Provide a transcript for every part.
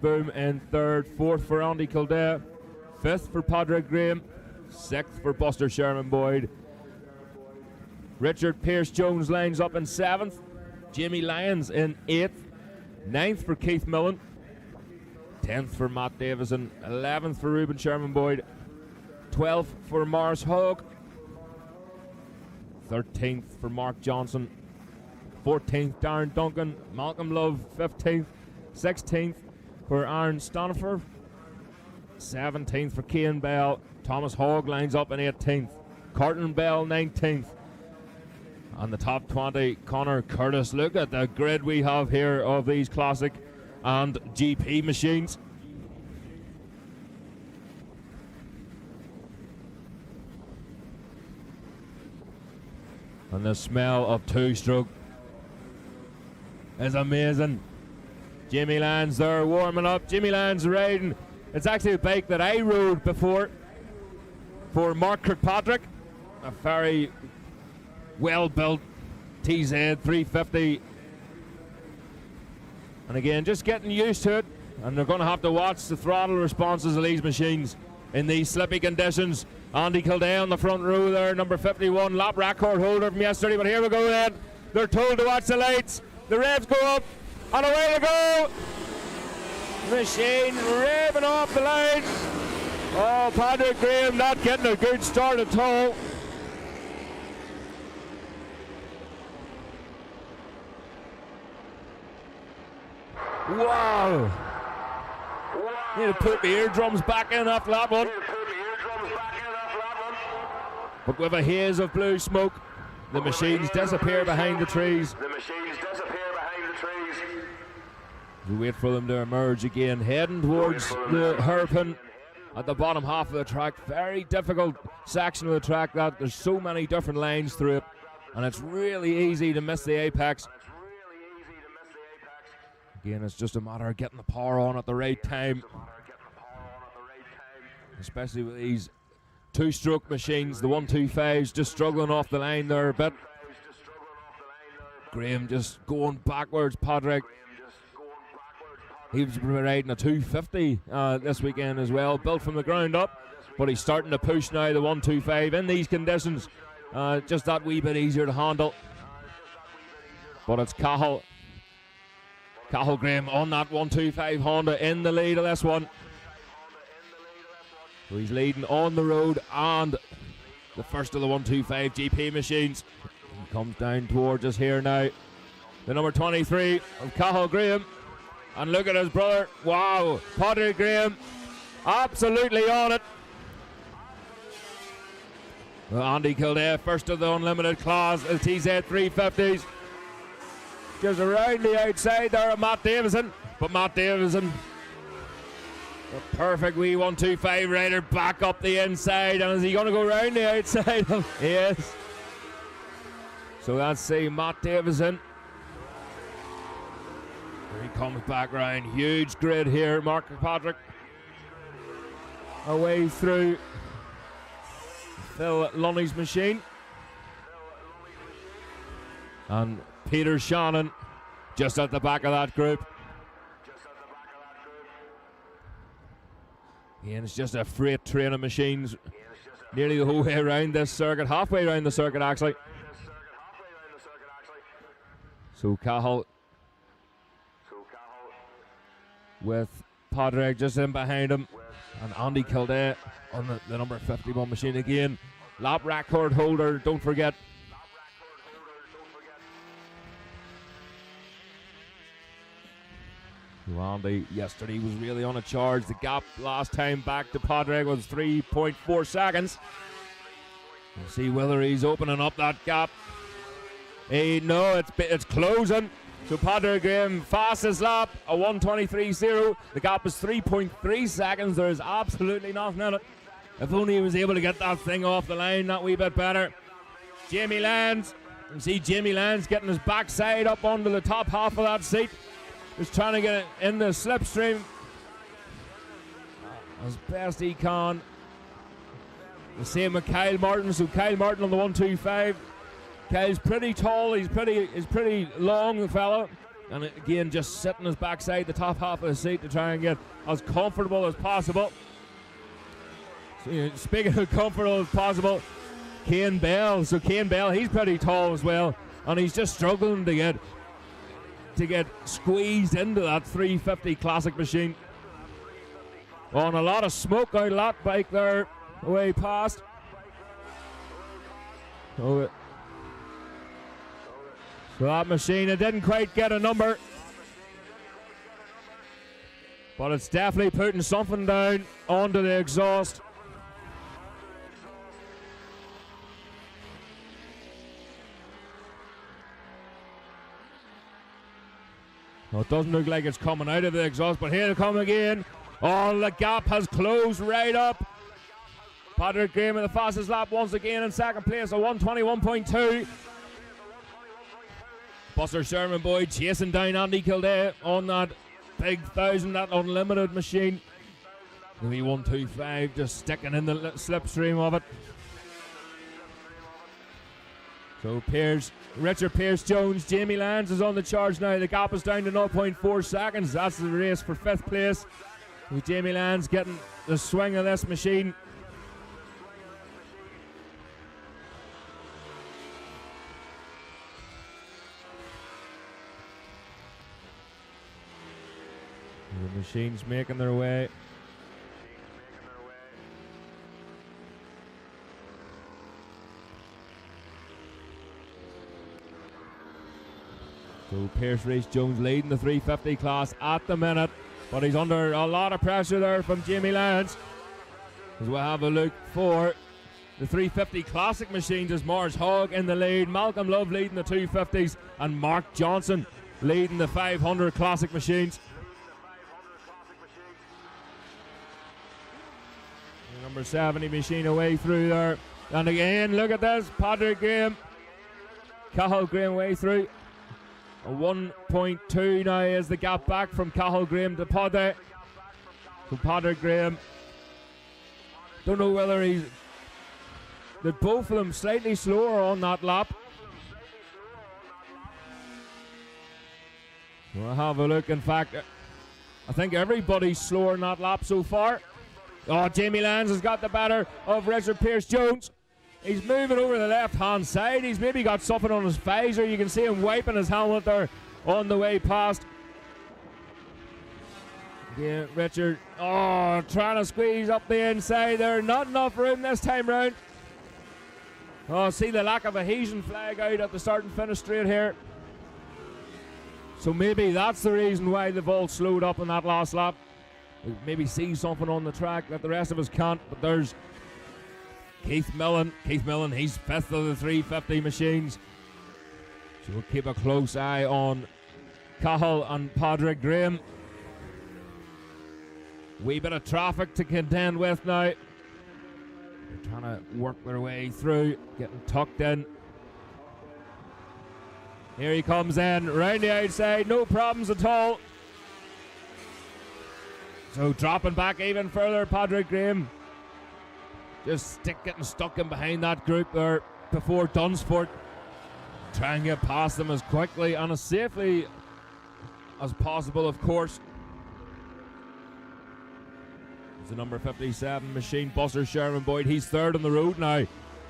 Boom in third, fourth for Andy Kildare, fifth for Padraig Graham, sixth for Buster Sherman Boyd. Richard Pierce Jones lines up in seventh, Jamie Lyons in eighth, ninth for Keith Millen, 10th for Matt Davison, 11th for Reuben Sherman Boyd, 12th for Morris Hogg, 13th for Mark Johnson, 14th Darren Duncan, Malcolm Love 15th, 16th for Aaron Stonifer, 17th for Cian Bell, Thomas Hogg lines up in 18th, Carton Bell 19th. On the top 20, Connor Curtis. Look at the grid we have here of these classic and GP machines. And the smell of two-stroke is amazing. Jimmy Lyons there warming up. Jimmy Lyons riding. It's actually a bike that I rode before for Mark Kirkpatrick. A very well-built TZ 350. And again, just getting used to it. And they're going to have to watch the throttle responses of these machines in these slippy conditions. Andy Kildare on the front row there, number 51, lap record holder from yesterday. But here we go then. They're told to watch the lights. The revs go up, and away they go. Machine revving off the line. Oh, Padraig Graham not getting a good start at all. Wow. Need to put the eardrums back in after that one. But with a haze of blue smoke, the machines disappear behind the trees. We wait for them to emerge again, heading towards the hairpin at the bottom half of the track. Very difficult section of the track that there's so many different lines through it, and it's really easy to miss the apex. Again, it's just a matter of getting the power on at the right time, especially with these two-stroke machines. The 125's just struggling off the line there a bit. Graham just going backwards. Padraig, he was riding a 250 this weekend as well, built from the ground up, but he's starting to push now the 125 in these conditions. Just that wee bit easier to handle. But it's Cahill Graham on that 125 Honda in the lead of this one. So he's leading on the road and the first of the 125 GP machines. He comes down towards us here now. The number 23 of Cahill Graham. And look at his brother. Wow. Padraig Graham absolutely on it. Well, Andy Kildare, first of the unlimited class, the TZ 350s. Just around the outside there of Matt Davison. But Matt Davison, a perfect wee 125 rider, back up the inside. And is he going to go around the outside? Yes. So that's Matt Davison. Here he comes back round. Huge grid here. Mark Patrick away through Phil Lunny's machine. And Peter Shannon just at the back of that group. And it's just a freight train of machines nearly the whole way around this circuit, halfway around the circuit actually. So Cahill with Padraig just in behind him, and Andy Kildare on the number 51 machine again. Lap record holder, don't forget. Andy yesterday was really on a charge. The gap last time back to Padraig was 3.4 seconds. We'll see whether he's opening up that gap. No, it's closing. So Padraig Graham, fastest lap, a 1:23.0. The gap is 3.3 seconds. There is absolutely nothing in it. If only he was able to get that thing off the line that wee bit better. Jamie Lyons, you can see Jamie Lyons getting his backside up onto the top half of that seat. Just trying to get it in the slipstream as best he can. The same with Kyle Martin. So Kyle Martin on the 125. Kyle's pretty tall. He's pretty long, the fellow. And again, just sitting his backside, the top half of the seat, to try and get as comfortable as possible. So, speaking of comfortable as possible, Kane Bell. So Kane Bell, he's pretty tall as well, and he's just struggling to get squeezed into that 350 Classic machine. On a lot of smoke out of that bike there, way past. So that machine, it didn't quite get a number, but it's definitely putting something down onto the exhaust. Well, it doesn't look like it's coming out of the exhaust, but here they come again. Oh, the gap has closed right up. Padraig Graham in the fastest lap once again in second place, a 121.2. Buster Sherman Boyd chasing down Andy Kildare on that big 1000, that unlimited machine. The V125 just sticking in the slipstream of it. So Richard Pearce-Jones, Jamie Lyons is on the charge now. The gap is down to 0.4 seconds. That's the race for 5th place. With Jamie Lyons getting the swing of this machine. The machine's making their way. So Pearce Jones leading the 350 class at the minute, but he's under a lot of pressure there from Jamie Lyons. As we'll have a look for the 350 Classic machines, as Morris Hogg in the lead, Malcolm Love leading the 250s, and Mark Johnson leading the 500 Classic machines. The number 70 machine away through there, and again, look at this, Padraig Graham, Cathal Graham way through. A 1.2 now is the gap back from Cathal Graham to Padraig. So Padraig Graham, don't know whether they're both of them slightly slower on that lap. We'll have a look. In fact, I think everybody's slower on that lap so far. Oh, Jamie Lyons has got the better of Richard Pearce-Jones. He's moving over the left-hand side. He's maybe got something on his visor. You can see him wiping his helmet there on the way past. Yeah, Richard, trying to squeeze up the inside there. Not enough room this time round. Oh, see the lack of adhesion flag out at the start and finish straight here. So maybe that's the reason why they've all slowed up in that last lap. We maybe see something on the track that the rest of us can't, but there's Keith Millen, he's 5th of the 350 machines. So we'll keep a close eye on Cathal and Padraig Graham. Wee bit of traffic to contend with now. They're trying to work their way through, getting tucked in. Here he comes in, round the outside, no problems at all. So dropping back even further, Padraig Graham. Just getting stuck in behind that group there before Dunsport. Try and get past them as quickly and as safely as possible, of course. It's the number 57 machine, Buster Sherman Boyd. He's 3rd on the road now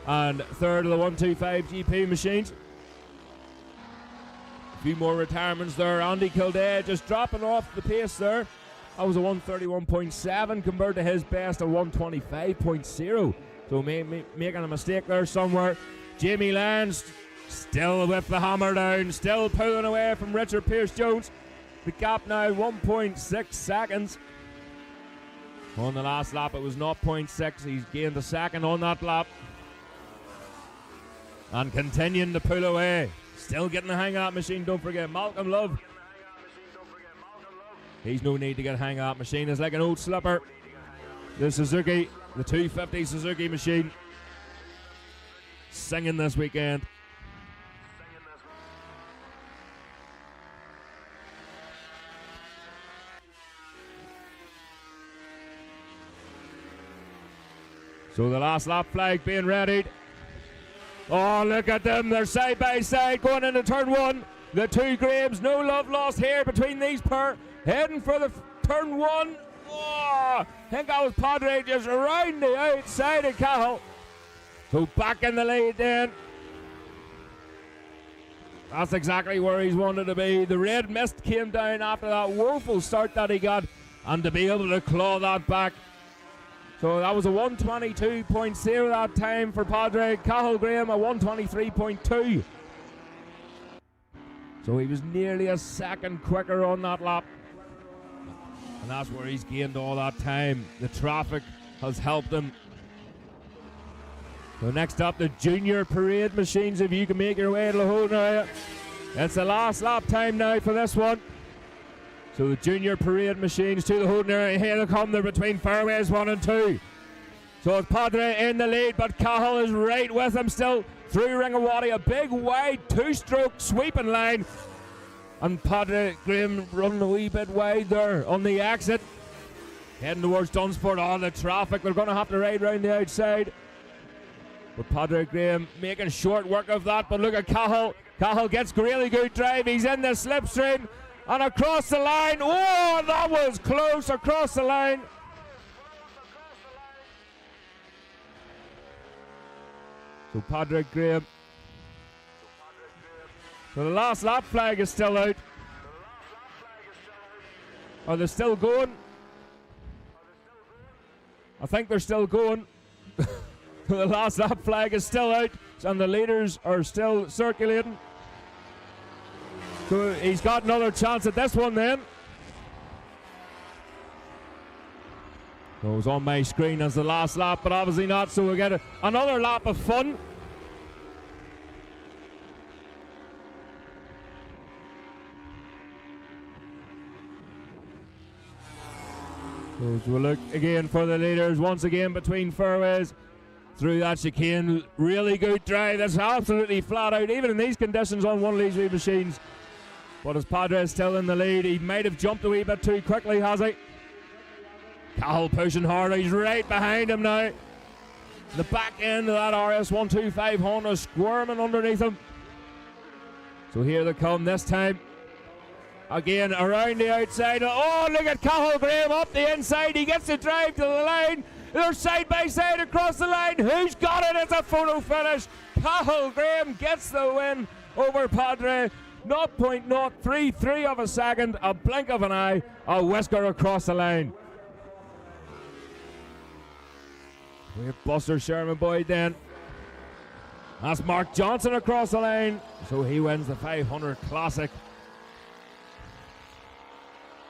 and 3rd of the 125 GP machines. A few more retirements there. Andy Kildare just dropping off the pace there. That was a 131.7 compared to his best, a 125.0. So making a mistake there somewhere. Jamie Lyons still with the hammer down, still pulling away from Richard Pearce-Jones. The gap now 1.6 seconds. On the last lap it was 0.6. He's gained a second on that lap. And continuing to pull away. Still getting the hang of that machine, don't forget. Malcolm Love. He's no need to get a hang of that machine. It's like an old slipper. The Suzuki, the 250 Suzuki machine, singing this weekend. So the last lap flag being readied. Oh, look at them. They're side by side going into turn 1. The two Grahams, no love lost here between these pair. Heading for the turn one. Oh, I think that was Padre just around the outside of Cahill. So back in the lead then. That's exactly where he's wanted to be. The red mist came down after that woeful start that he got, and to be able to claw that back. So that was a 122.0 that time for Padre. Cahill Graham a 123.2. So he was nearly a second quicker on that lap. And that's where he's gained all that time. The traffic has helped him. So next up, the junior parade machines, if you can make your way to the Holden area. It's the last lap time now for this one. So the junior parade machines to the Holden area. Here they come. They're between fairways 1 and 2. So it's Padre in the lead, but Cahill is right with him still through Ringawati. A big wide two-stroke sweeping line. And Padre Graham running a wee bit wide there on the exit. Heading towards Dunsport. Oh, the traffic. They're going to have to ride round the outside. But Padre Graham making short work of that. But look at Cahill. Cahill gets really good drive. He's in the slipstream. And across the line. Oh, that was close across the line. So Padre Graham. So the last lap flag is still out. Are they still going? I think they're still going. The last lap flag is still out, and the leaders are still circulating. So he's got another chance at this one then. It was on my screen as the last lap, but obviously not, so we'll get another lap of fun. So we'll look again for the leaders once again between fairways. Through that chicane, really good drive. That's absolutely flat out, even in these conditions on one of these wee machines. But as Padre is still in the lead, he might have jumped a wee bit too quickly, has he? Cahill pushing harder. He's right behind him now. The back end of that RS125 Honda squirming underneath him. So here they come this time. Again, around the outside. Oh, look at Cahill Graham up the inside. He gets the drive to the line. They're side by side across the line. Who's got it? It's a photo finish. Cahill Graham gets the win over Padre. 0.033 of a second, a blink of an eye, a whisker across the line. We have Buster Sherman Boyd then. That's Mark Johnson across the line. So he wins the 500 Classic.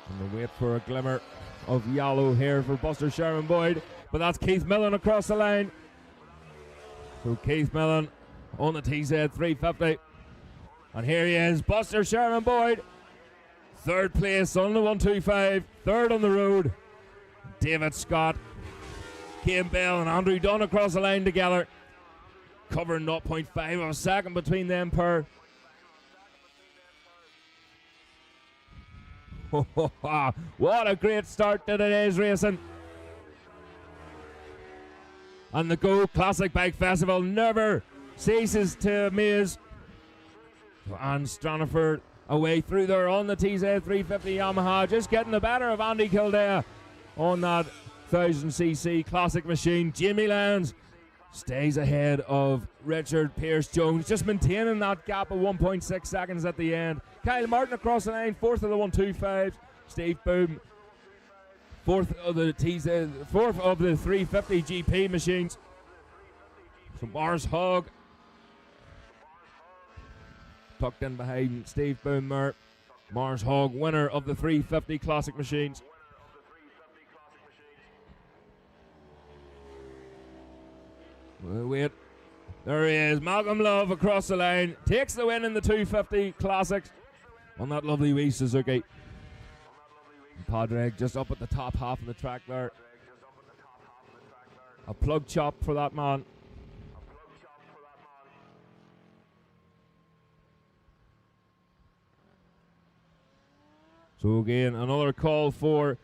And we wait for a glimmer of yellow here for Buster Sherman Boyd. But that's Keith Millen across the line. So Keith Millen on the TZ 350. And here he is, Buster Sherman Boyd. Third place on the 125. Third on the road. David Scott, Kane Bell and Andrew Dunn across the line together. Covering 0.5 of a second between them per. What a great start to today's racing. And the Go Classic Bike Festival never ceases to amaze. And Stranaford away through there on the TZ350 Yamaha, just getting the better of Andy Kildare on that 1000cc classic machine. Jamie Lyons stays ahead of Richard Pierce-Jones, just maintaining that gap of 1.6 seconds at the end. Kyle Martin across the line, fourth of the 125. Steve Boom, fourth of the 350 GP machines. So Mars Hogg tucked in behind Steve Boom there. Mars Hogg, winner of the 350 classic machines. We'll wait. There he is, Malcolm Love across the line. Takes the win in the 250 classics on that lovely wee Suzuki. Padraig just up at the top half of the track there. A plug chop for that man. So again, another call for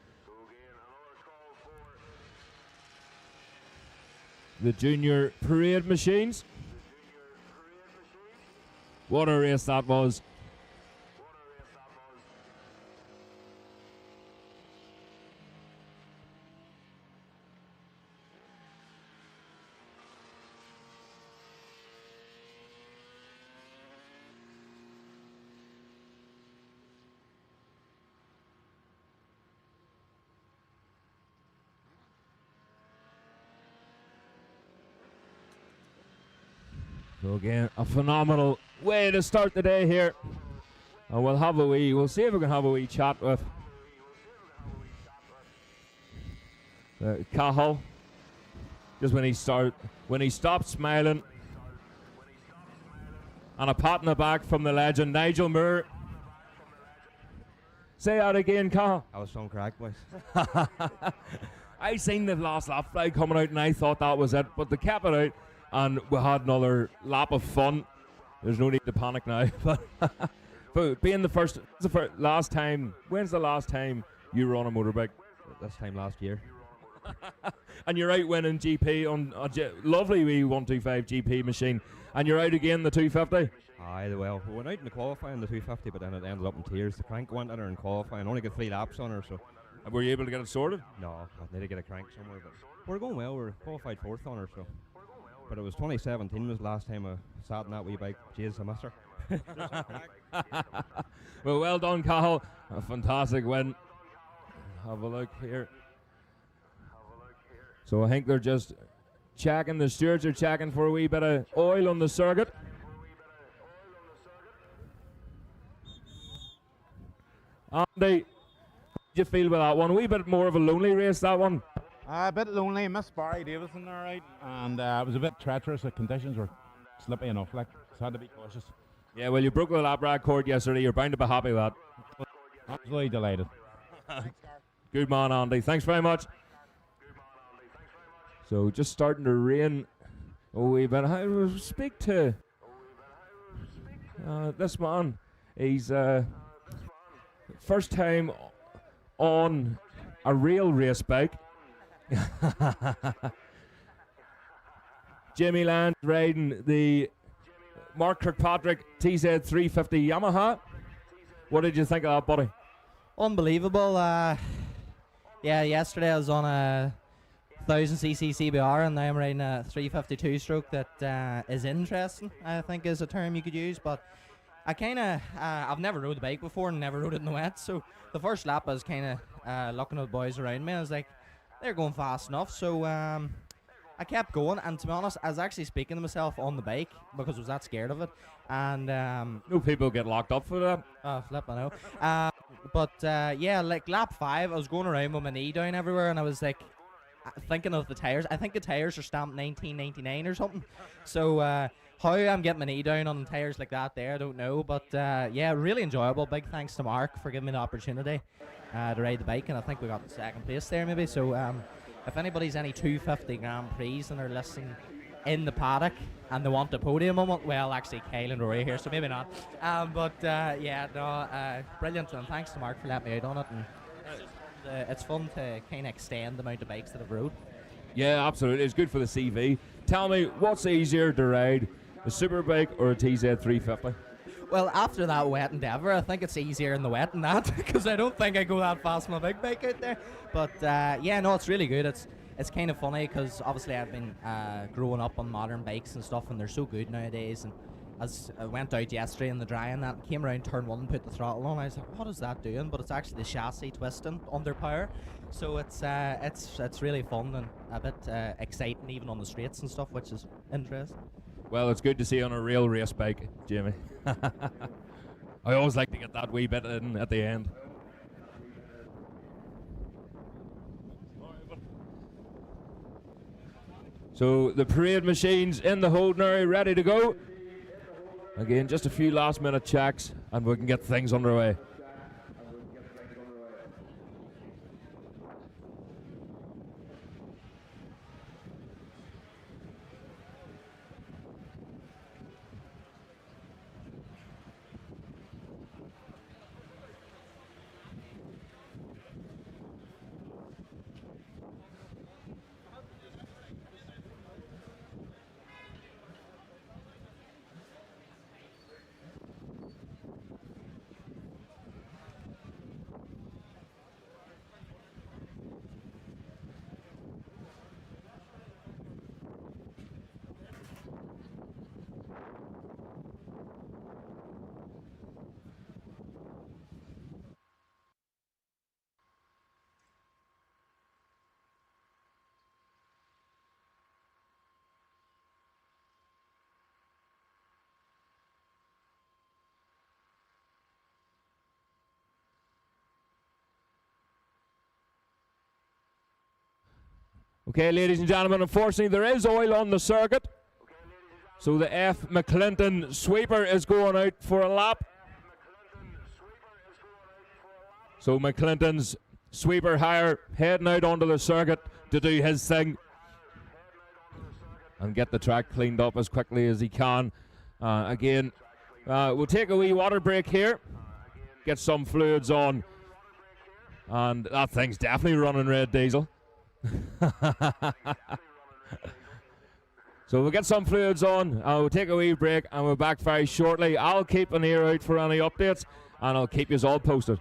the junior parade machines. What a race that was. So again, a phenomenal way to start the day here. And we'll see if we can have a wee chat with Cahill. Just when he stopped smiling. And a pat in the back from the legend, Nigel Moore. Say that again, Cahill. I was some crack, boys. I seen the last lap flag coming out and I thought that was it, but they kept it out and we had another lap of fun. There's no need to panic now. But being last time, when's the last time you were on a motorbike? This time last year. And you're out winning GP on a lovely wee 125 GP machine. And you're out again the 250? Aye, well, we went out in the qualifying, the 250, but then it ended up in tears. The crank went in her in qualifying, only got 3 laps on her, so... And were you able to get it sorted? No, I need to get a crank somewhere, but we're going well. We're qualified 4th on her, so... But it was 2017 was the last time I sat in that wee bike. Jeez, I missed her. Well done, Cahill. A fantastic win. Have a look here. So I think they're just checking, the stewards are checking for a wee bit of oil on the circuit. Andy, how did you feel with that one? A wee bit more of a lonely race, that one. A bit lonely. Missed Barry Davison there, right? And it was a bit treacherous. The conditions were slippy enough, like, so had to be cautious. Yeah, well, you broke the lap record yesterday. You're bound to be happy with that. Absolutely delighted. Good man, Andy. Thanks very much. So just starting to rain a wee bit. I will speak to this man. He's first time on a real race bike. Jimmy Land riding the Mark Kirkpatrick TZ350 Yamaha. What did you think of that, buddy? Unbelievable. Yeah, yesterday I was on a 1000cc CBR and now I'm riding a 352 stroke that is interesting, I think is a term you could use, but I kind of, I've never rode the bike before and never rode it in the wet, so the first lap I was kind of looking at the boys around me. I was like, they're going fast enough, so I kept going, and to be honest, I was actually speaking to myself on the bike because I was that scared of it, and no people get locked up for that. Oh, flip, I know. But yeah, like lap 5, I was going around with my knee down everywhere, and I was like, thinking of the tires. I think the tires are stamped 1999 or something. So how I'm getting my knee down on tires like that there, I don't know. But yeah, really enjoyable. Big thanks to Mark for giving me the opportunity to ride the bike, and I think we got the 2nd place there maybe. So if anybody's any 250 Grand Prix and they're listening in the paddock and they want the podium moment, well, actually Kyle and Rory here, so maybe not. But yeah, no, brilliant, and thanks to Mark for letting me out on it. And it's fun to kind of extend the amount of bikes that I've rode. Yeah, absolutely. It's good for the CV. Tell me, what's easier to ride, a Superbike or a TZ350? Well, after that wet endeavour, I think it's easier in the wet than that because I don't think I go that fast on my big bike out there. But yeah, no, it's really good. It's kind of funny because obviously I've been growing up on modern bikes and stuff, and they're so good nowadays. And as I went out yesterday in the dry and that, came around turn 1 and put the throttle on, I was like, what is that doing? But it's actually the chassis twisting under power. So it's really fun and a bit exciting even on the straights and stuff, which is interesting. Well, it's good to see you on a real race bike, Jamie. I always like to get that wee bit in at the end. So the parade machines in the holding area ready to go. Again, just a few last minute checks and we can get things underway. Okay, ladies and gentlemen, unfortunately there is oil on the circuit. So the F. McClinton sweeper is going out for a lap. So McClinton's sweeper hire heading out onto the circuit to do his thing and get the track cleaned up as quickly as he can. Again, we'll take a wee water break here, get some fluids on, and that thing's definitely running red diesel. So we'll get some fluids on, we'll take a wee break, and we're back very shortly. I'll keep an ear out for any updates, and I'll keep you all posted.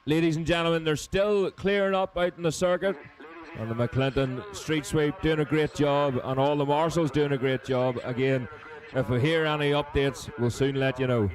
Ladies and gentlemen, they're still clearing up out in the circuit. And the McClinton Street Sweep doing a great job, and all the marshals doing a great job. Again, if we hear any updates, we'll soon let you know.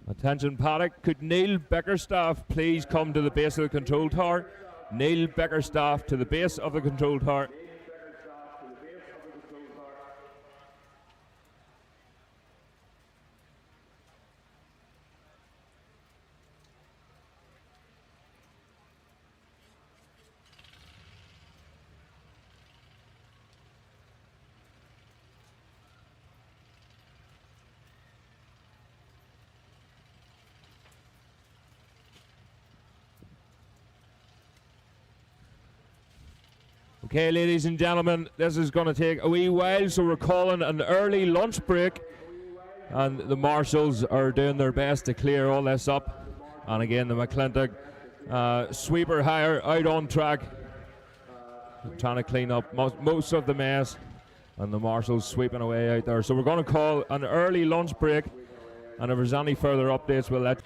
Attention paddock, could Neil Beckerstaff please come to the base of the control tower? Neil Beckerstaff to the base of the control tower. Okay, ladies and gentlemen, this is going to take a wee while, so we're calling an early lunch break. And the marshals are doing their best to clear all this up. And again, the McClintock sweeper hire out on track, trying to clean up most of the mess. And the marshals sweeping away out there. So we're going to call an early lunch break. And if there's any further updates, we'll let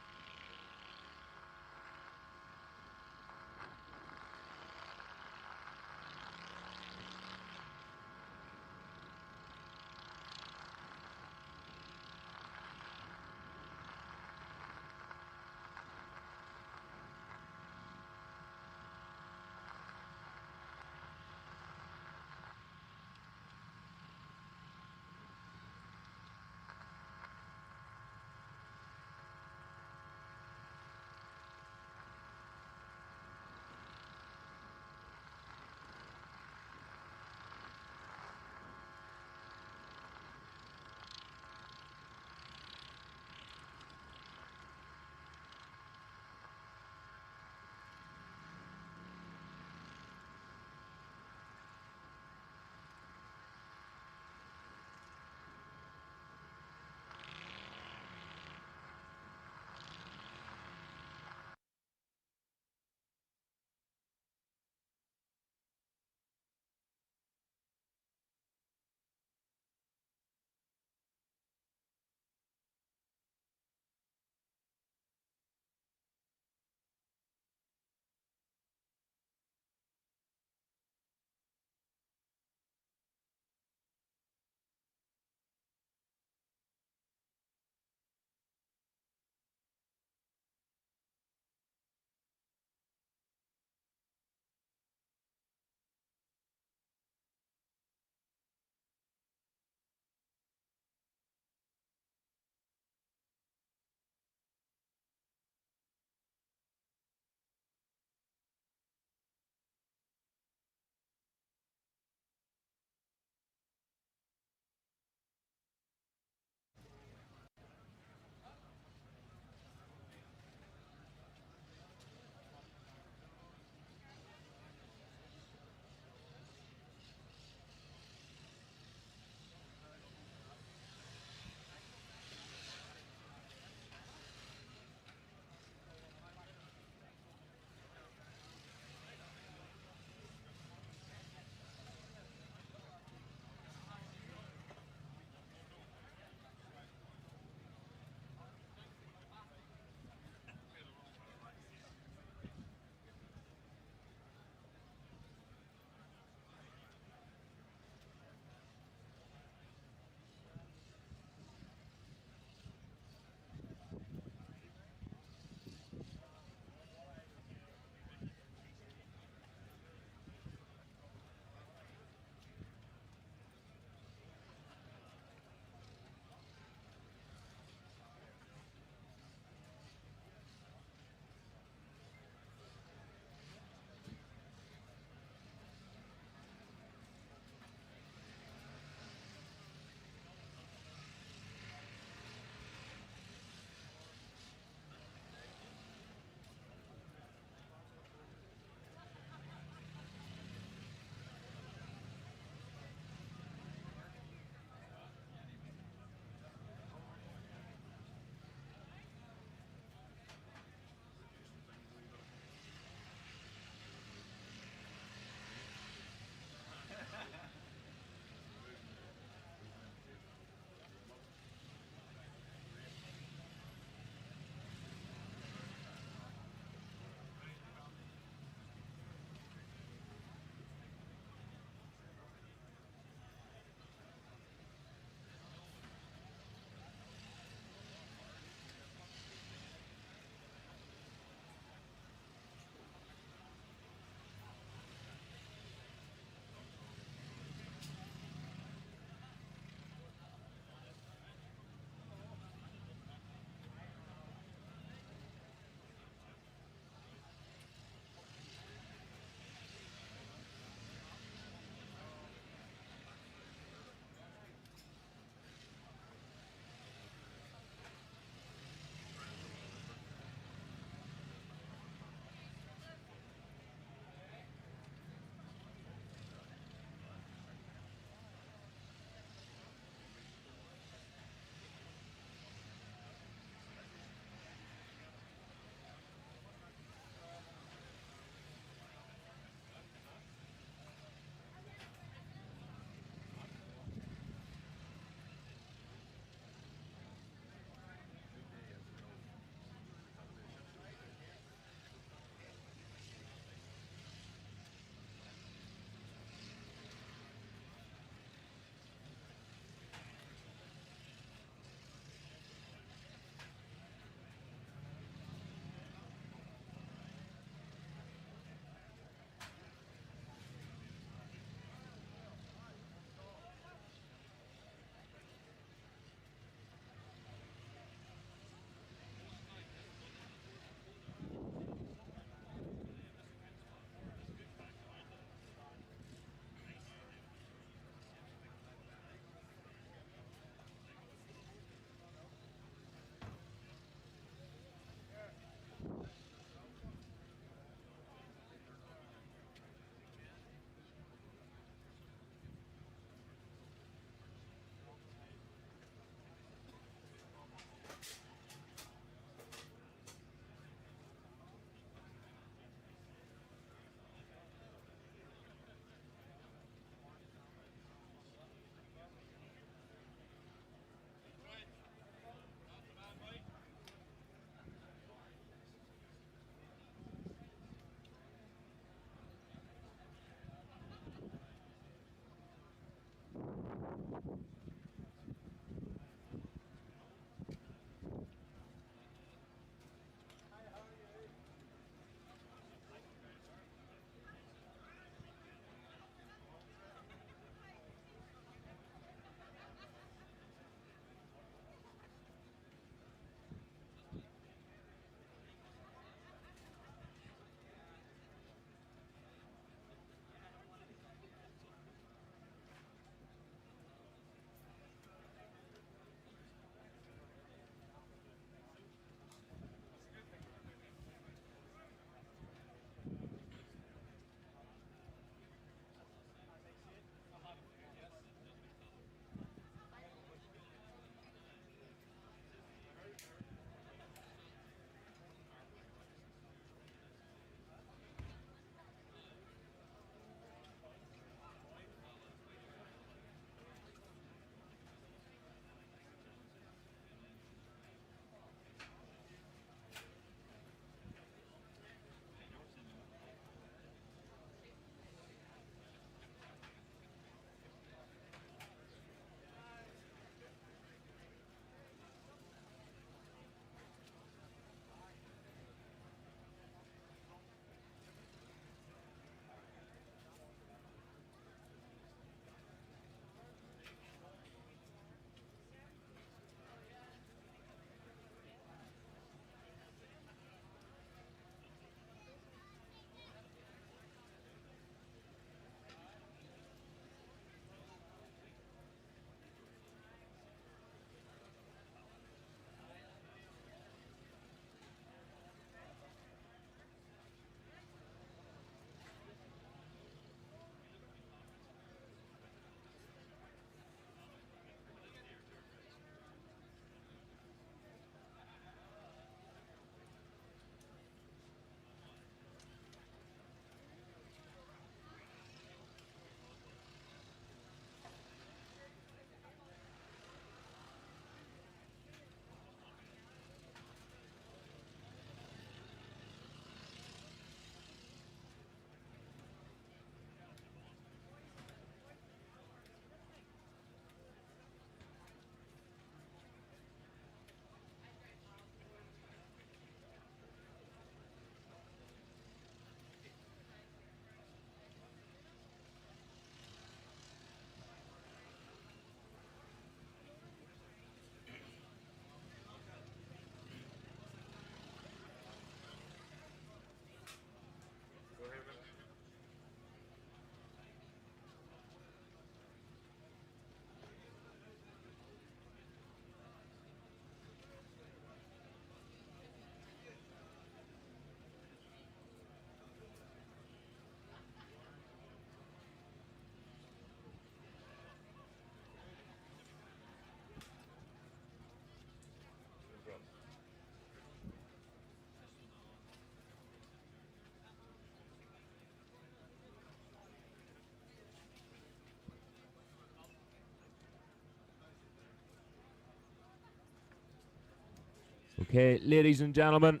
Okay, ladies and gentlemen,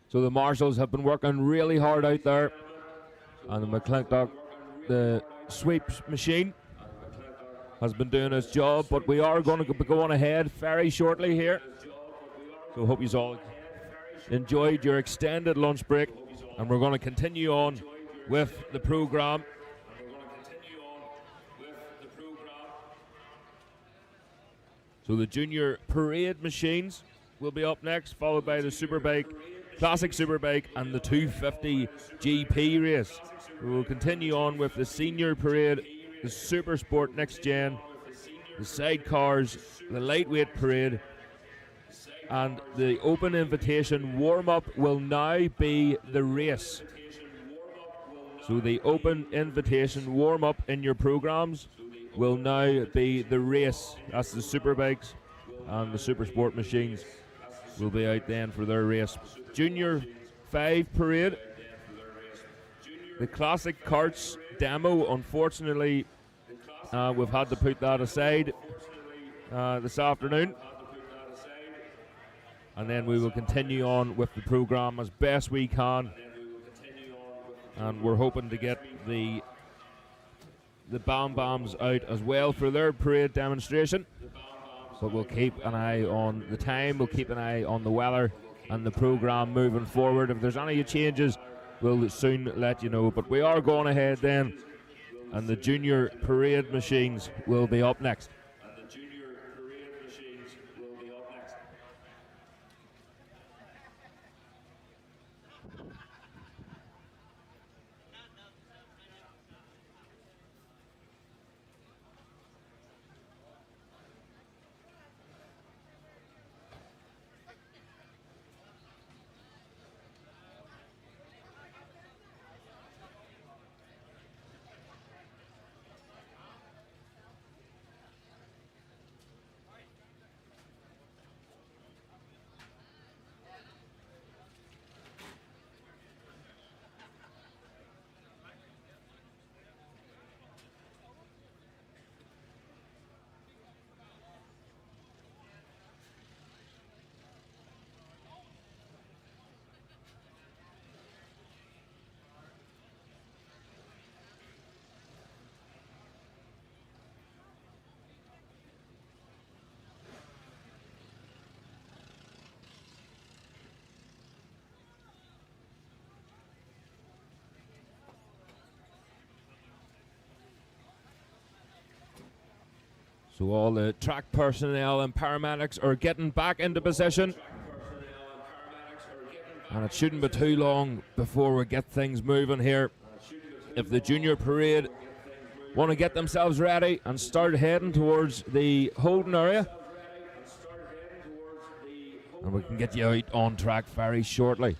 so the marshals have been working really hard out there, and the McClintock, the sweep machine, has been doing its job, but we are going to be going ahead very shortly here. So hope you all enjoyed your extended lunch break, and we're going to continue on with the program. So the junior parade machines will be up next, followed by the Superbike, Classic Superbike, and the 250 GP race. We will continue on with the senior parade, the Super Sport Next Gen, the sidecars, the lightweight parade, and the open invitation warm-up will now be the race. So the open invitation warm-up in your programs will now be the race. That's the Superbikes and the Super Sport machines will be out then for their race. Junior 5 parade. The Classic Karts demo, unfortunately, we've had to put that aside this afternoon. And then we will continue on with the program as best we can. And we're hoping to get the the Bam Bams out as well for their parade demonstration. But we'll keep an eye on the time, we'll keep an eye on the weather and the programme moving forward. If there's any changes, we'll soon let you know. But we are going ahead then, and the junior parade machines will be up next. So all the track personnel and paramedics are getting back into position. And it shouldn't be too long before we get things moving here. If the junior parade want to get themselves ready and start heading towards the holding area, and we can get you out on track very shortly.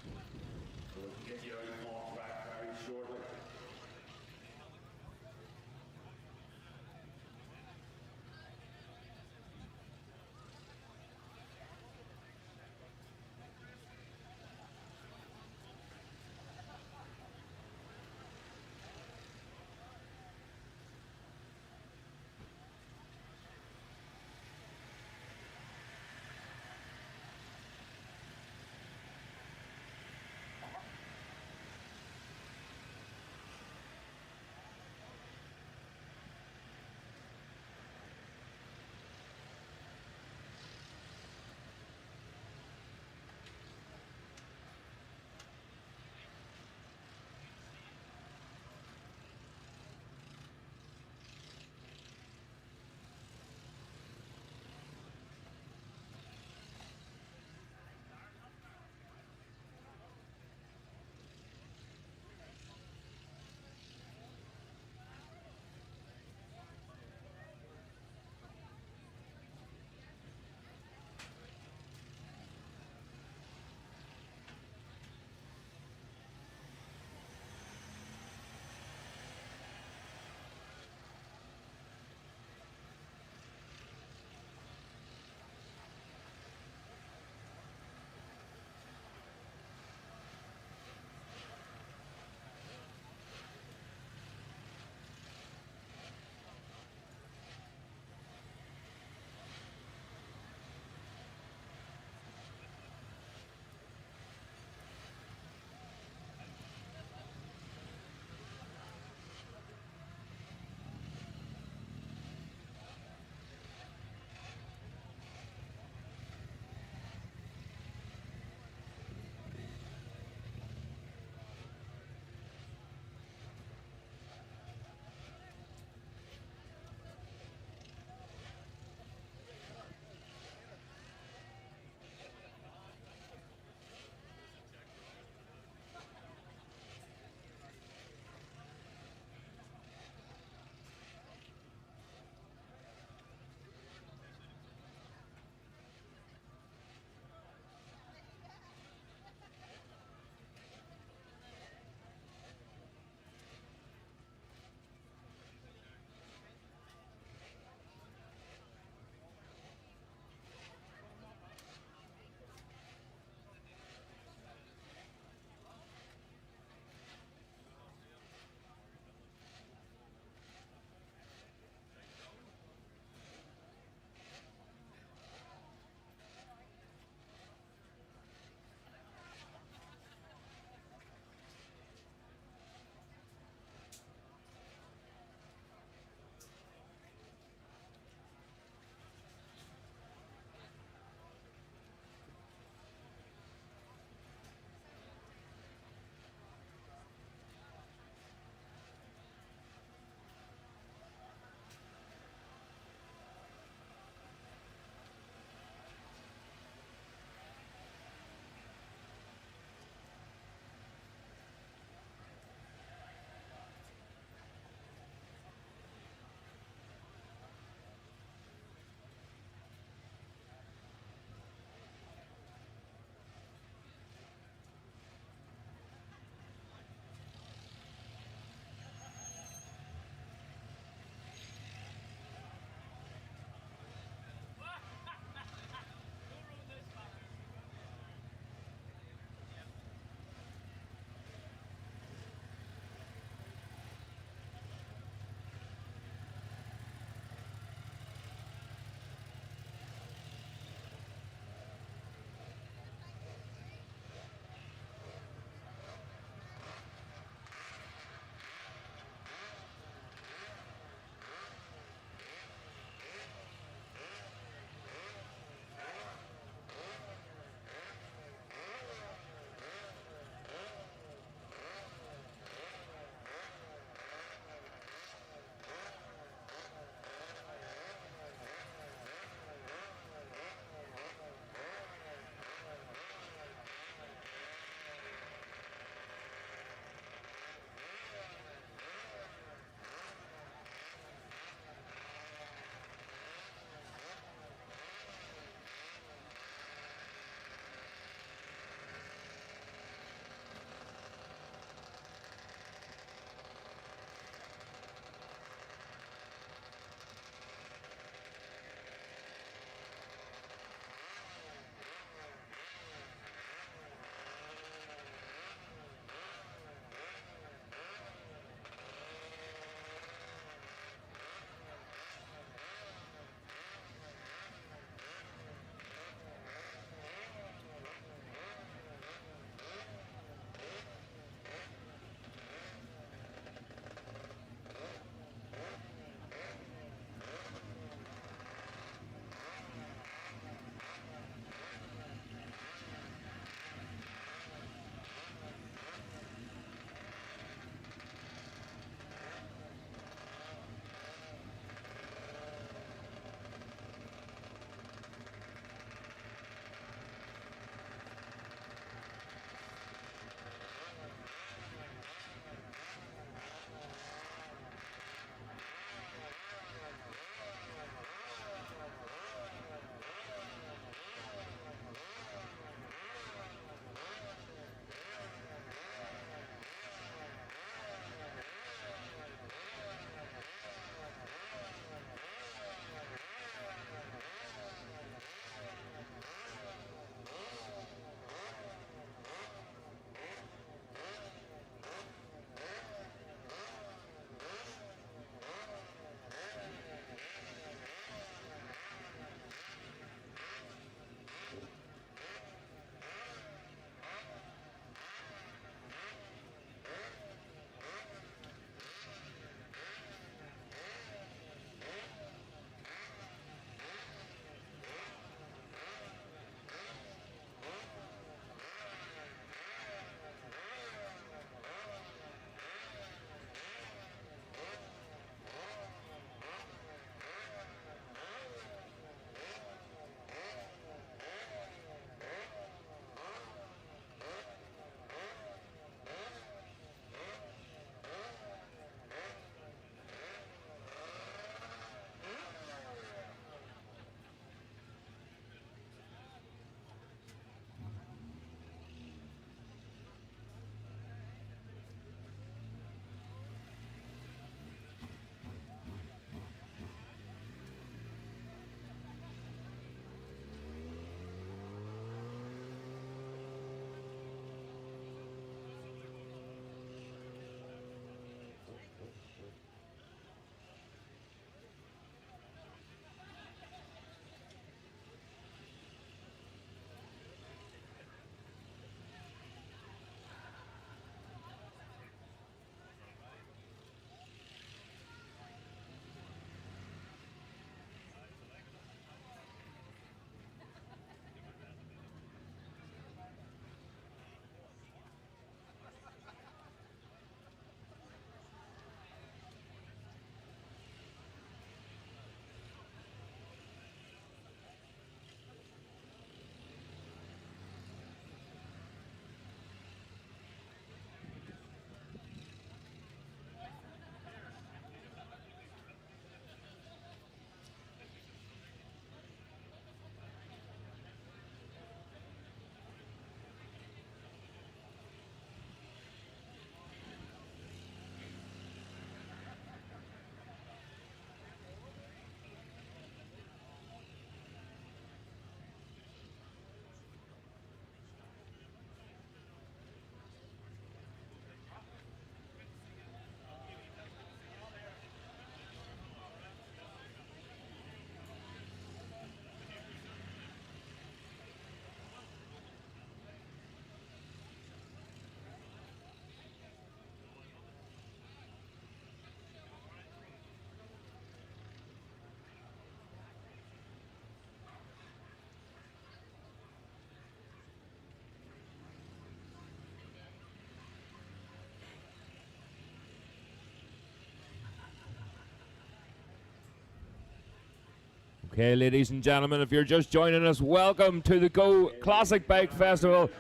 Okay, ladies and gentlemen, if you're just joining us, welcome to the Go Classic Bike Festival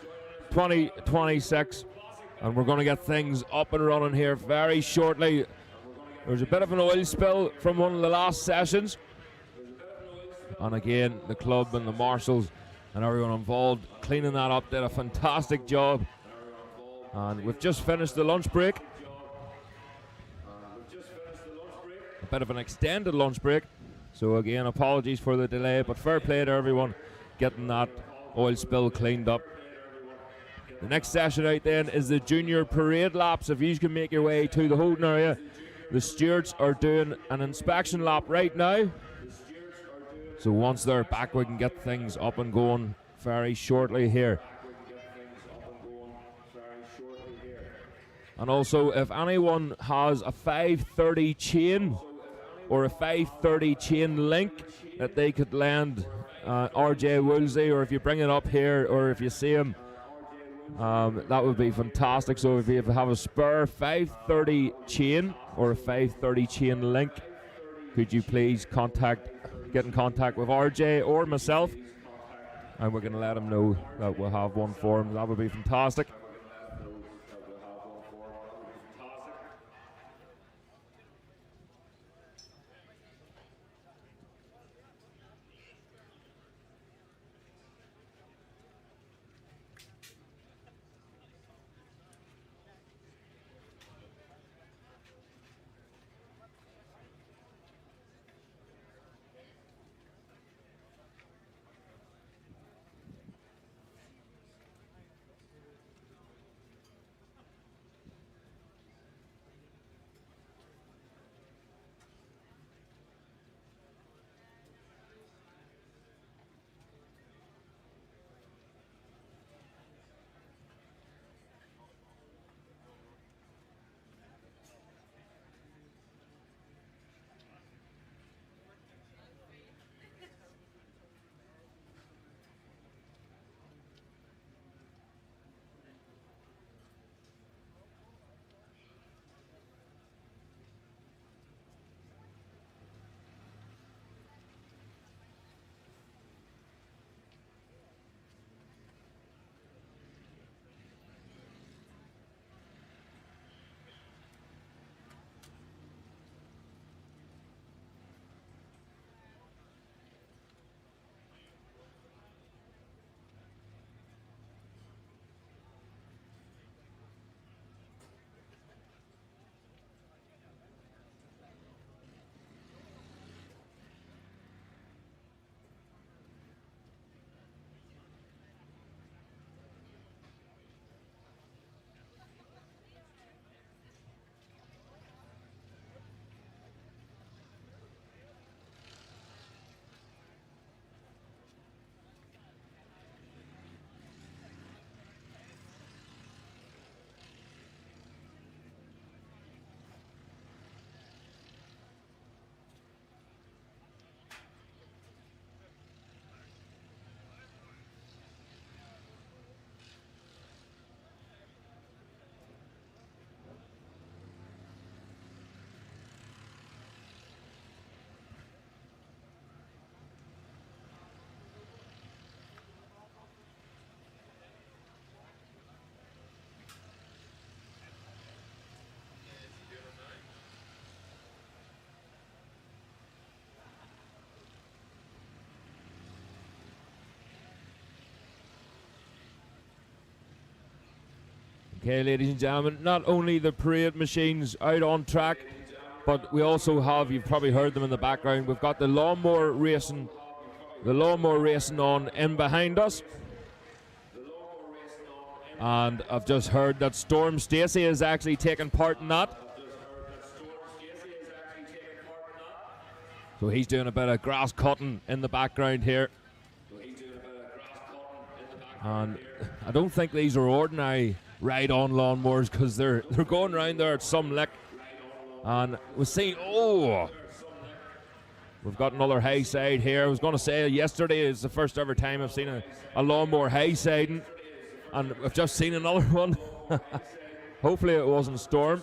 2026. And we're going to get things up and running here very shortly. There's a bit of an oil spill from one of the last sessions. And again, the club and the marshals and everyone involved cleaning that up did a fantastic job. And we've just finished the lunch break. A bit of an extended lunch break. So again, apologies for the delay, but fair play to everyone getting that oil spill cleaned up. The next session out then is the junior parade laps. If you can make your way to the holding area, the stewards are doing an inspection lap right now. So once they're back, we can get things up and going very shortly here. And also, if anyone has a 530 chain or a 530 chain link that they could lend RJ Woolsey, or if you bring it up here or if you see him, that would be fantastic. So if you have a spare 530 chain or a 530 chain link, could you please get in contact with RJ or myself, and we're going to let him know that we'll have one for him. That would be fantastic. Okay, ladies and gentlemen, not only the parade machines out on track, but we also have, you've probably heard them in the background, we've got the lawnmower racing on in behind us. And I've just heard that Storm Stacey is actually taking part in that. So he's doing a bit of grass cutting in the background here. And I don't think these are ordinary ride-on lawnmowers, because they're going around there at some lick. And we've seen, we've got another high side here. I was going to say yesterday is the first ever time I've seen a lawnmower high siding, and I've just seen another one. Hopefully it wasn't Storm.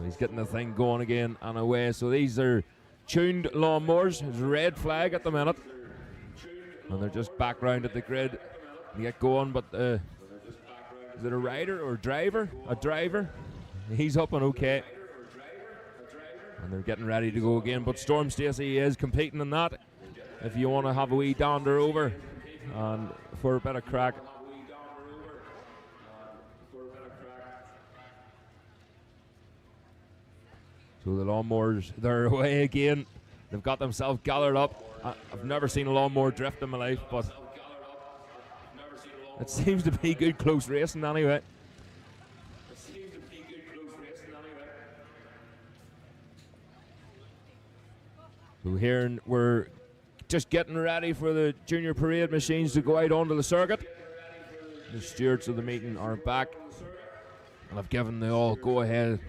He's getting the thing going again and away. So these are tuned lawnmowers. There's a red flag at the minute. And they're just back round at the grid to get going. But is it a rider or driver? A driver. He's up and okay. And they're getting ready to go again. But Storm Stacey is competing in that. If you want to have a wee dander over and for a bit of crack. So the lawnmowers, they're away again. They've got themselves gathered up. I've never seen a lawnmower drift in my life, but it seems to be good close racing anyway. So here we're just getting ready for the junior parade machines to go out onto the circuit. The stewards of the meeting are back, and I've given the all go ahead.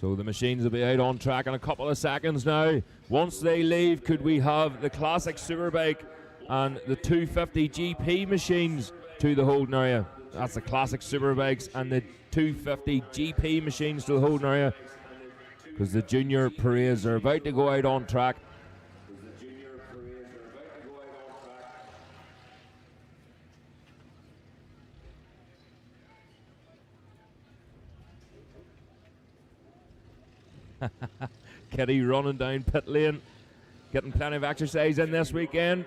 So the machines will be out on track in a couple of seconds now. Once they leave, could we have the classic Superbike and the 250 GP machines to the holding area? That's the classic Superbikes and the 250 GP machines to the holding area, because the junior parades are about to go out on track. Kitty running down pit lane, getting plenty of exercise in this weekend.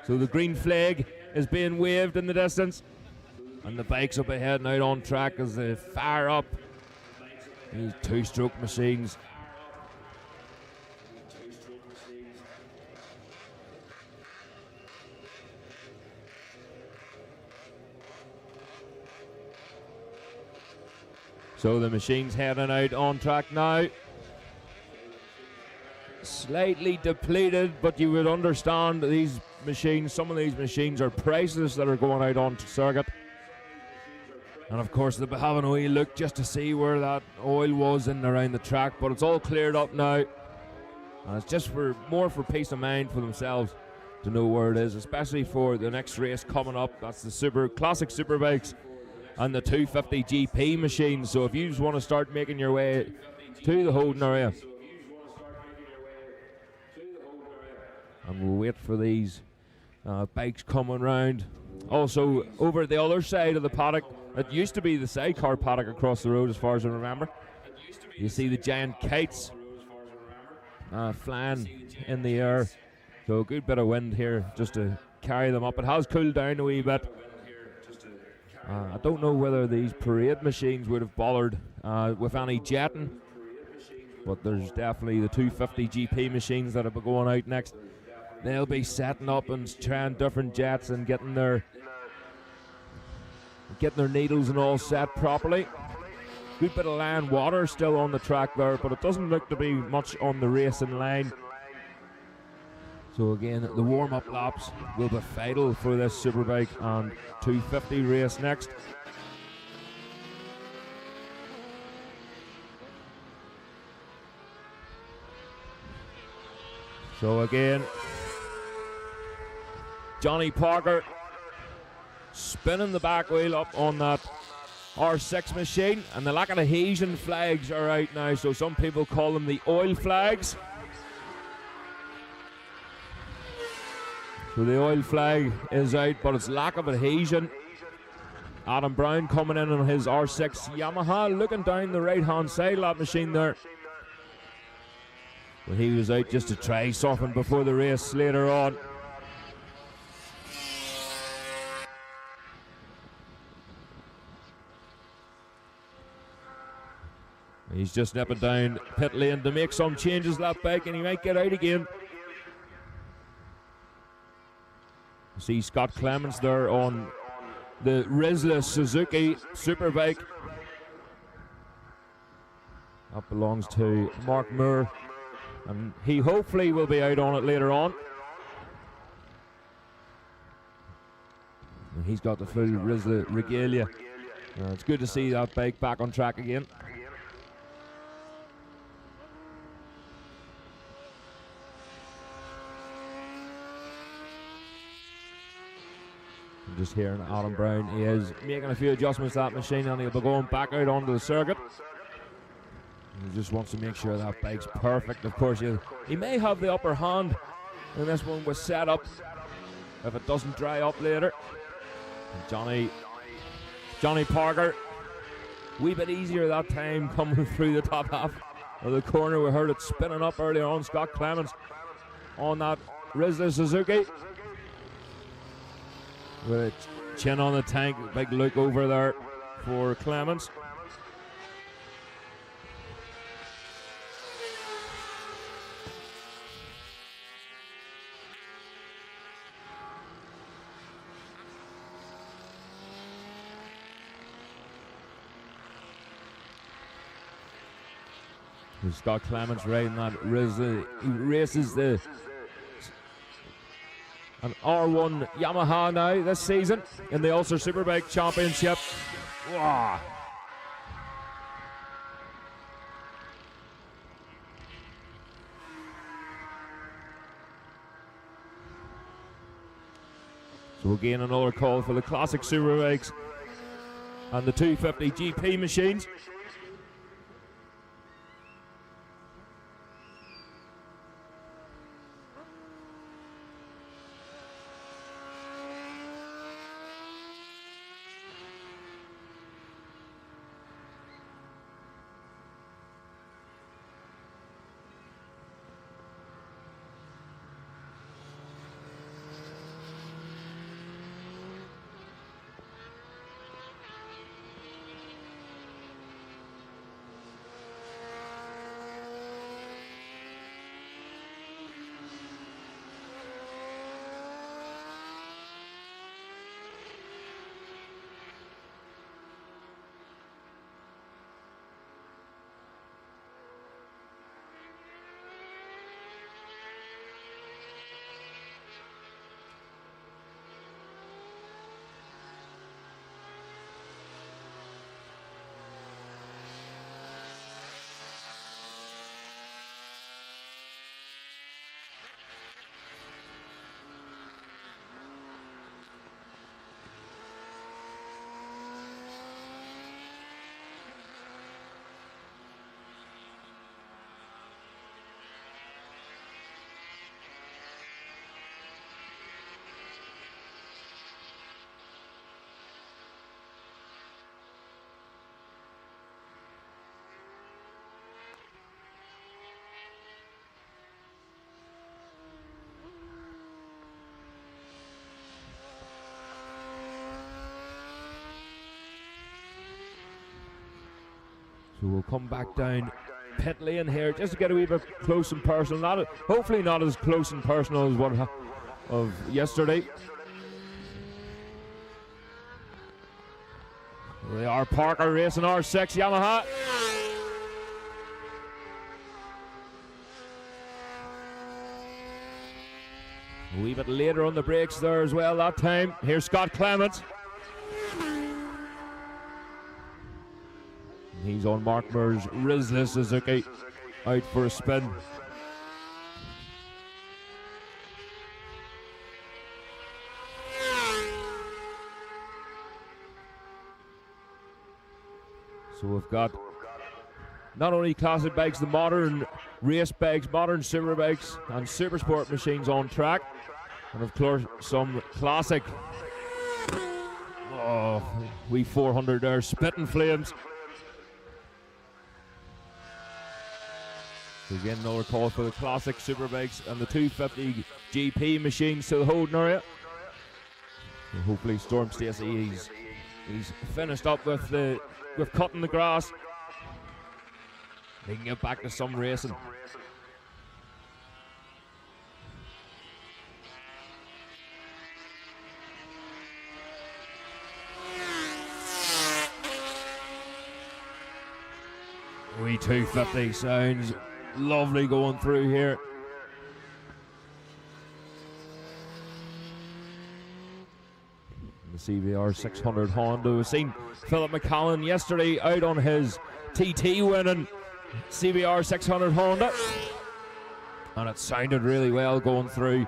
So the green flag is being waved in the distance, and the bikes will be heading out on track as they fire up these two-stroke machines. So the machine's heading out on track now. Slightly depleted, but you would understand these machines, some of these machines are priceless that are going out on circuit. And of course they'll be having a wee look just to see where that oil was in and around the track, but it's all cleared up now. And it's just more for peace of mind for themselves to know where it is, especially for the next race coming up. That's the classic Superbikes and the 250 GP machines. So if you just want to start making your way to the holding area, and we'll wait for these bikes coming round. Also over the other side of the paddock, it used to be the sidecar paddock across the road as far as I remember, you see the giant kites flying in the air. So a good bit of wind here just to carry them up. It has cooled down a wee bit. I don't know whether these parade machines would have bothered with any jetting, but there's definitely the 250 GP machines that will be going out next. They'll be setting up and trying different jets and getting their needles and all set properly. Good bit of land water still on the track there, but it doesn't look to be much on the racing line. So again, the warm-up laps will be vital for this Superbike and 250 race next. So again, Johnny Parker spinning the back wheel up on that R6 machine, and the lack of adhesion flags are out now, so some people call them the oil flags. So the oil flag is out, but it's lack of adhesion. Adam Brown coming in on his R6 Yamaha, looking down the right hand side of that machine there. But he was out just to try something before the race later on. He's just nipping down pit lane to make some changes to that bike, and he might get out again. See Scott Clements there on the Rizla Suzuki Superbike. That belongs to Mark Moore, and he hopefully will be out on it later on. He's got the full Rizla regalia. It's good to see that bike back on track again. I'm just hearing Adam Brown. He is making a few adjustments to that machine, and he'll be going back out onto the circuit. He just wants to make sure that bike's perfect. Of course, he may have the upper hand in this one with setup if it doesn't dry up later. And Johnny Parker, wee bit easier that time coming through the top half of the corner. We heard it spinning up earlier on. Scott Clements on that Rizla Suzuki with a chin on the tank. Big look over there for Clements. Scott Clements riding that Rizla. He races an R1 Yamaha now this season in the Ulster Superbike Championship. Wow. So again, another call for the classic Superbikes and the 250 GP machines. So we'll come back down pit lane here just to get a wee bit close and personal. Hopefully not as close and personal as what of yesterday. They are Parker racing R6 Yamaha. A wee bit later on the brakes there as well that time. Here's Scott Clements. He's on Mark Murr's Rizla Suzuki, out for a spin. So we've got not only classic bikes, the modern race bikes, modern super bikes and super sport machines on track, and of course some classic wee 400 there, spitting flames. So again, another call for the classic superbikes and the 250 GP machines to the Holden area. So hopefully Storm Stacey, he's finished up with cutting the grass. They can get back to some racing. Wee 250 sounds lovely going through here. The CBR 600 Honda. We've seen Philip McCallan yesterday out on his TT winning CBR 600 Honda, and it sounded really well going through.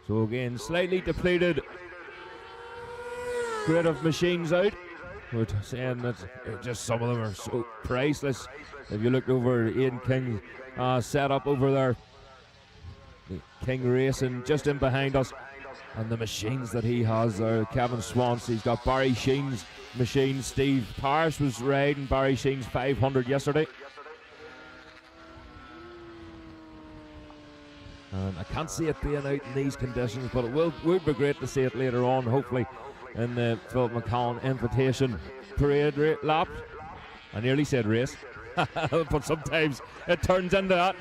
So again, slightly depleted grid of machines out. We're saying that just some of them are so priceless. If you looked over Ian King's setup over there, the King Racing just in behind us, and the machines that he has there, Kevin Swansea, he's got Barry Sheen's machine. Steve Parrish was riding Barry Sheen's 500 yesterday. And I can't see it being out in these conditions, but it would be great to see it later on, hopefully, in the Philip McCallan Invitation Parade lap. I nearly said race, but sometimes it turns into that.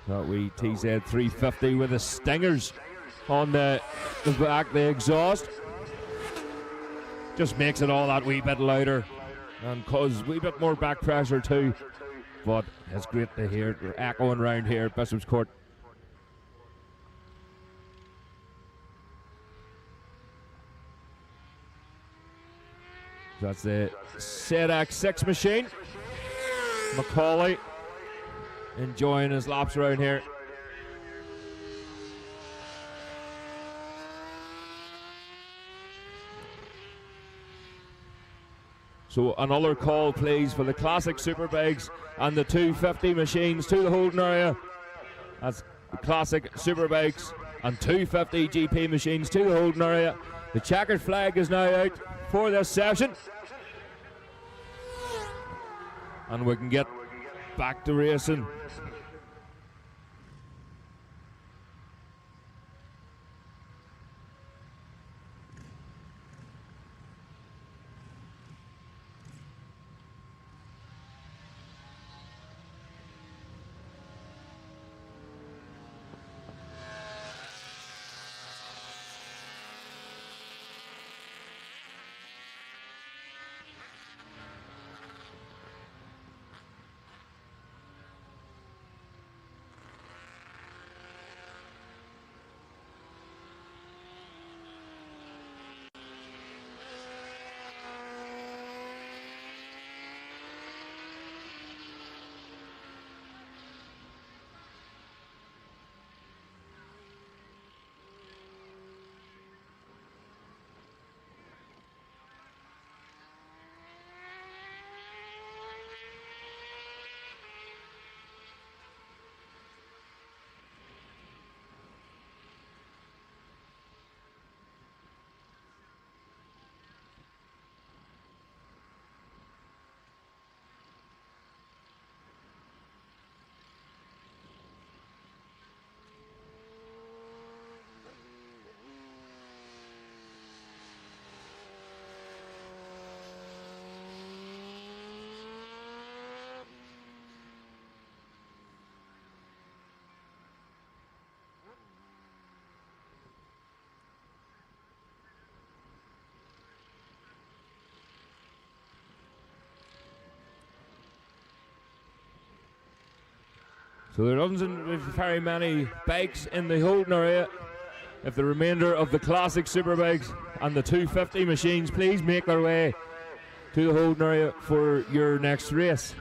That wee TZ 350 with the stingers on the back, the exhaust. Just makes it all that wee bit louder and causes a wee bit more back pressure too. But it's great to hear it echoing around here at Bishop's Court. So that's the ZX6 machine. Macaulay enjoying his laps around here. So another call, please, for the classic Superbikes and the 250 machines to the holding area. That's the classic Superbikes and 250 GP machines to the holding area. The checkered flag is now out for this session, and we can get back to racing. So there doesn't very many bikes in the holding area. If the remainder of the classic Superbikes and the 250 machines please make their way to the holding area for your next race.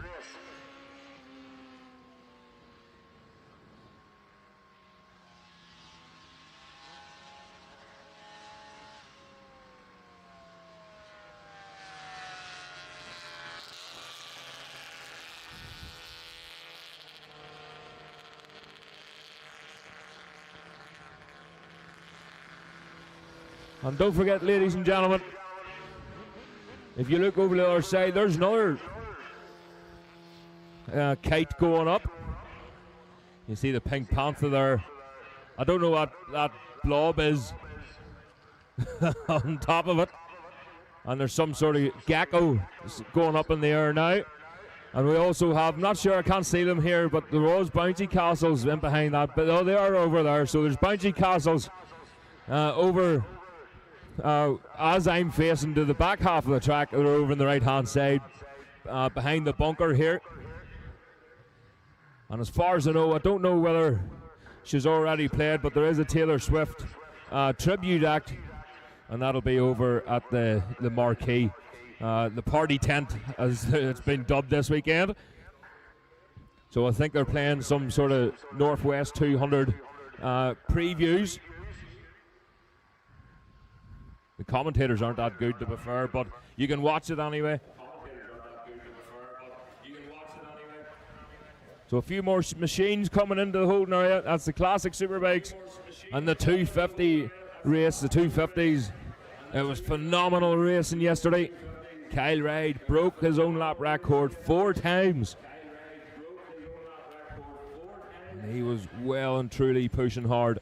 And don't forget, ladies and gentlemen, If you look over the other side, there's another kite going up. You see the Pink Panther there. I don't know what that blob is on top of it. And there's some sort of gecko going up in the air now. And we also have, not sure, I can't see them here, but there was bouncy castles in behind that. But oh, they are over there. So there's bouncy castles over as I'm facing to the back half of the track. They're over on the right-hand side behind the bunker here. And as far as I know, I don't know whether she's already played, but there is a Taylor Swift tribute act, and that'll be over at the marquee. The party tent, as it's been dubbed this weekend. So I think they're playing some sort of Northwest 200 previews. The commentators aren't that good, to be fair, but you can watch it anyway. So a few more machines coming into the holding area. That's the Classic Superbikes and the 250 race, the 250s. It was phenomenal racing yesterday. Kyle Ryde broke his own lap record 4 times. And he was well and truly pushing hard.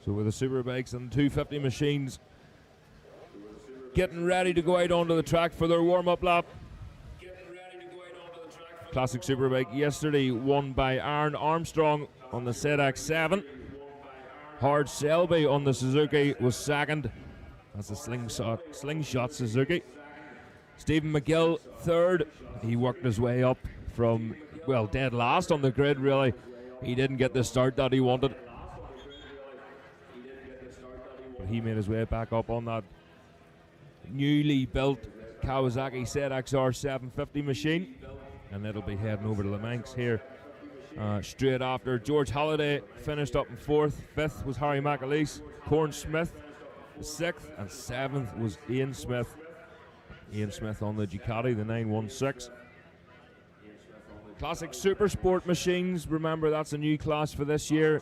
So with the Superbikes and 250 machines getting ready to go out onto the track for their warm-up lap. Classic Superbike yesterday won by Aaron Armstrong on the ZX7. Hard Selby on the Suzuki was second. That's a slingshot Suzuki. Stephen McGill third. He worked his way up from, well, dead last on the grid really. He didn't get the start that he wanted. He made his way back up on that newly built Kawasaki ZXR 750 machine, and it'll be heading over to the Manx here straight after. George Halliday finished up in 4th. 5th was Harry McAleese. Corn Smith 6th, and 7th was Ian Smith. Ian Smith on the Ducati, the 916. Classic Super Sport machines, remember that's a new class for this year.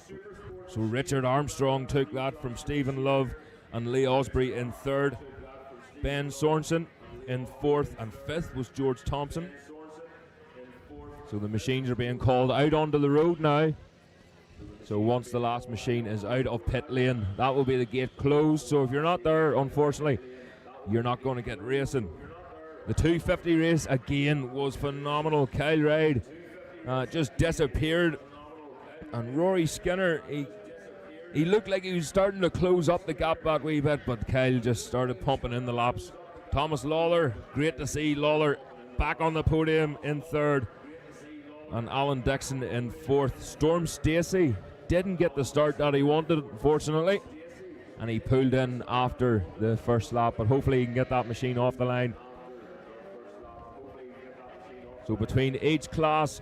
So Richard Armstrong took that from Stephen Love, and Lee Osprey in 3rd. Ben Sorensen in 4th, and 5th was George Thompson. So the machines are being called out onto the road now. So once the last machine is out of pit lane, that will be the gate closed. So if you're not there, unfortunately, you're not going to get racing. The 250 race again was phenomenal. Kyle Ryde just disappeared, and Rory Skinner, he looked like he was starting to close up the gap that wee bit, but Kyle just started pumping in the laps. Thomas Lawler, great to see Lawler back on the podium in 3rd, and Alan Dixon in 4th. Storm Stacey didn't get the start that he wanted, unfortunately, and he pulled in after the first lap, but hopefully he can get that machine off the line. So between each class,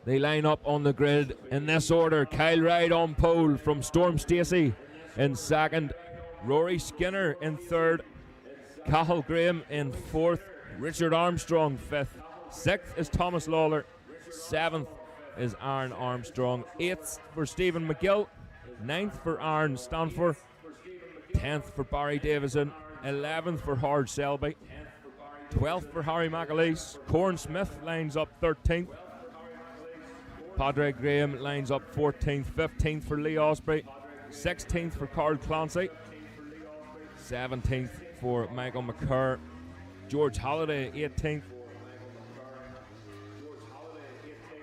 they line up on the grid in this order. Kyle Ryde on pole from Storm Stacey in 2nd. Rory Skinner in 3rd. Cathal Graham in 4th. Richard Armstrong 5th. 6th is Thomas Lawler. 7th is Aaron Armstrong. 8th for Stephen McGill. 9th for Aaron Stanford. 10th for Barry Davison. 11th for Howard Selby. 12th for Harry McAleese. Corn Smith lines up 13th. Padre Graham lines up 14th, 15th for Lee Osprey, 16th for Carl Clancy, 17th for Michael McCurr, George Halliday 18th.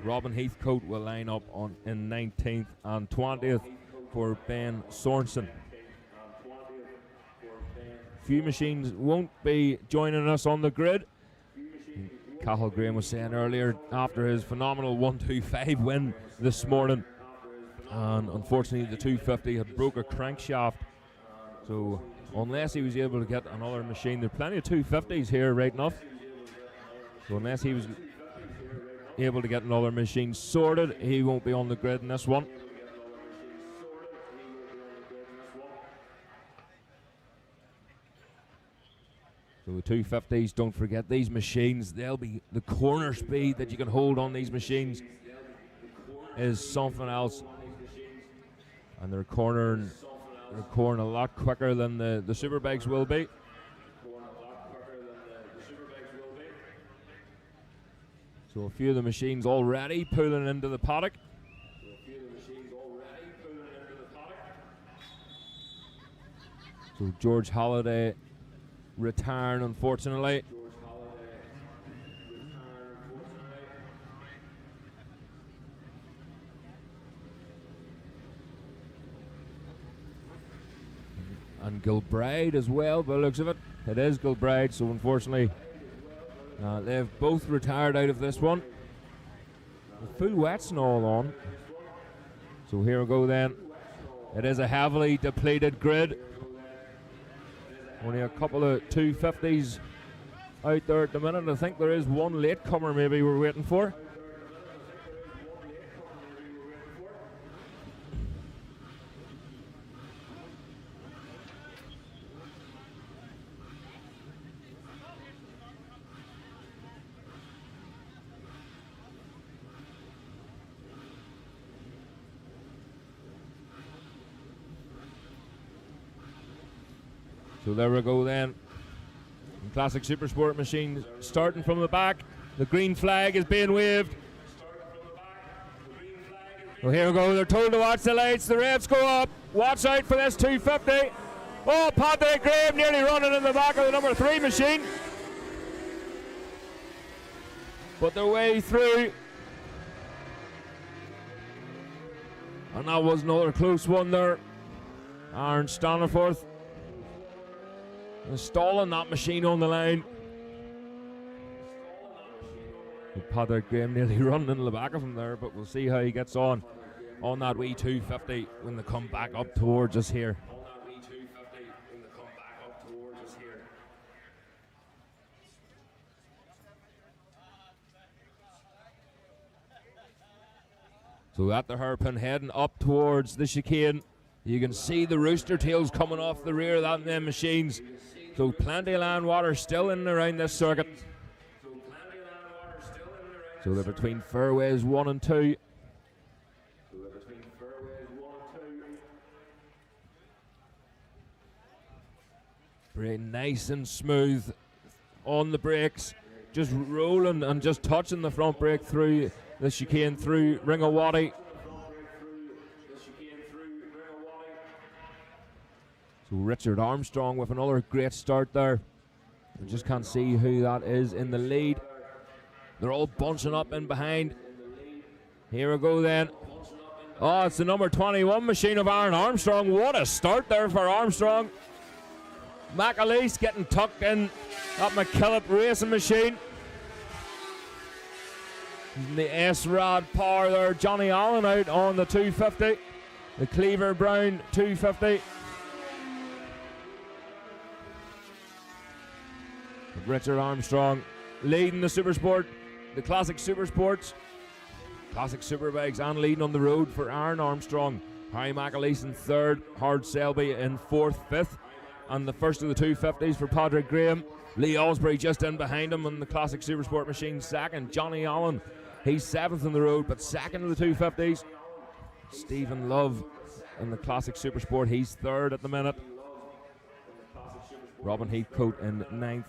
Robin Heathcote will line up in 19th, and 20th for Ben Sorensen. few machines won't be joining us on the grid. Cathal Graham was saying earlier, after his phenomenal 125 win this morning, and unfortunately the 250 had broke a crankshaft. So unless he was able to get another machine, there are plenty of 250s here right enough. So unless he was able to get another machine sorted, he won't be on the grid in this one. So the 250s, don't forget these machines, they'll be the corner speed that you can hold on these machines is something else. And they're cornering a lot quicker than the Superbikes will be. So a few of the machines already pulling into the paddock. So George Halliday retiring, unfortunately. And Gilbride as well, by the looks of it. It is Gilbride, so unfortunately they've both retired out of this one. The full wets and all on. So here we go then. It is a heavily depleted grid. Only a couple of 250s out there at the minute. I think there is one latecomer maybe we're waiting for. So there we go then. Classic Supersport machines starting from the back. The green flag is being waved. Well, here we go. They're told to watch the lights. The revs go up. Watch out for this 250. Oh, Padraig Graham nearly running in the back of the number 3 machine. But they're way through. And that was another close one there. Aaron Staniforth installing that machine on the line. Padraig Graham nearly running into the back of him there, but we'll see how he gets on that wee 250 when they come back up towards us here. So at the hairpin heading up towards the chicane, you can see the rooster tails coming off the rear of them machines. So plenty of land water still in and around this circuit. So they're between fairways 1 and 2. Very nice and smooth on the brakes. Just rolling and just touching the front brake through the chicane, through Ringawati. So Richard Armstrong with another great start there. We just can't see who that is in the lead. They're all bunching up in behind. Here we go then. Oh, it's the number 21 machine of Aaron Armstrong. What a start there for Armstrong. McAleese getting tucked in that McKillop racing machine. The S-Rod power there. Johnny Allen out on the 250. The Cleaver Brown 250. Richard Armstrong leading the Supersport, the Classic Supersports, Classic Superbikes, and leading on the road for Aaron Armstrong. Harry McAleese in 3rd, Howard Selby in 4th, 5th, and the first of the 250s for Padraig Graham. Lee Osprey just in behind him on the Classic Supersport machine, 2nd. Johnny Allen, he's 7th on the road, but 2nd of the 250s. Stephen Love in the Classic Supersport, he's 3rd at the minute. Robin Heathcote in 9th.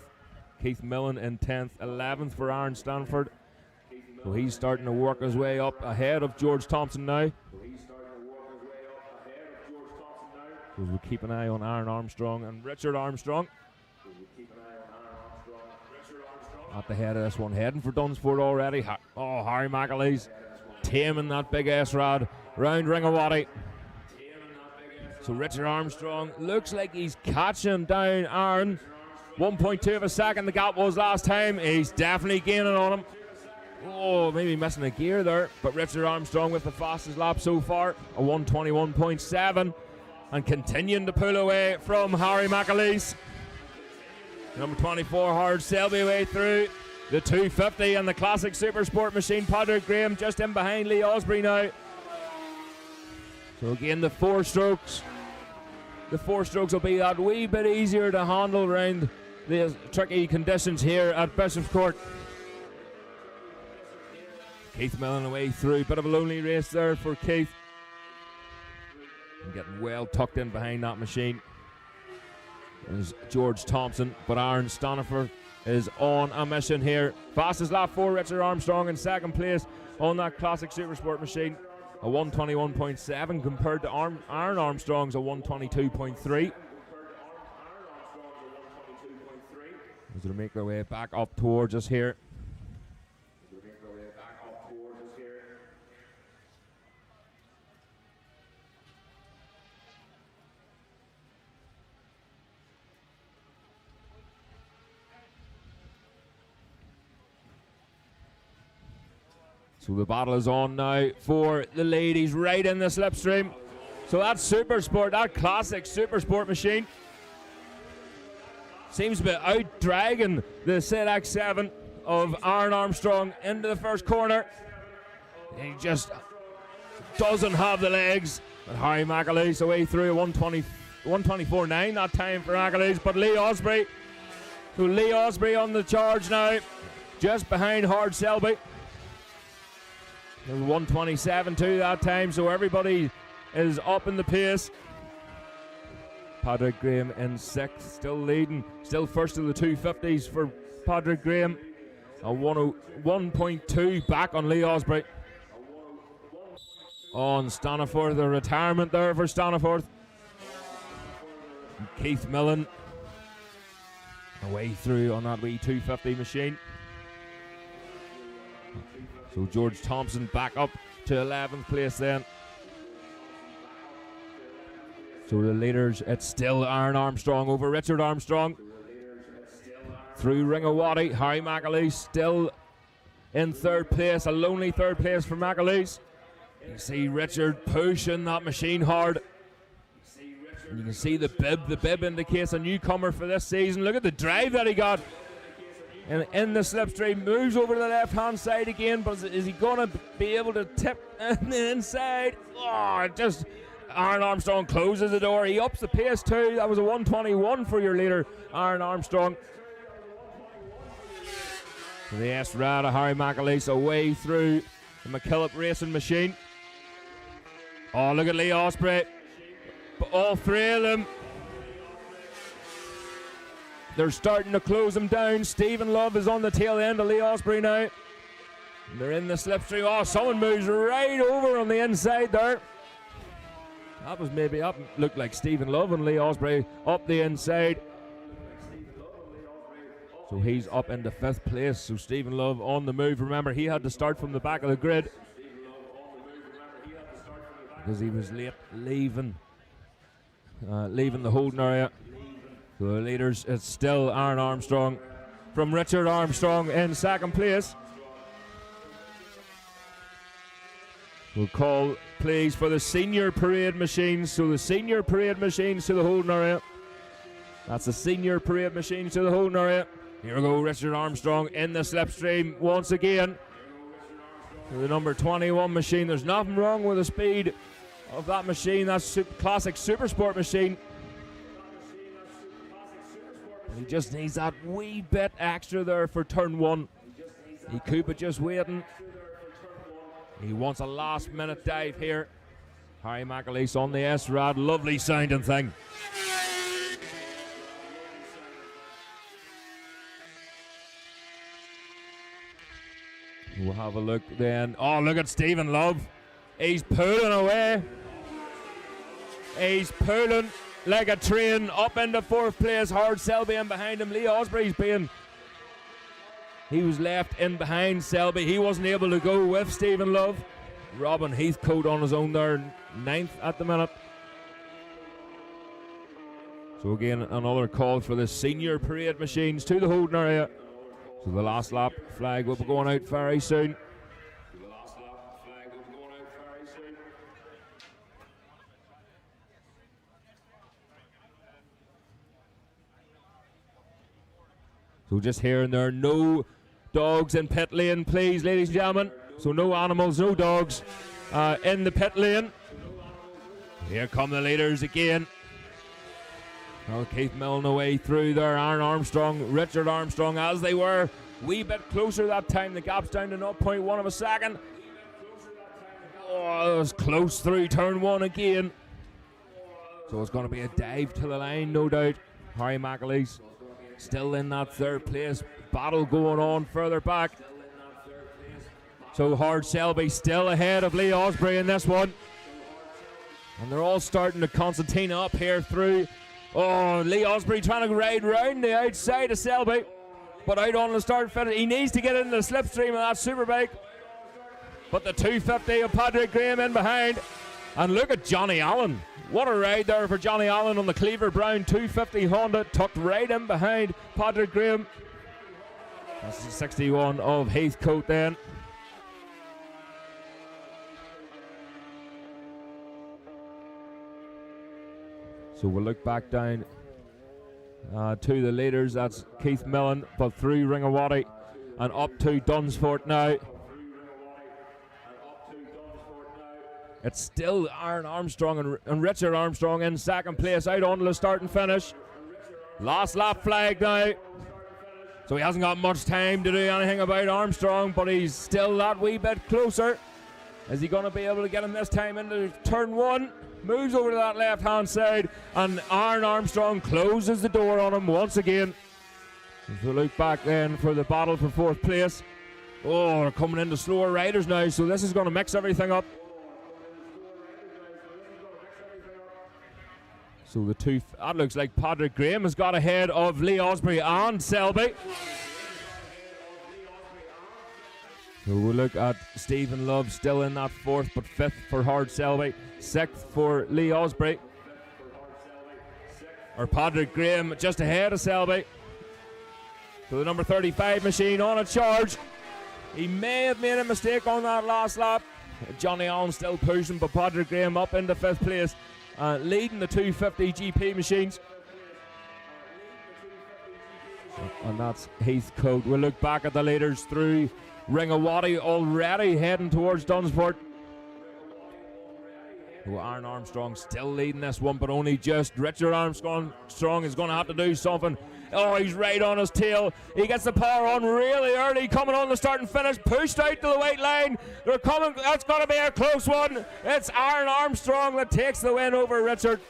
Keith Millen in 10th, 11th for Aaron Stanford. So he's starting to work his way up ahead of George Thompson now. So we'll keep an eye on Aaron Armstrong and Richard Armstrong. At the head of this one, heading for Dunsford already. Harry McAleese taming that big S-Rod round Ringawati. So Richard Armstrong looks like he's catching down Aaron. 1.2 of a second the gap was last time. He's definitely gaining on him. Oh, maybe missing a gear there. But Richard Armstrong with the fastest lap so far, a 1:21.7. And continuing to pull away from Harry McAleese. Number 24, Howard Selby way through the 250 and the classic Super Sport machine. Padraig Graham just in behind Lee Osprey now. So again, the four strokes will be that wee bit easier to handle around the tricky conditions here at Bishop's Court. Keith Millen away through. Bit of a lonely race there for Keith. And getting well tucked in behind that machine is George Thompson, but Aaron Staniforth is on a mission here. Fastest lap for Richard Armstrong in second place on that classic Super Sport machine. A 1:21.7 compared to Aaron Armstrong's a 1:22.3. As they make their way back up towards us here. So the battle is on now for the ladies right in the slipstream. So that Super Sport, that classic Super Sport machine, seems to be out dragging the ZX7 of Aaron Armstrong into the first corner. He just doesn't have the legs. But Harry McAleese away through 1:24.9 that time for McAleese. But Lee Osprey, so Lee Osprey on the charge now, just behind Howard Selby. It was 1:27.2 that time, so everybody is up in the pace. Padraig Graham in sixth, still leading, still first of the 250s for Padraig Graham. A 1:01.2 back on Lee Osprey. On Staniforth, a retirement there for Staniforth. And Keith Millen away through on that wee 250 machine. So George Thompson back up to 11th place then. So the leaders, it's still Aaron Armstrong over Richard Armstrong. Through Ringawati, Harry McAleese still in third place, a lonely third place for McAleese. You see Richard pushing that machine hard. And you can see the bib indicates a newcomer for this season. Look at the drive that he got. And in the slipstream, moves over to the left-hand side again, but is he going to be able to tip in the inside? Oh, just Aaron Armstrong closes the door. He ups the pace too. That was a 1:21 for your leader, Aaron Armstrong. So the S-Rad of Harry McAleese away through the McKillop racing machine. Oh, look at Lee Osprey. All three of them, they're starting to close him down. Stephen Love is on the tail end of Lee Osprey now. They're in the slipstream. Oh, someone moves right over on the inside there. That was maybe up. Looked like Stephen Love and Lee Osprey up the inside. So he's up into 5th place. So Stephen Love on the move. Remember, he had to start from the back of the grid because he was late leaving the holding area. So the leaders, it's still Aaron Armstrong from Richard Armstrong in 2nd place. We'll call please for the senior parade machines. So the senior parade machines to the holding area. That's the senior parade machines to the holding area. Here we go, Richard Armstrong in the slipstream once again. The number 21 machine. There's nothing wrong with the speed of that machine. That's classic Super Sport machine. He just needs that wee bit extra there for turn 1. He could be just waiting. He wants a last minute dive here. Harry McAleese on the S-Rad. Lovely sounding thing. We'll have a look then. Oh, look at Stephen Love. He's pulling away. He's pulling like a train up into 4th place. Howard Selby in behind him. Lee Osprey's he was left in behind Selby. He wasn't able to go with Stephen Love. Robin Heathcote on his own there, 9th at the minute. So again, another call for the senior parade machines to the holding area. So the last lap flag will be going out very soon. So just here and there, no dogs in pit lane, please, ladies and gentlemen. So no animals, no dogs in the pit lane. Here come the leaders again. Well, Keith Milne away through there. Aaron Armstrong, Richard Armstrong, as they were. Wee bit closer that time. The gap's down to 0.1 of a second. Oh, it was close through turn one again. So it's going to be a dive to the line, no doubt. Harry McAleese still in that third place. Battle going on further back. So Hard Selby still ahead of Lee Osprey in this one. And they're all starting to concertina up here through. Oh, Lee Osprey trying to ride round the outside of Selby, but out on the start finish. He needs to get into the slipstream of that superbike. But the 250 of Padraig Graham in behind. And look at Johnny Allen. What a ride there for Johnny Allen on the Cleaver Brown 250 Honda, tucked right in behind Padraig Graham. That's the 61 of Heathcote then. So we'll look back down to the leaders. That's Keith Milne, but through Ringawati and up to Dunsfort now. It's still Aaron Armstrong and Richard Armstrong in second place, out onto the start and finish. Last lap flag now. So he hasn't got much time to do anything about Armstrong, but he's still that wee bit closer. Is he going to be able to get him this time into turn one? Moves over to that left-hand side, and Aaron Armstrong closes the door on him once again. So look back then for the battle for fourth place. Oh, they're coming into slower riders now, so this is going to mix everything up. So that looks like Padraig Graham has got ahead of Lee Osprey and Selby. So we'll look at Stephen Love still in that fourth, but fifth for Hard Selby, sixth for Lee Osprey. Or Padraig Graham just ahead of Selby. So the number 35 machine on a charge. He may have made a mistake on that last lap. Johnny Allen still pushing, but Padraig Graham up into fifth place, leading the 250 GP machines. And that's Heathcote. We'll look back at the leaders through Ringawati, already heading towards Dunsfort. Aaron Armstrong still leading this one, but only just. Richard Armstrong is going to have to do something. Oh, he's right on his tail. He gets the power on really early, coming on the start and finish, pushed out to the white line. They're coming. That's going to be a close one. It's Aaron Armstrong that takes the win over Richard.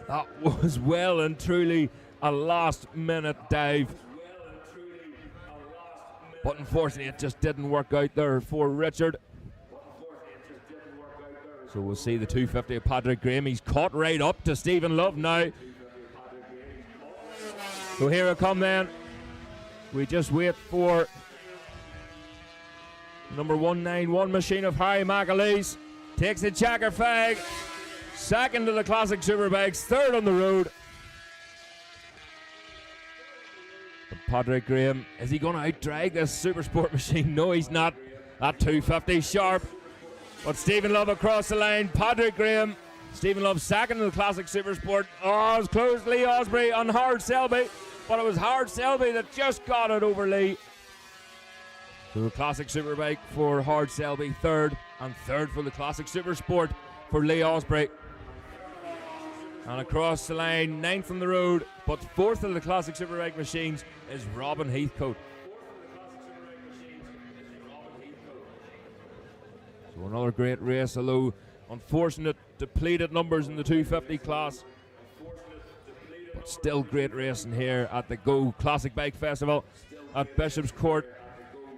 That was well and truly a last-minute dive. But unfortunately, it just didn't work out there for Richard. So we'll see the 250 of Padraig Graham. He's caught right up to Stephen Love now. So here it come then. We just wait for number 191 machine of Harry McAleese. Takes the checker flag. Second to the Classic Superbikes. Third on the road. But Padraig Graham, is he going to out-drag this Super Sport machine? No, he's not. That 250 sharp. But Stephen Love across the line. Padraig Graham. Stephen Love second in the Classic Super Sport. Oh, it was close. Lee Osprey on Hard Selby. But it was Hard Selby that just got it over Lee. So the Classic Superbike for Hard Selby third. And third for the Classic Super Sport for Lee Osprey. And across the line, ninth on the road, but fourth of the Classic Superbike machines is Robin Heathcote. So another great race, although unfortunate depleted numbers in the 250 class. But still great racing here at the Go Classic Bike Festival at Bishop's Court.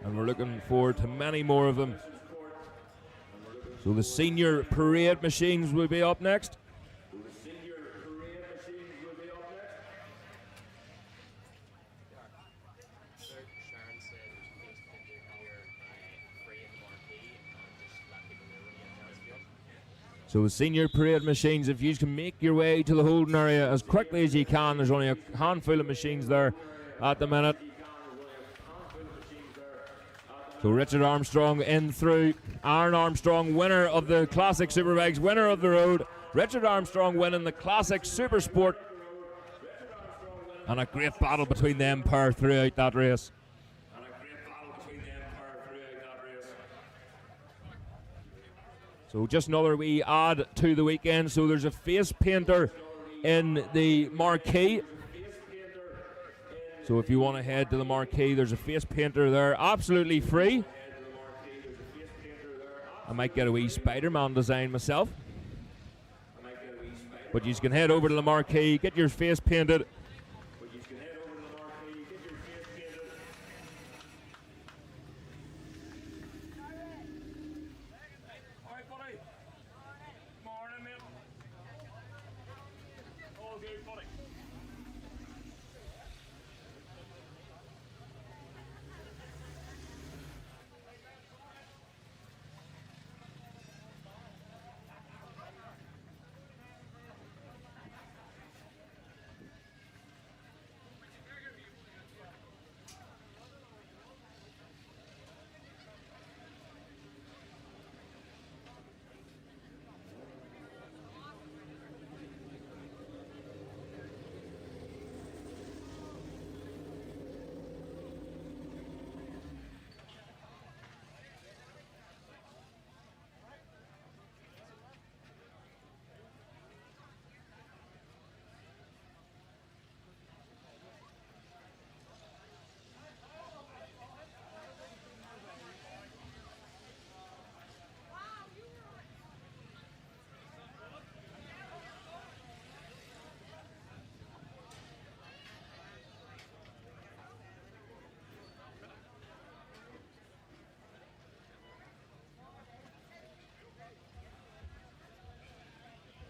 And we're looking forward to many more of them. So the senior parade machines will be up next. So senior parade machines, if you can make your way to the holding area as quickly as you can, there's only a handful of machines there at the minute. So Richard Armstrong in through. Aaron Armstrong, winner of the Classic Superbikes, winner of the road. Richard Armstrong winning the Classic Super Sport. And a great battle between them pair throughout that race. So just another wee add to the weekend. So there's a face painter in the marquee. So if you want to head to the marquee, there's a face painter there, absolutely free. I might get a wee Spider-Man design myself. But you can head over to the marquee, get your face painted.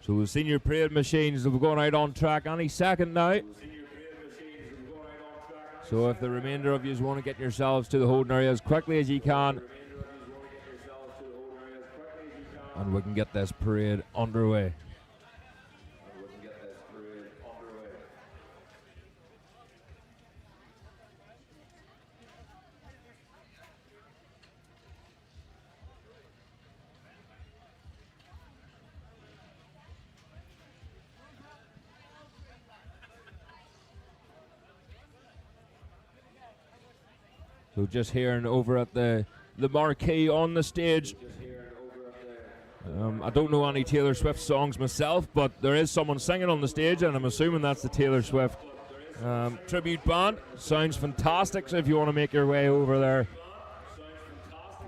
So the senior parade machines will be going out on track any second now. So if the remainder of you want to get yourselves to the holding area as quickly as you can, and we can get this parade underway. So just hearing over at the marquee on the stage. I don't know any Taylor Swift songs myself, but there is someone singing on the stage, and I'm assuming that's the Taylor Swift tribute band. Sounds fantastic, so if you want to make your way over there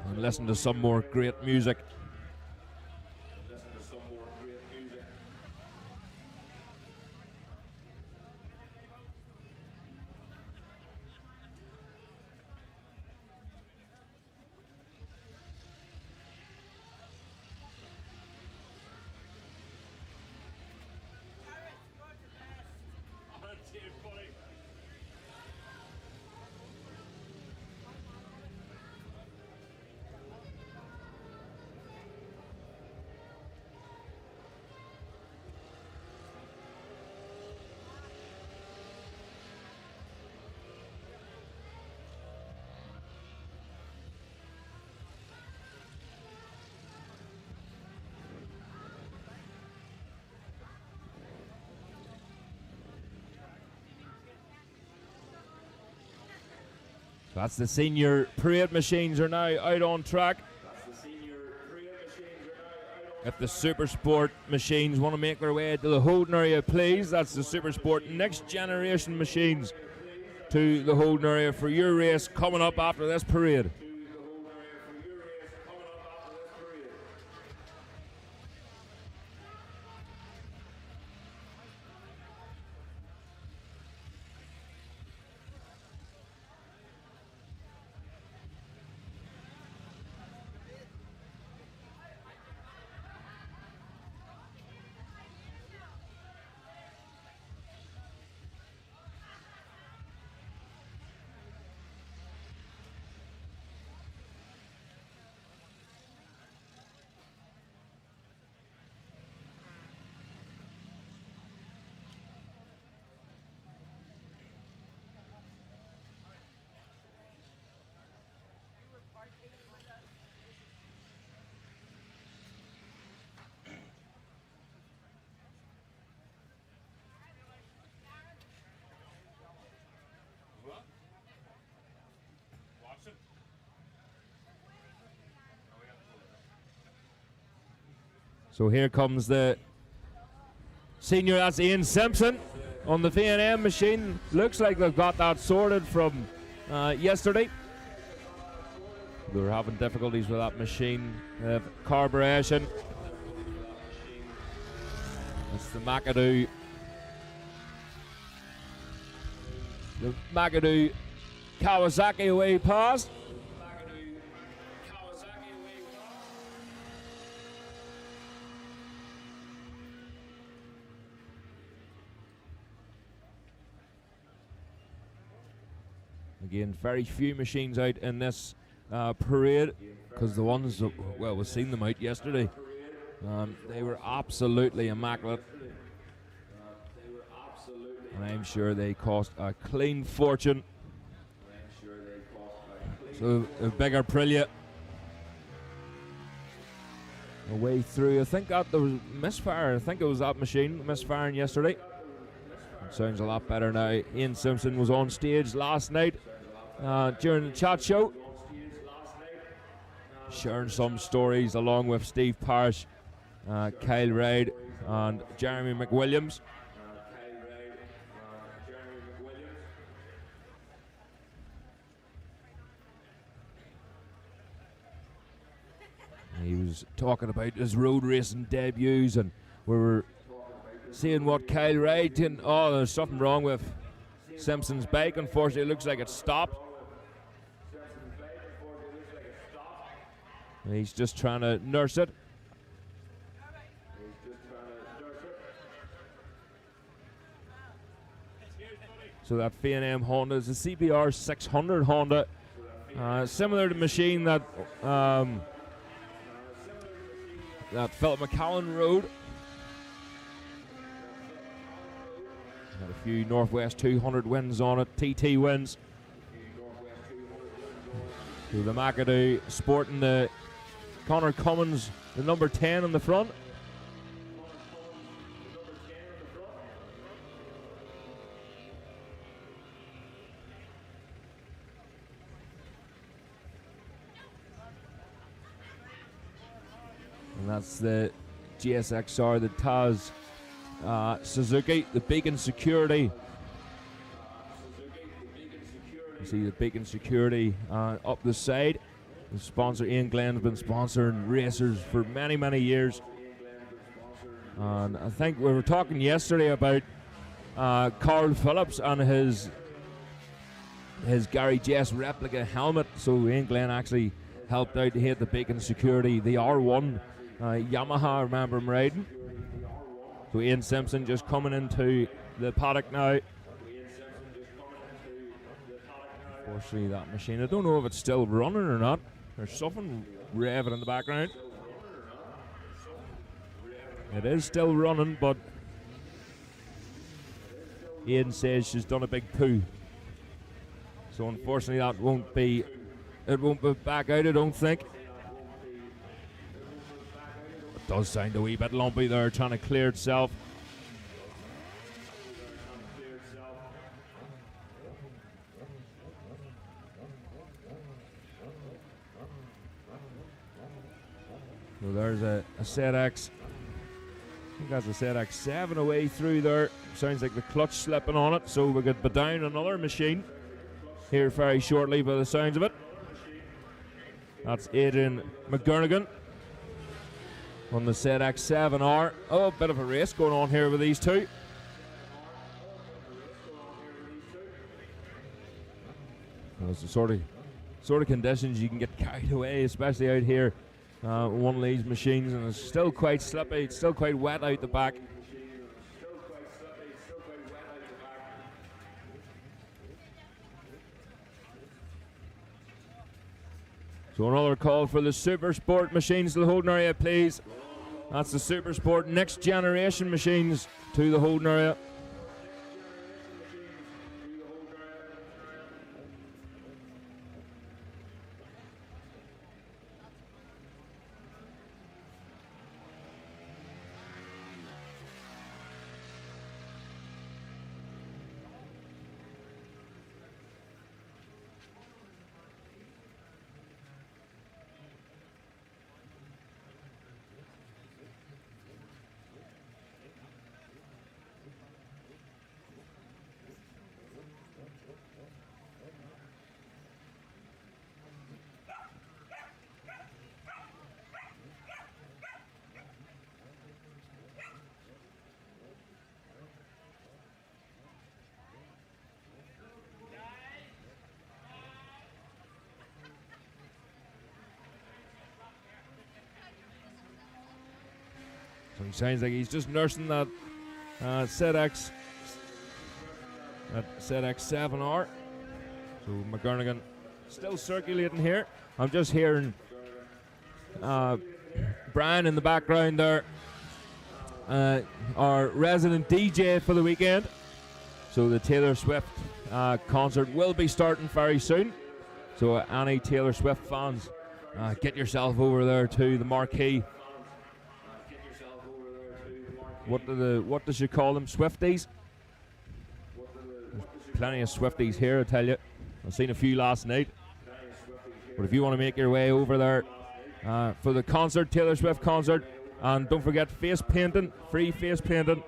and listen to some more great music. That's the senior parade machines are now out on track. If the Super Sport machines want to make their way to the holding area, please. That's the Super Sport next generation machines to the holding area for your race coming up after this parade. So here comes the senior, that's Ian Simpson on the V&M machine. Looks like they've got that sorted from yesterday. They were having difficulties with that machine. Carburation. It's the McAdoo. The McAdoo Kawasaki away pass. Again, very few machines out in this parade, because the ones that, well, we've seen them out yesterday. They were absolutely immaculate. And I'm sure they cost a clean fortune. So a bigger Aprilia away through. I think that there was misfire. I think it was that machine misfiring yesterday. It sounds a lot better now. Ian Simpson was on stage last night during the chat show, sharing some stories along with Steve Parrish, Kyle Reid and Jeremy McWilliams. He was talking about his road racing debuts, and we were seeing what Kyle Reid did. Oh, there's something wrong with Simpson's bike. Unfortunately, it looks like it stopped. He's just trying to nurse it. So that V&M Honda is a CBR 600 Honda, similar to the machine that that Philip McCallan rode. Had a few Northwest 200 wins on it, TT wins. So the McAdoo sporting the Connor Cummins, the number 10 in the front. And that's the GSXR, the Taz Suzuki, the Beacon Security. You see the Beacon Security up the side. The sponsor, Ian Glenn's been sponsoring racers for many, many years. And I think we were talking yesterday about Carl Phillips and his Gary Jess replica helmet. So Ian Glenn actually helped out to hit the Beacon Security, the R1 Yamaha, I remember him riding. So Ian Simpson just coming into the paddock now. Unfortunately, that machine, I don't know if it's still running or not. There's something revving in the background. It is still running, but Ian says she's done a big poo. So unfortunately that won't be back out, I don't think. It does sound a wee bit lumpy there, trying to clear itself. So there's a ZX. I think that's a ZX7 away through there. Sounds like the clutch slipping on it, so we could be down another machine here very shortly by the sounds of it. That's Adrian McGurnigan on the ZX7R. Oh, a bit of a race going on here with these two. Well, it's the sort of conditions you can get carried away, especially out here. One of these machines, and it's still quite slippy, it's still quite wet out the back. So another call for the Super Sport machines to the holding area, please. That's the Super Sport next generation machines to the holding area. So he sounds like he's just nursing that ZX 7R. So McGurnigan still circulating here. I'm just hearing Brian in the background there, our resident DJ for the weekend. So the Taylor Swift concert will be starting very soon. So any Taylor Swift fans, get yourself over there to the marquee. What does she call them? Swifties? There's plenty of Swifties here, I tell you. I've seen a few last night. But if you want to make your way over there for the concert, Taylor Swift concert, and don't forget face painting, free face painting.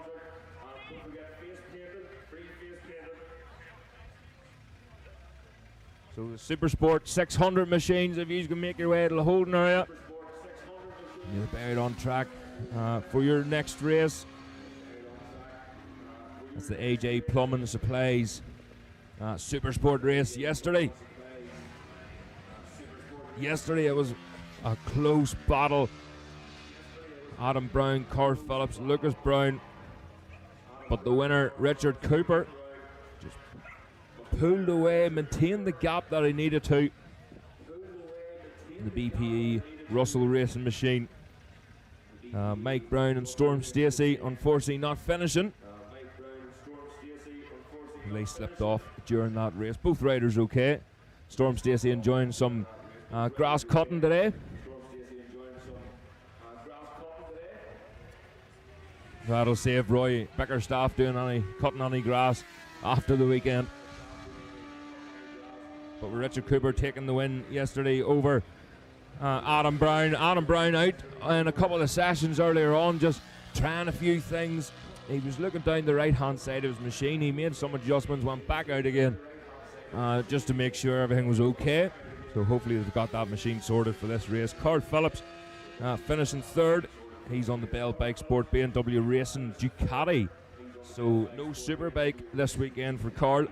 So the Supersport 600 machines, if you can make your way to the holding area, you're buried on track for your next race. That's the AJ Plumbing Supplies Supersport race yesterday. Yesterday it was a close battle. Adam Brown, Carl Phillips, Lucas Brown, but the winner, Richard Cooper, just pulled away, maintained the gap that he needed to. The BPE Russell Racing Machine. Mike Brown and Storm Stacey unfortunately not finishing. They slipped off during that race. Both riders okay. Storm Stacey enjoying some grass cutting today. That'll save Roy Bickerstaff doing cutting any grass after the weekend. But with Richard Cooper taking the win yesterday over Adam Brown. Adam Brown out in a couple of sessions earlier on, just trying a few things. He was looking down the right hand side of his machine. He made some adjustments, went back out again just to make sure everything was okay. So hopefully they've got that machine sorted for this race. Carl Phillips finishing third. He's on the Bell Bike Sport BMW Racing Ducati. So no Superbike this weekend for Carl.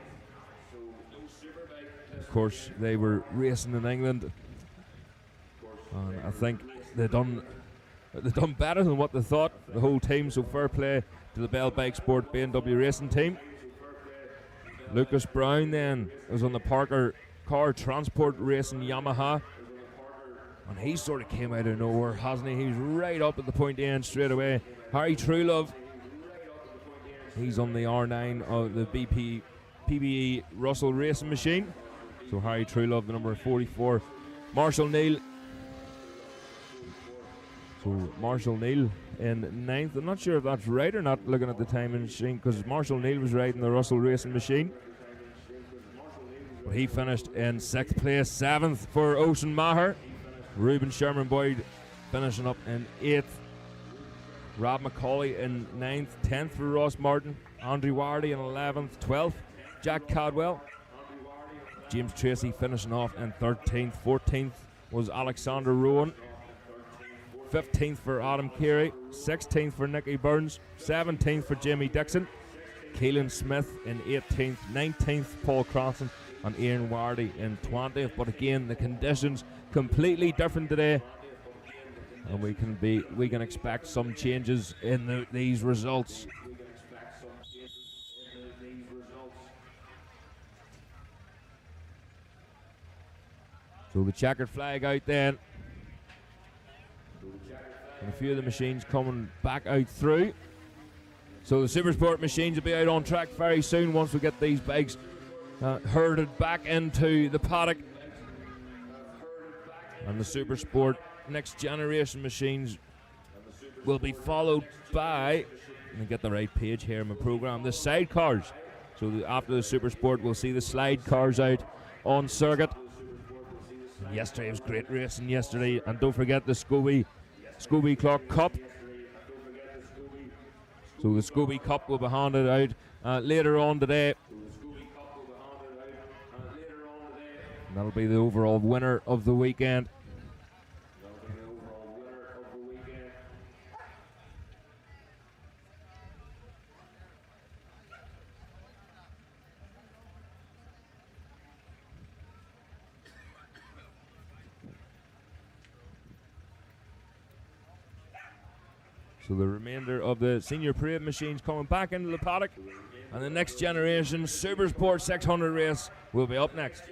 Of course, they were racing in England. And I think they've done better than what they thought, the whole team. So fair play to the Bell Bike Sport BMW Racing team. Lucas Brown then was on the Parker Car Transport Racing Yamaha. And he sort of came out of nowhere, hasn't he? He's right up at the point end straight away. Harry Truelove, he's on the R9 of the PBE Russell Racing Machine. So Harry Truelove, the number 44. Marshall Neal. So Marshall Neal in ninth. I'm not sure if that's right or not, looking at the timing machine, because Marshall Neal was riding the Russell Racing Machine. But he finished in 6th place. 7th for Ocean Maher. Ruben Sherman Boyd finishing up in 8th. Rob McCauley in 9th. 10th for Ross Martin. Andrew Wardy in 11th. 12th, Jack Cadwell. James Tracy finishing off in 13th. 14th was Alexander Rowan. 15th for Adam Carey. 16th for Nicky Burns. 17th for Jamie Dixon. Keelan Smith in 18th. 19th Paul Cranston. And Ian Wardy in 20th. But again, the conditions completely different today, and we can expect some changes in these results. So the checkered flag out then, and a few of the machines coming back out through. So the Supersport machines will be out on track very soon once we get these bikes herded back into the paddock. And the Supersport next generation machines will be followed by, let me get the right page here in my program, the sidecars. So after the Supersport, we'll see the slide cars out on circuit. And yesterday was great racing yesterday, and don't forget the Scooby Clock Cup. So the Scooby Cup will be handed out later on today. And that'll be the overall winner of the weekend. So the remainder of the senior parade machines coming back into the paddock, and the next generation Supersport 600 race will be up next.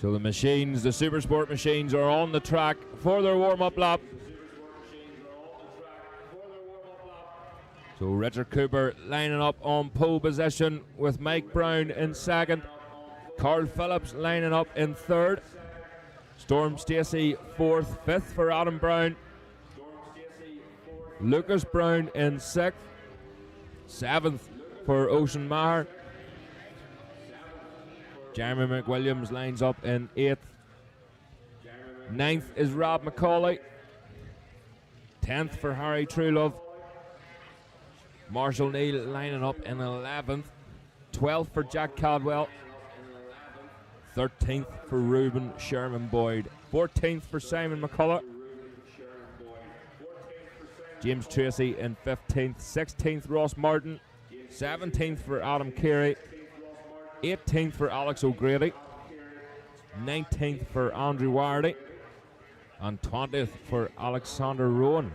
So the machines, the Supersport machines, are on the track for their warm-up lap. So Richard Cooper lining up on pole position with Mike Brown in second. Carl Phillips lining up in third. Storm Stacey fourth, fifth for Adam Brown. Lucas Brown in sixth. Seventh for Ocean Maher. Jeremy McWilliams lines up in eighth. Ninth is Rob McCauley. 10th for Harry Truelove. Marshall Neal lining up in 11th. 12th for Jack Caldwell. 13th for Reuben Sherman Boyd. 14th for Simon McCullough. James Tracy in 15th. 16th Ross Martin. 17th for Adam Carey. 18th for Alex O'Grady. 19th for Andrew Wardy. And 20th for Alexander Rowan.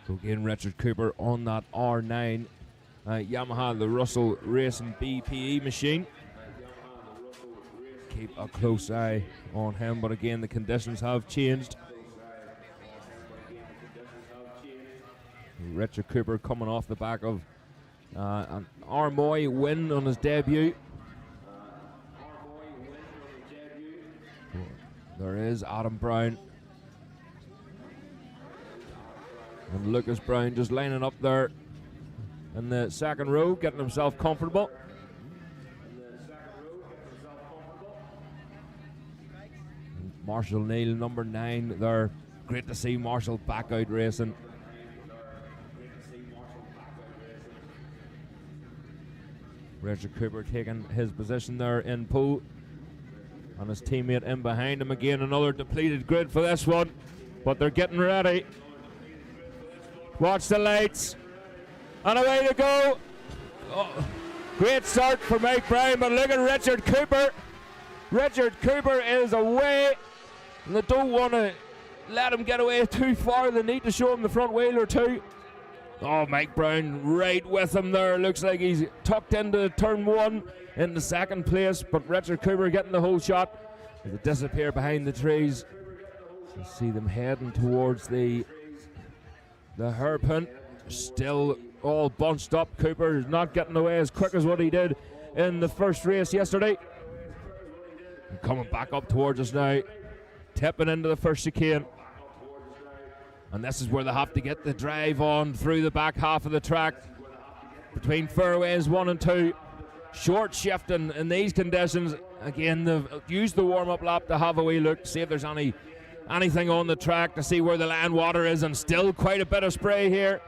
So again, Richard Cooper on that R9 Yamaha, the Russell Racing BPE machine. Keep a close eye on him, but again, the conditions have changed. Richard Cooper coming off the back of an Armoy win on his debut. There is Adam Brown. And Lucas Brown just lining up there in the second row, getting himself comfortable. Marshall Neal, number 9 there. Great to see Marshall back out racing. Richard Cooper taking his position there in pole. And his teammate in behind him again. Another depleted grid for this one. But they're getting ready. Watch the lights. And away to go. Oh, great start for Mike Brown, but look at Richard Cooper. Richard Cooper is away. And they don't want to let him get away too far. They need to show him the front wheel or two. Oh, Mike Brown right with him there. Looks like he's tucked into turn 1 in the second place. But Richard Cooper getting the whole shot. As they disappear behind the trees. You see them heading towards the hairpin. Still all bunched up. Cooper is not getting away as quick as what he did in the first race yesterday. And coming back up towards us now. Tipping into the first chicane. And this is where they have to get the drive on through the back half of the track. Between fairways 1 and 2. Short shifting in these conditions. Again, they've used the warm-up lap to have a wee look to see if there's anything on the track, to see where the land water is, and still quite a bit of spray here.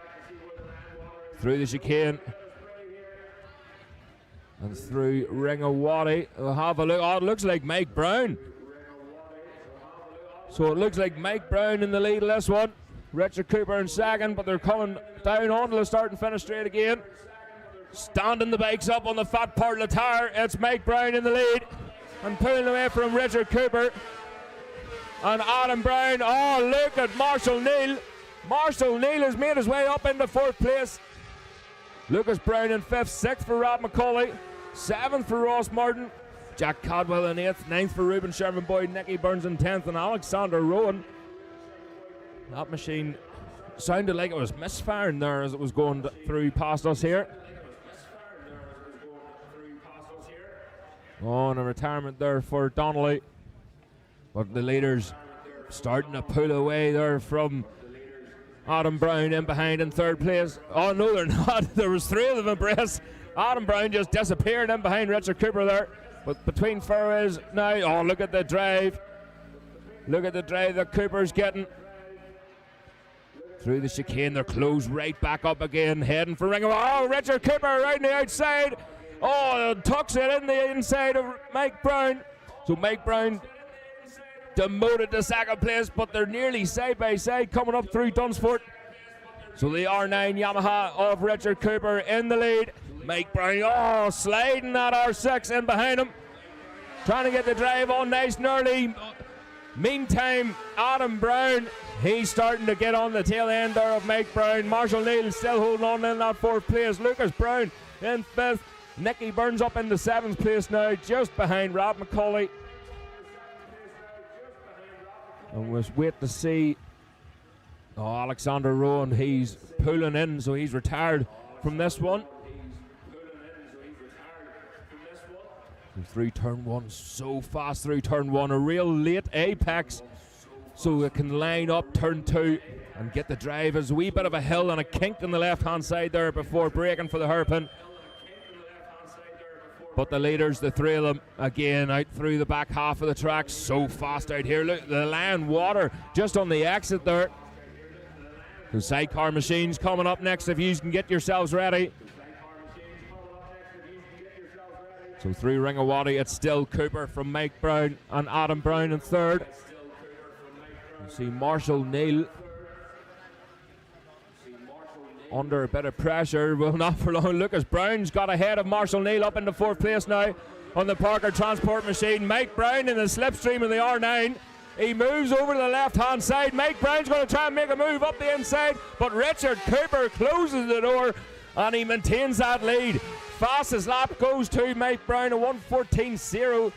Through the chicane. And through Ringawati. We'll have a look. Oh, it looks like Mike Brown. So it looks like Mike Brown in the lead of this one. Richard Cooper in second, but they're coming down onto the start and finish straight again. Standing the bikes up on the fat part of the tire. It's Mike Brown in the lead. And pulling away from Richard Cooper. And Adam Brown. Oh, look at Marshall Neal. Marshall Neal has made his way up into 4th place. Lucas Brown in 5th, 6th for Rob McCauley, 7th for Ross Martin, Jack Caldwell in 8th, 9th for Reuben Sherman Boyd, Nicky Burns in 10th, and Alexander Rowan. That machine sounded like it was misfiring there as it was going through past us here. Oh, and a retirement there for Donnelly. But the leaders starting to pull away there from Adam Brown in behind in 3rd place. Oh no, they're not. There was 3 of them abreast. Adam Brown just disappeared in behind Richard Cooper there. But between fairways now, oh, look at the drive. Look at the drive that Cooper's getting. Through the chicane, they're closed right back up again, heading for Ring of... Oh, Richard Cooper right on the outside. Oh, tucks it in the inside of Mike Brown. So Mike Brown demoted to 2nd place, but they're nearly side by side coming up through Dunsford. So the R9 Yamaha of Richard Cooper in the lead. Mike Brown, oh, sliding that R6 in behind him. Trying to get the drive on nice and early. Meantime, Adam Brown, he's starting to get on the tail end there of Mike Brown. Marshall Neal still holding on in that 4th place. Lucas Brown in 5th. Nicky Burns up into 7th place now, just behind Rob McCauley. And we'll wait to see. Oh, Alexander Rowan, he's pulling in, so he's retired from this one. Through turn 1, so fast through turn 1, a real late apex, so it can line up turn 2 and get the drive. There's a wee bit of a hill and a kink on the left-hand side there before braking for the hairpin. But the leaders, the three of them, again out through the back half of the track, so fast out here. Look, the Lion Water just on the exit there. The sidecar machines coming up next if you can get yourselves ready. So through Ringawaddy, it's still Cooper from Mike Brown and Adam Brown in 3rd. You see Marshall Neal under a bit of pressure. Well, not for long. Lucas Brown's got ahead of Marshall Neal up into 4th place now on the Parker Transport machine. Mike Brown in the slipstream of the R9. He moves over to the left-hand side. Mike Brown's going to try and make a move up the inside, but Richard Cooper closes the door and he maintains that lead. Fastest lap goes to Mike Brown, a 1:14.0.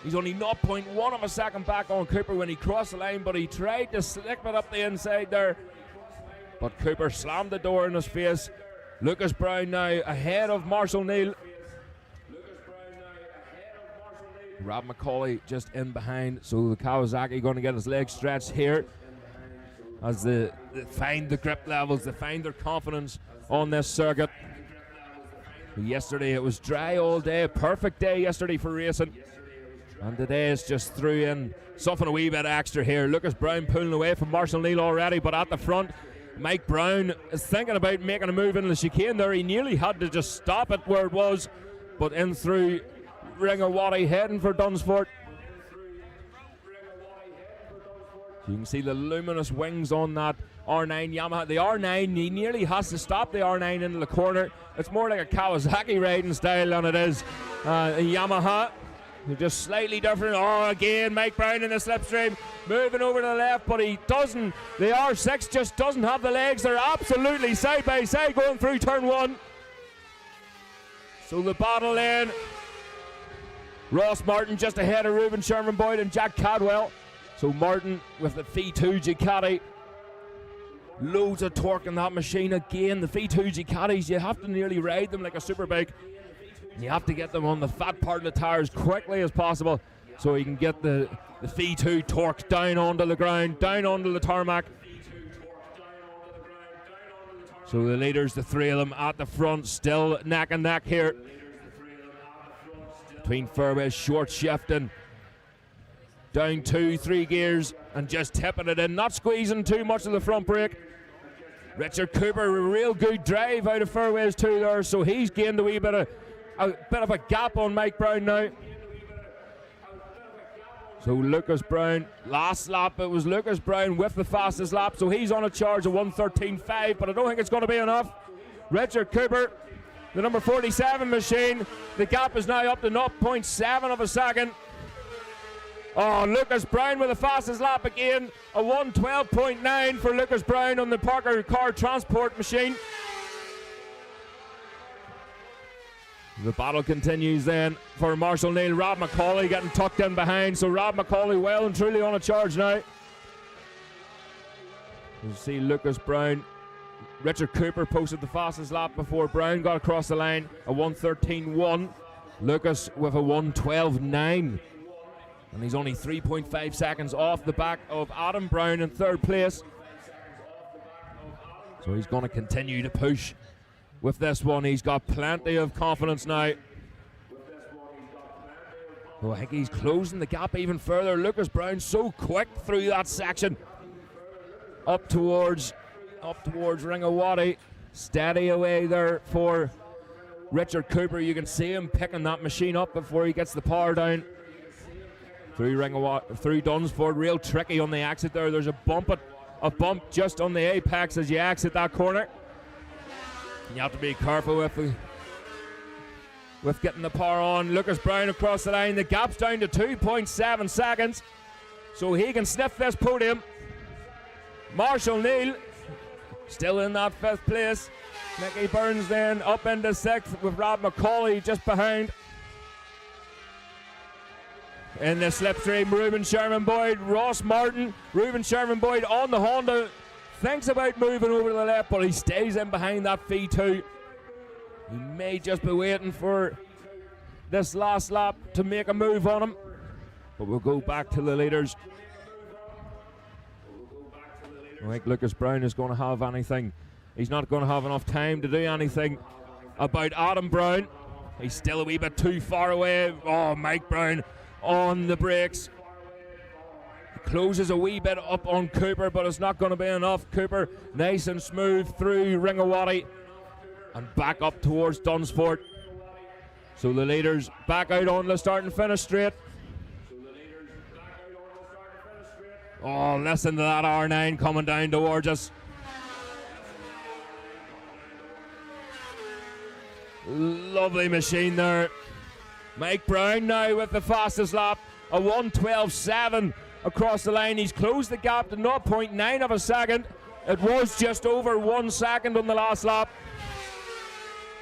He's only 0.1 of a second back on Cooper when he crossed the line, but he tried to slip it up the inside there. But Cooper slammed the door in his face. Lucas Brown now ahead of Marshall Neal. Rob McCauley just in behind, so the Kawasaki going to get his legs stretched here as they find the grip levels, they find their confidence on this circuit. Yesterday it was dry all day, a perfect day yesterday for racing, and today it's just threw in something a wee bit extra here. Lucas Brown pulling away from Marshall Neal already, but at the front Mike Brown is thinking about making a move into the chicane there. He nearly had to just stop it where it was, but in through Ringawaddy heading for Dunsford. You can see the luminous wings on that R9 Yamaha. The R9, he nearly has to stop the R9 into the corner. It's more like a Kawasaki riding style than it is a Yamaha. They're just slightly different. Oh, again, Mike Brown in the slipstream, moving over to the left, but he doesn't. The R6 just doesn't have the legs. They're absolutely side by side going through turn 1. So the battle then. Ross Martin just ahead of Ruben Sherman Boyd and Jack Cadwell. So Martin with the V2 Ducati. Loads of torque in that machine. Again, the V2 Ducatis, you have to nearly ride them like a superbike. You have to get them on the fat part of the tires quickly as possible so you can get the V2 torque down onto the ground, down onto the tarmac. So the leaders, the three of them at the front, still neck and neck here. Between fairways, short shifting. Down 2-3 gears and just tipping it in, not squeezing too much of the front brake. Richard Cooper, a real good drive out of fairways 2 there, so he's gained a wee bit of a gap on Mike Brown now. So Lucas Brown, last lap it was Lucas Brown with the fastest lap, so he's on a charge of 1:13.5, but I don't think it's going to be enough. Richard Cooper, the number 47 machine, the gap is now up to 0.7 of a second. Oh, Lucas Brown with the fastest lap again, a 1:12.9 for Lucas Brown on the Parker Car Transport machine. The battle continues then for Marshall Neal. Rob McCauley getting tucked in behind, so Rob McCauley well and truly on a charge now. You see Lucas Brown. Richard Cooper posted the fastest lap before Brown got across the line, a 1:13.1. Lucas with a 1:12.9. And he's only 3.5 seconds off the back of Adam Brown in 3rd place. So he's going to continue to push with this one. He's got plenty of confidence now. Oh, I think he's closing the gap even further. Lucas Brown so quick through that section. Up towards Ringawaddy. Steady away there for Richard Cooper. You can see him picking that machine up before he gets the power down. Through Dunsford, real tricky on the exit there. There's a bump just on the apex as you exit that corner. You have to be careful with getting the power on. Lucas Brown across the line. The gap's down to 2.7 seconds, so he can sniff this podium. Marshall Neal still in that 5th place. Nicky Burns then up into 6th with Rob McCauley just behind. In the slipstream, Reuben Sherman Boyd, Ross Martin. Reuben Sherman Boyd on the Honda. Thinks about moving over to the left, but he stays in behind that V2. He may just be waiting for this last lap to make a move on him. But we'll go back to the leaders. I think Lucas Brown is going to have anything. He's not going to have enough time to do anything about Adam Brown. He's still a wee bit too far away. Oh, Mike Brown on the brakes. He closes a wee bit up on Cooper, but it's not going to be enough. Cooper nice and smooth through Ringawati and back up towards Dunsport. So the leaders back out on the start and finish straight. Oh, listen to that R9 coming down towards us. Lovely machine there. Mike Brown now with the fastest lap, a 1:12.7 across the line. He's closed the gap to 0.9 of a second. It was just over 1 second on the last lap.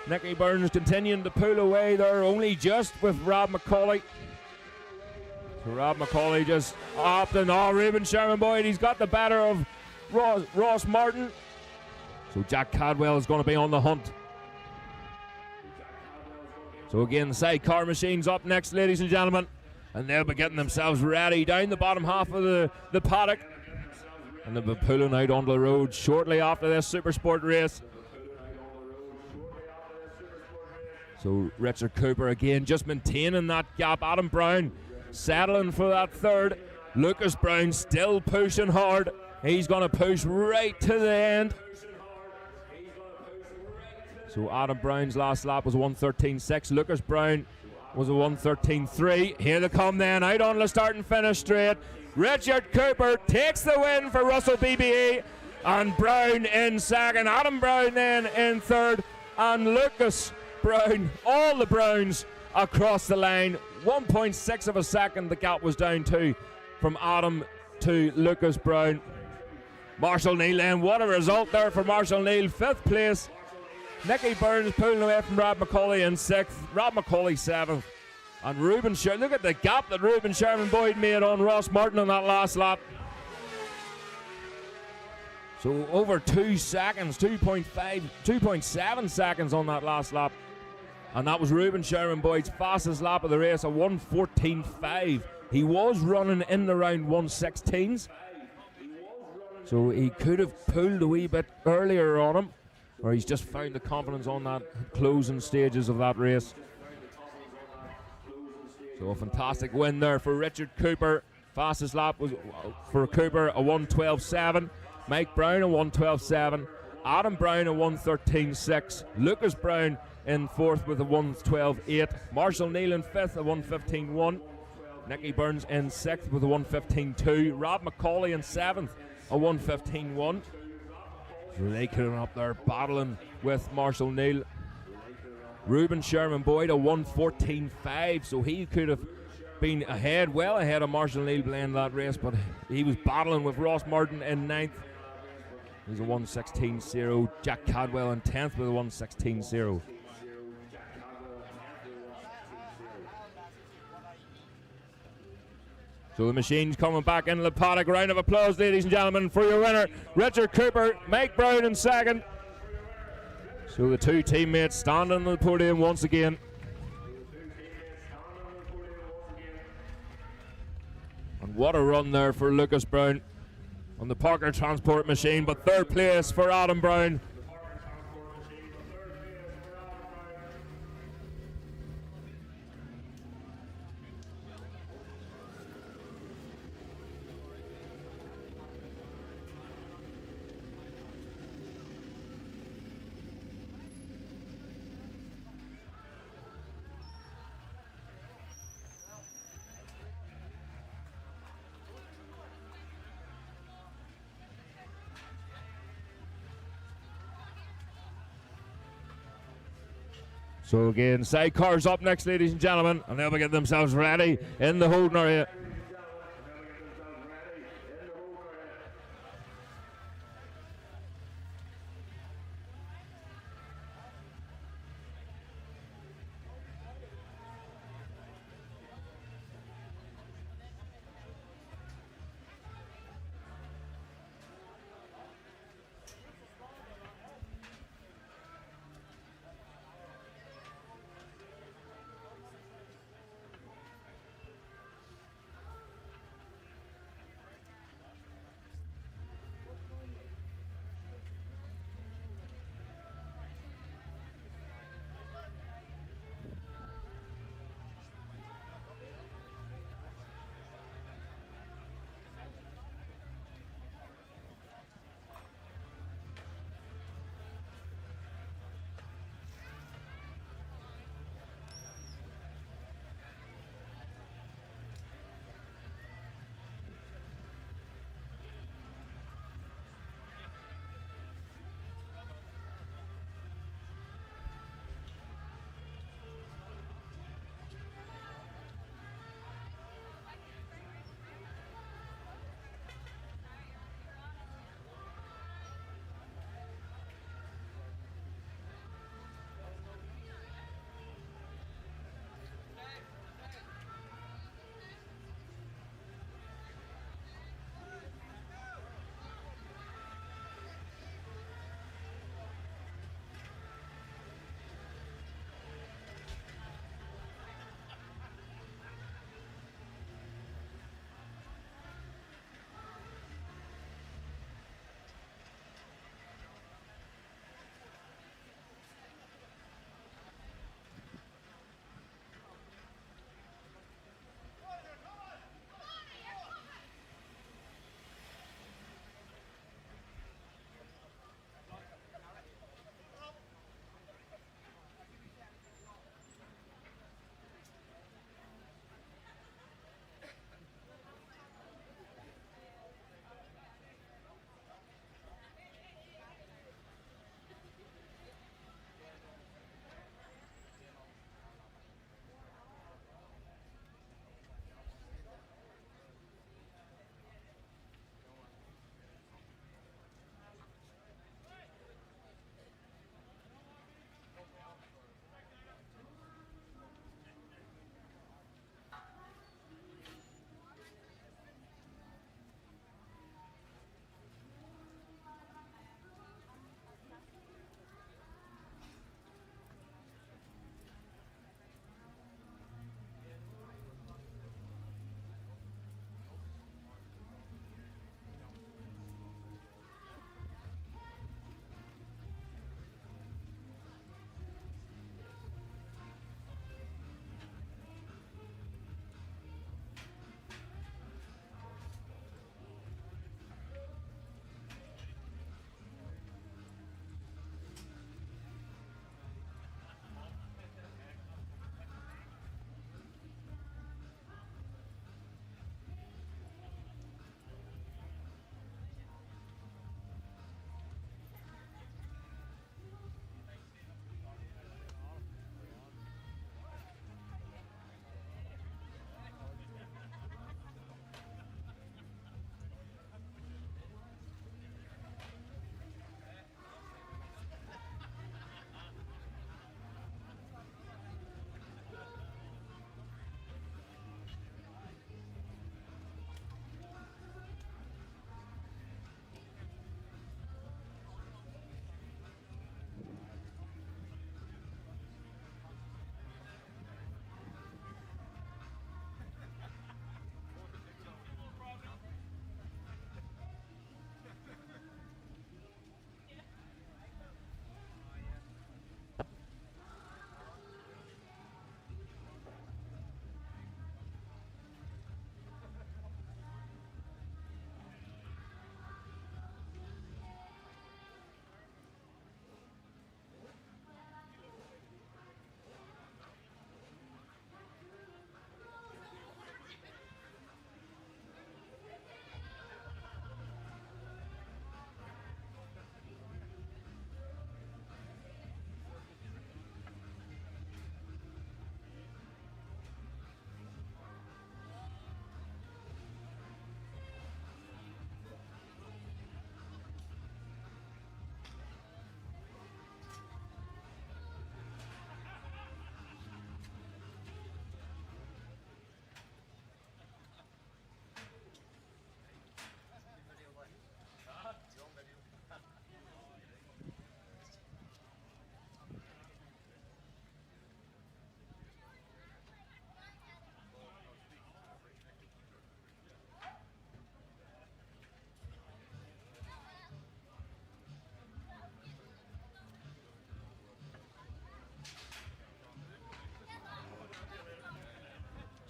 Nicky Burns continuing to pull away there, only just with Rob McCauley. So Rob McCauley just opting. Oh, Reuben Sherman Boyd, he's got the better of Ross Martin. So Jack Cadwell is going to be on the hunt. So again, the sidecar machine's up next, ladies and gentlemen. And they'll be getting themselves ready down the bottom half of the paddock. And they'll be pulling out onto the road shortly after this Super Sport race. So Richard Cooper again just maintaining that gap. Adam Brown settling for that third. Lucas Brown still pushing hard. He's going to push right to the end. So Adam Brown's last lap was a 1:13.6. Lucas Brown was a 1:13.3. Here they come then, out on the start and finish straight. Richard Cooper takes the win for Russell BBE, and Brown in second. Adam Brown then in third, and Lucas Brown, all the Browns across the line. 1.6 of a second the gap was down to from Adam to Lucas Brown. Marshall Neal then, what a result there for Marshall Neal, 5th place. Nicky Burns pulling away from Rob McCauley in 6th, Rob McCauley 7th, and Reuben Sherman. Look at the gap that Reuben Sherman Boyd made on Ross Martin on that last lap. So over 2 seconds, 2.7 seconds on that last lap. And that was Reuben Sherman Boyd's fastest lap of the race, a 1:14.5. He was running in the round 1:16s. So he could have pulled a wee bit earlier on him, or he's just found the confidence on that closing stages of that race. So a fantastic win there for Richard Cooper. Fastest lap was for Cooper, a 1:12.7. Mike Brown, a 1:12.7. Adam Brown, a 1:13.6. Lucas Brown in 4th with a 1:12.8. Marshall Neal in 5th, a 1:15.1. Nicky Burns in 6th with a 1:15.2. Rob McCauley in 7th, a 1:15.1. So they could have been up there battling with Marshall Neal. Reuben Sherman Boyd, a 1:14.5. So he could have been ahead, well ahead of Marshall Neal playing that race, but he was battling with Ross Martin in 9th. He's a 1:16.0. Jack Cadwell in 10th with a 1:16.0. So the machine's coming back into the paddock. Round of applause, ladies and gentlemen, for your winner, Richard Cooper. Mike Brown in second. So the two teammates standing on the podium once again. And what a run there for Lucas Brown on the Parker Transport machine, but 3rd place for Adam Brown. So again, sidecars up next, ladies and gentlemen, and they'll be getting themselves ready in the holding area.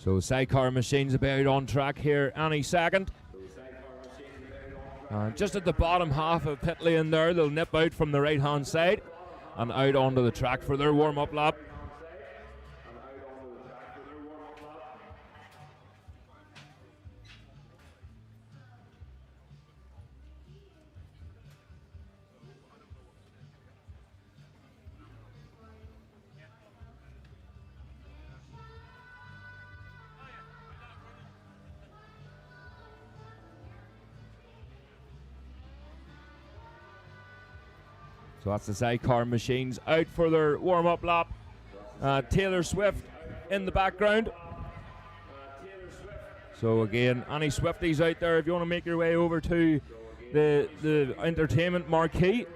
So Sidecar Machines about on track here any second. Just at the bottom half of pit lane there, they'll nip out from the right hand side and out onto the track for their warm-up lap. So that's the Sidecar Machines out for their warm-up lap. Taylor Swift in the background. So again, any Swifties out there, if you want to make your way over to the entertainment marquee.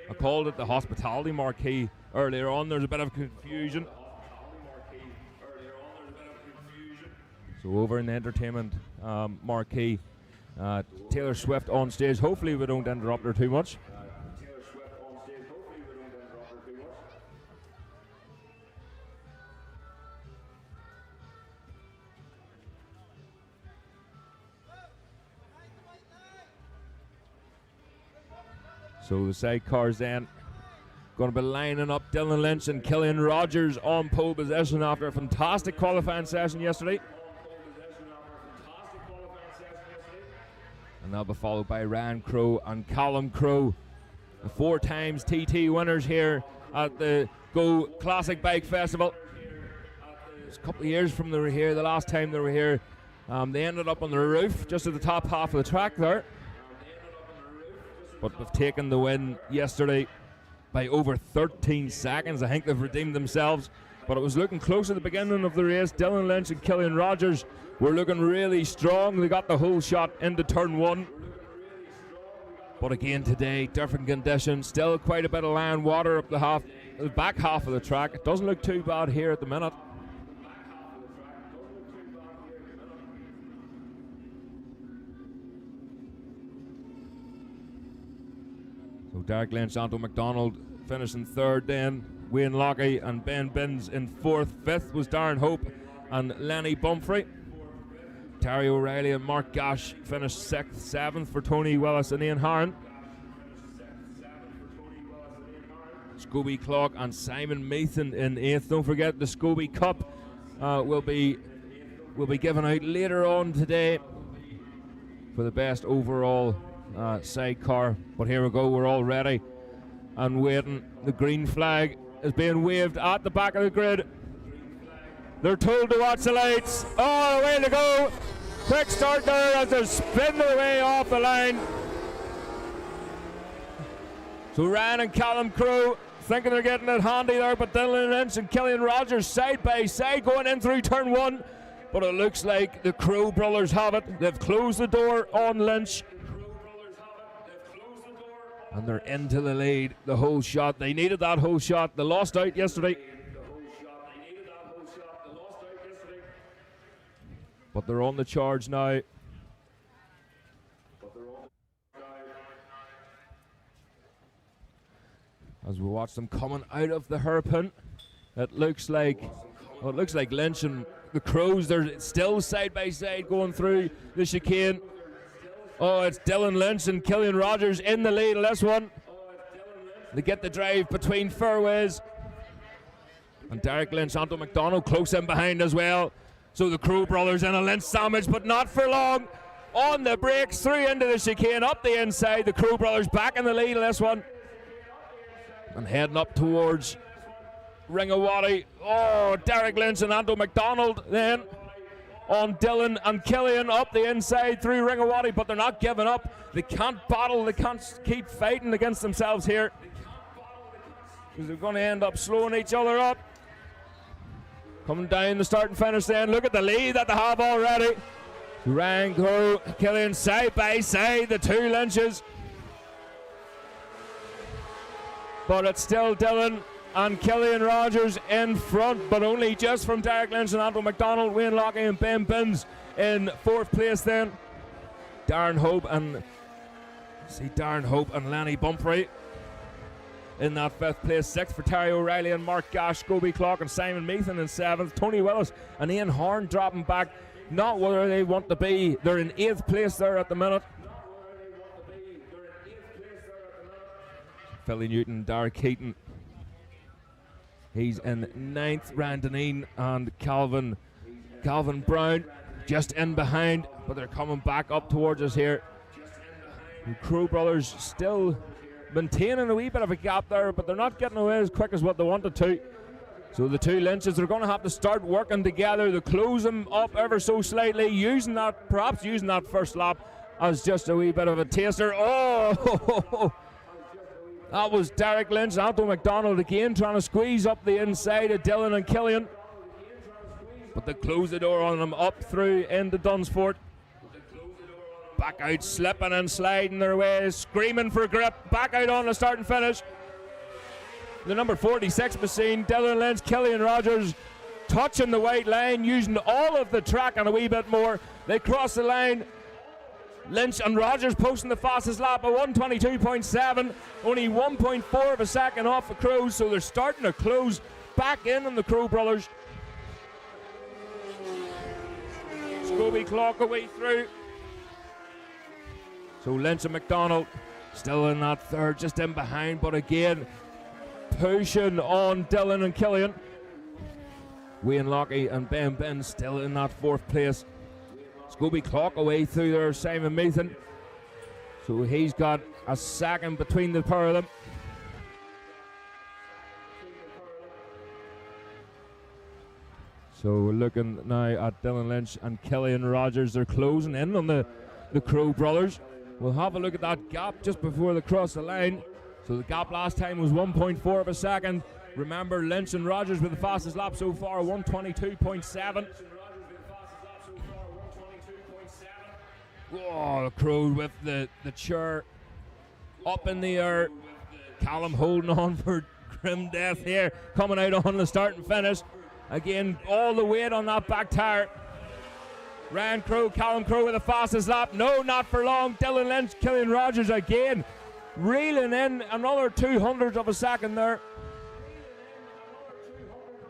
I called it the hospitality marquee earlier on. There's a bit of confusion. So over in the entertainment marquee, Taylor Swift on stage. Hopefully we don't interrupt her too much. So the sidecars then going to be lining up Dylan Lynch and Killian Rogers on pole position after a fantastic qualifying session yesterday. And they'll be followed by Ryan Crowe and Callum Crowe, the 4 times TT winners here at the Go Classic Bike Festival. It's a couple of years from they were here. The last time they were here, they ended up on the roof just at the top half of the track there. But they've taken the win yesterday by over 13 seconds. I think they've redeemed themselves. But it was looking close at the beginning of the race. Dylan Lynch and Killian Rogers were looking really strong. They got the whole shot into turn 1. But again today, different conditions. Still quite a bit of land water up the back half of the track. It doesn't look too bad here at the minute. So Derek Lynch, Anto McDonald finishing 3rd then. Wayne Lockie and Ben Binns in 4th. 5th was Darren Hope and Lenny Bumfrey. Terry O'Reilly and Mark Gash finished 6th. 7th for Tony Willis and Ian Harron. Scobie Clark and Simon Mason in 8th. Don't forget the Scobie Cup will be given out later on today for the best overall sidecar. But here we go, we're all ready and waiting. The green flag is being waved at the back of the grid. They're told to watch the lights. Oh, away they go. Quick start there as they spin their way off the line. So Ryan and Callum Crowe thinking they're getting it handy there, but Dylan Lynch and Killian Rogers side by side going in through turn 1. But it looks like the Crowe brothers have it. They've closed the door on Lynch. And they're into the lead. The whole shot. They needed that whole shot. They lost out yesterday. But they're on the charge now. As we watch them coming out of the hairpin, it looks like Lynch and the Crows, they're still side by side going through the chicane. Oh, it's Dylan Lynch and Killian Rogers in the lead of this one. They get the drive between fairways. And Derek Lynch, Anto McDonald close in behind as well. So the Crowe brothers in a Lynch sandwich, but not for long. On the brakes, through into the chicane, up the inside. The Crowe brothers back in the lead of this one. And heading up towards Ringawati. Oh, Derek Lynch and Anto McDonald then on Dylan and Killian up the inside through Ringawati, but they're not giving up. They can't battle, they can't keep fighting against themselves here, because they're going to end up slowing each other up. Coming down the start and finish then. Look at the lead that they have already. Ryan Crowe, Killian side by side, the 2 Lynches. But it's still Dylan and Killian Rogers in front, but only just from Derek Lynch and Anto McDonald. Wayne Lockie and Ben Binns in 4th place then. Darren Hope and Lenny Bumfrey in that 5th place. 6th for Terry O'Reilly and Mark Gash, Scobie Clark and Simon Meathan in 7th. Tony Willis and Ian Horn dropping back. Not where they want to be. They're in 8th place there at the minute. Philly Newton, Derek Keaton. He's in 9th. Randonine and Calvin Brown just in behind, but they're coming back up towards us here. The Crow brothers still maintaining a wee bit of a gap there, but they're not getting away as quick as what they wanted to. So the two Lynches are going to have to start working together to close them up ever so slightly, perhaps using that first lap as just a wee bit of a taster. Oh! That was Derek Lynch, Anton McDonald again trying to squeeze up the inside of Dylan and Killian. But they close the door on them up through into Dunsford. Back out, slipping and sliding their way, screaming for grip. Back out on the start and finish. The number 46 machine, Dylan Lynch, Killian Rogers, touching the white line, using all of the track and a wee bit more. They cross the line. Lynch and Rogers posting the fastest lap at 1:22.7, only 1.4 of a second off the Crows, so they're starting to close back in on the Crow brothers. Scobie Clark away through. So Lynch and McDonald still in that 3rd, just in behind, but again pushing on Dylan and Killian. Wayne Lockie and Ben still in that 4th place. Scobie Clark away through there, Simon Meathan. So he's got a second between the pair of them. So we're looking now at Dylan Lynch and Killian Rogers. They're closing in on the Crow brothers. We'll have a look at that gap just before they cross the line. So the gap last time was 1.4 of a second. Remember, Lynch and Rogers with the fastest lap so far, 1:22.7. Oh, the Crow with the chair up in the air. Callum holding on for grim death here, coming out on the start and finish. Again, all the weight on that back tire. Ryan Crow, Callum Crow with the fastest lap. No, not for long. Dylan Lynch, Killian Rogers again, reeling in another 200th of a second there.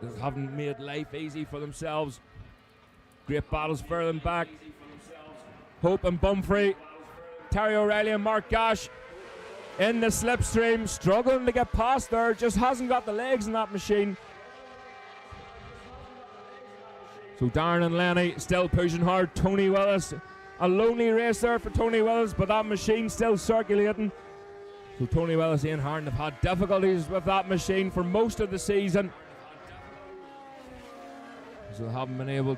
They haven't made life easy for themselves. Great battles for them back. Hope and Bumfrey, Terry O'Reilly and Mark Gash in the slipstream, struggling to get past there, just hasn't got the legs in that machine. So Darren and Lenny still pushing hard. Tony Willis, a lonely race there for Tony Willis, but that machine still circulating. So Tony Willis and Ian Harden have had difficulties with that machine for most of the season. So they haven't been able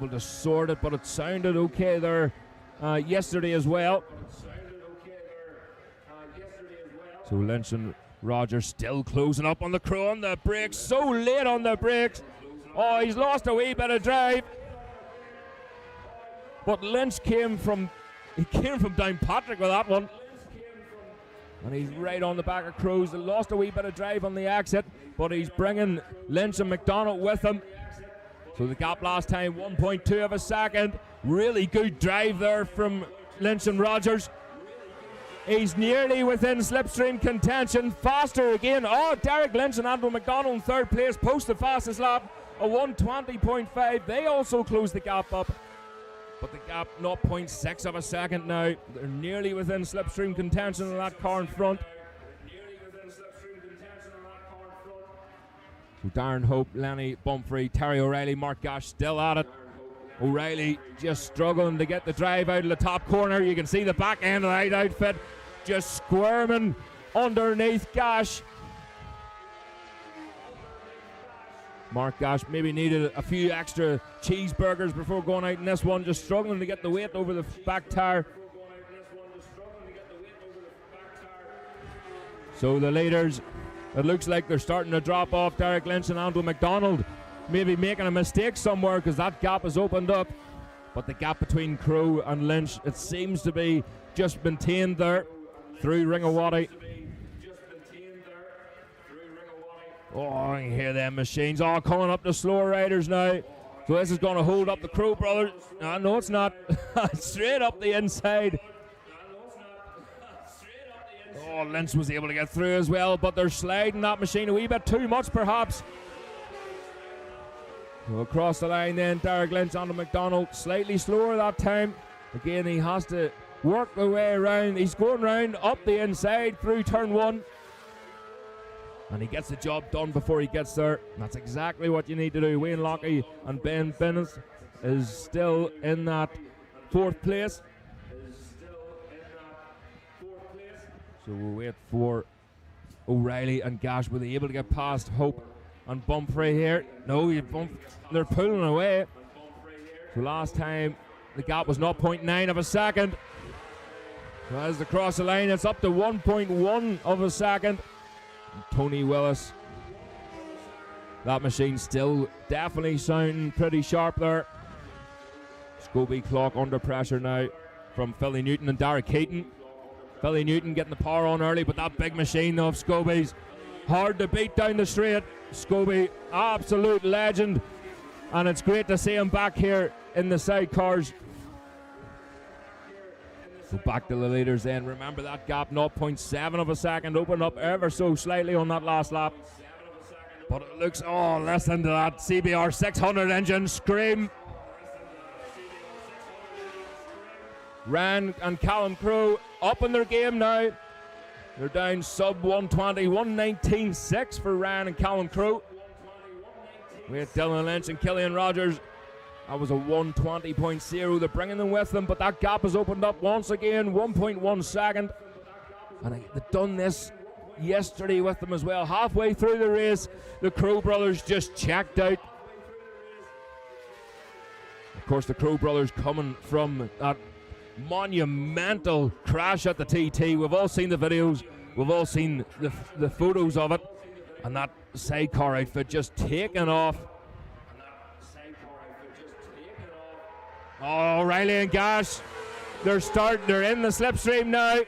to sort it, but it sounded okay there yesterday as well. So Lynch and Rogers still closing up on the Crow on the brakes. So late on the brakes. Oh, he's lost a wee bit of drive. But Lynch came from Downpatrick with that one. And he's right on the back of Crows. They lost a wee bit of drive on the exit, but he's bringing Lynch and McDonald with him. So the gap last time, 1.2 of a second. Really good drive there from Lynch and Rogers. He's nearly within slipstream contention. Faster again. Oh, Derek Lynch and Andrew McDonald in 3rd place. Post the fastest lap, a 1:20.5. They also closed the gap up. But the gap, 0.6 of a second now. They're nearly within slipstream contention in that car in front. So Darren Hope, Lenny Bumfrey, Terry O'Reilly, Mark Gash still at it. O'Reilly just struggling to get the drive out of the top corner. You can see the back end of that outfit just squirming underneath Gash. Mark Gash maybe needed a few extra cheeseburgers before going out in this one, just struggling to get the weight over the back tire. So the leaders, it looks like they're starting to drop off. Derek Lynch and Andrew McDonald maybe making a mistake somewhere because that gap has opened up. But the gap between Crow and Lynch, it seems to be just maintained there through Ringawati. Oh, you hear them machines. Oh, coming up the slower riders now. So this is going to hold up the Crow brothers. No, it's not. Straight up the inside. Oh, Oh, Lynch was able to get through as well, but they're sliding that machine a wee bit too much, perhaps. So across the line then, Derek Lynch onto McDonald, slightly slower that time. Again, he has to work the way around. He's going round up the inside through turn 1. And he gets the job done before he gets there. That's exactly what you need to do. Wayne Lockie and Ben Bennett is still in that 4th place. So we'll wait for O'Reilly and Gash. Were they able to get past Hope and Bumfrey here? No, they're pulling away. So last time the gap was 0.9 of a second. So as they cross the line, it's up to 1.1 of a second. And Tony Willis. That machine still definitely sounding pretty sharp there. Scobie clock under pressure now from Philly Newton and Derek Keaton. Philly Newton getting the power on early, but that big machine of Scobie's hard to beat down the straight. Scobie, absolute legend, and it's great to see him back here in the sidecars. So back to the leaders then. Remember that gap, 0.7 of a second, opened up ever so slightly on that last lap. But it looks, oh, listen to that CBR 600 engine scream. Ryan and Callum Crowe up in their game now. They're down sub 120, 119.6 for Ryan and Callum Crowe. With Dylan Lynch and Killian Rogers, that was a 120.0. They're bringing them with them, but that gap has opened up once again, 1.1 second. And they've done this yesterday with them as well. Halfway through the race, the Crowe brothers just checked out. Of course, the Crowe brothers coming from that monumental crash at the TT. We've all seen the videos, we've all seen the photos of it, and that sidecar outfit just taking off. Oh, O'Reilly and Gash, they're in the slipstream now.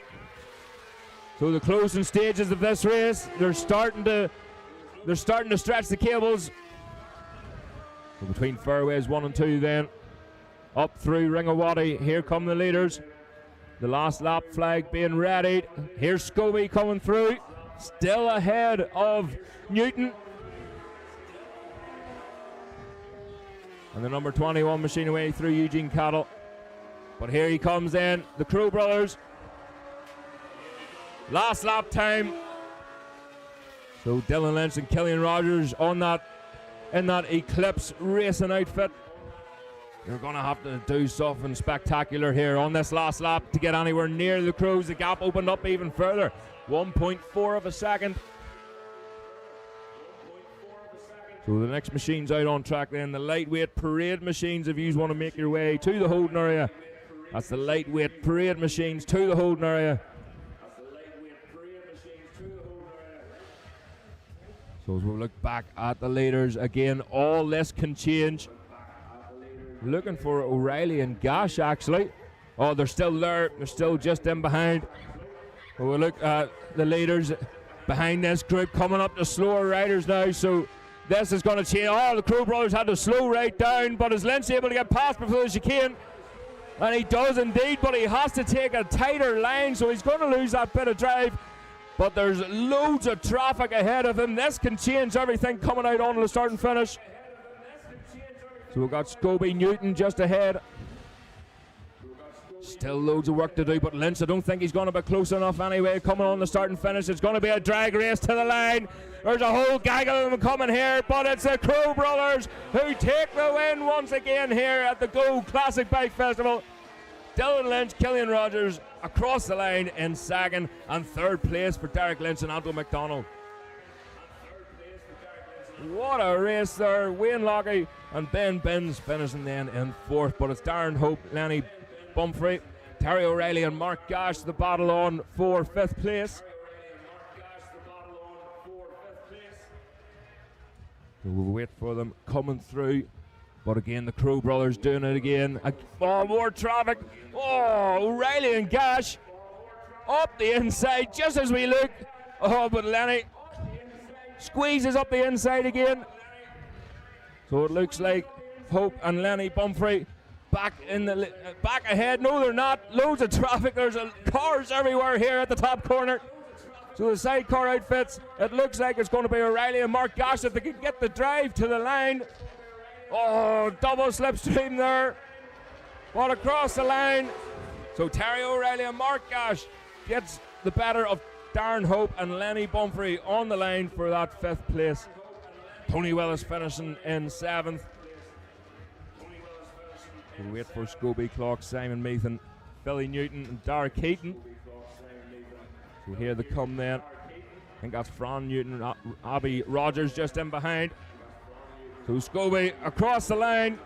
So the closing stages of this race, they're starting to stretch the cables. So between fairways 1 and 2 then, up through Ringawaddy, here come the leaders. The last lap flag being readied. Here's Scobie coming through, still ahead of Newton. And the number 21 machine away through Eugene Cattle. But here he comes in, the Crowe brothers. Last lap time. So Dylan Lynch and Killian Rogers in that Eclipse racing outfit. You're going to have to do something spectacular here on this last lap to get anywhere near the Crowes. The gap opened up even further. 1.4 of a second. So the next machine's out on track then. The lightweight parade machines, if you want to make your way to the holding area. That's the lightweight parade machines to the holding area. So as we look back at the leaders again, all this can change. Looking for O'Reilly and Gash actually. Oh, they're still there. They're still just in behind. But we'll look at the leaders behind this group coming up to slower riders now. So this is going to change. Oh, the Crowe brothers had to slow right down, but is Lynch able to get past before the chicane? And he does indeed, but he has to take a tighter line, so he's going to lose that bit of drive. But there's loads of traffic ahead of him. This can change everything coming out on the start and finish. So we've got Scobie Newton just ahead. Still loads of work to do, but Lynch, I don't think he's going to be close enough anyway. Coming on the start and finish, it's going to be a drag race to the line. There's a whole gaggle of them coming here, but it's the Crowe brothers who take the win once again here at the Go Classic Bike Festival. Dylan Lynch, Killian Rogers across the line in second, and third place for Derek Lynch and Anto McDonald. What a race there. Wayne Lockie and Ben Binns finishing then in fourth, but it's Darren Hope, Lenny Bumfrey, Terry O'Reilly and Mark Gash the battle on for fifth place. So we'll wait for them coming through. But again, the Crowe brothers doing it again. Oh, more traffic. Oh, O'Reilly and Gash up the inside just as we look. Oh, but Lenny squeezes up the inside again. So it looks like Hope and Lenny Bumfrey back ahead. No, they're not. Loads of traffic. There's cars everywhere here at the top corner. So the sidecar outfits, it looks like it's going to be O'Reilly and Mark Gash if they can get the drive to the line. Oh, double slipstream there. But across the line. So Terry O'Reilly and Mark Gash gets the better of Darren Hope and Lenny Bumfrey on the line for that 5th place. Tony Willis finishing in 7th. We'll wait for Scobie Clark, Simon Meathen, Billy Newton and Dara Keaton. So here they come then. I think that's Fran Newton and Abby Rogers just in behind. So Scobie across the line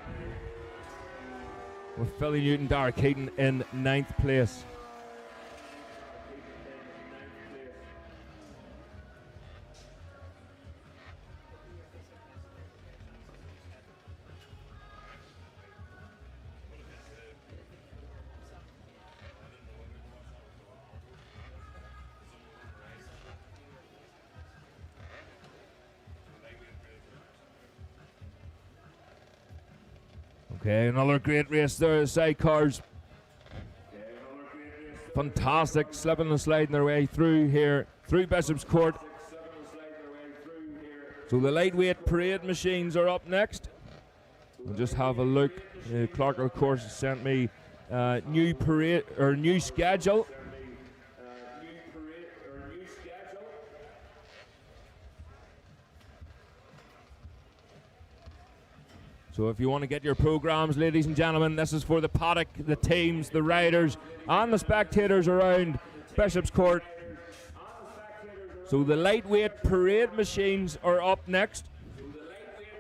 with Billy Newton, Dara Keaton in 9th place. Okay, another great race there, the sidecars. Fantastic, slipping and sliding their way through here, through Bishop's Court. So the lightweight parade machines are up next. We'll just have a look. Clark, of course, sent me new parade or new schedule. So if you want to get your programs, ladies and gentlemen, this is for the paddock, the teams, the riders, and the spectators around Bishop's Court. So the lightweight parade machines are up next.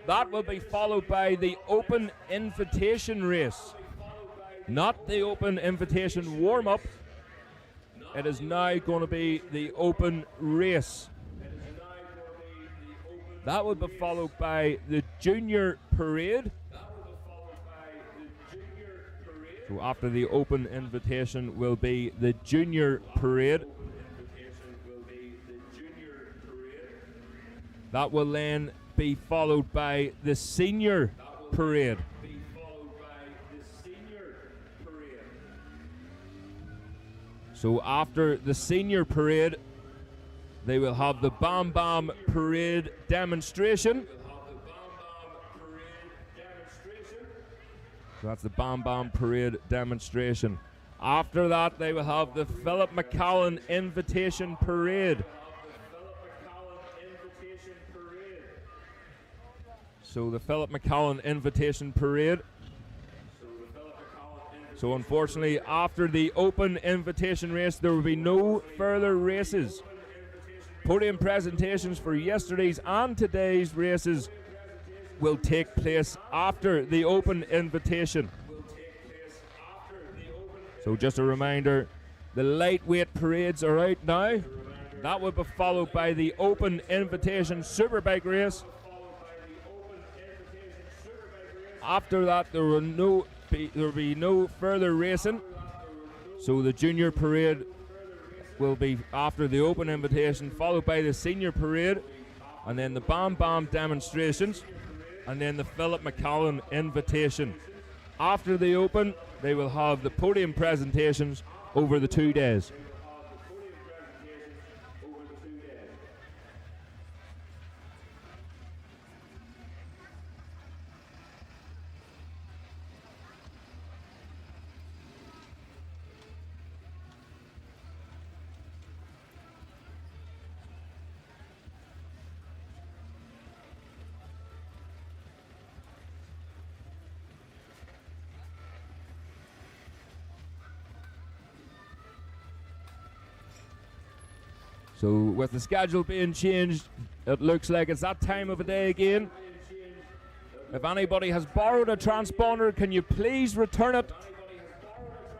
That will be followed by the open invitation race. Not the open invitation warm-up. It is now going to be the open race. That will be followed by the junior parade. So after the open invitation will be the junior parade. That will then be followed by the senior parade. So after the senior parade, they will have the Bam Bam Parade demonstration. So that's the Bam Bam Parade demonstration. After that, they will have the Philip McCallan Invitation Parade. So the Philip McCallan Invitation Parade. So unfortunately, after the open invitation race, there will be no further races. Podium presentations for yesterday's and today's races will take place after the open invitation. So just a reminder, the lightweight parades are out now. That will be followed by the open invitation superbike race. After that, there will be no further racing. So the junior parade will be after the open invitation, followed by the senior parade, and then the Bam Bam demonstrations, and then the Philip McCallan invitation. After the open, they will have the podium presentations over the 2 days. So with the schedule being changed, it looks like it's that time of the day again. If anybody has borrowed a transponder, can you please return it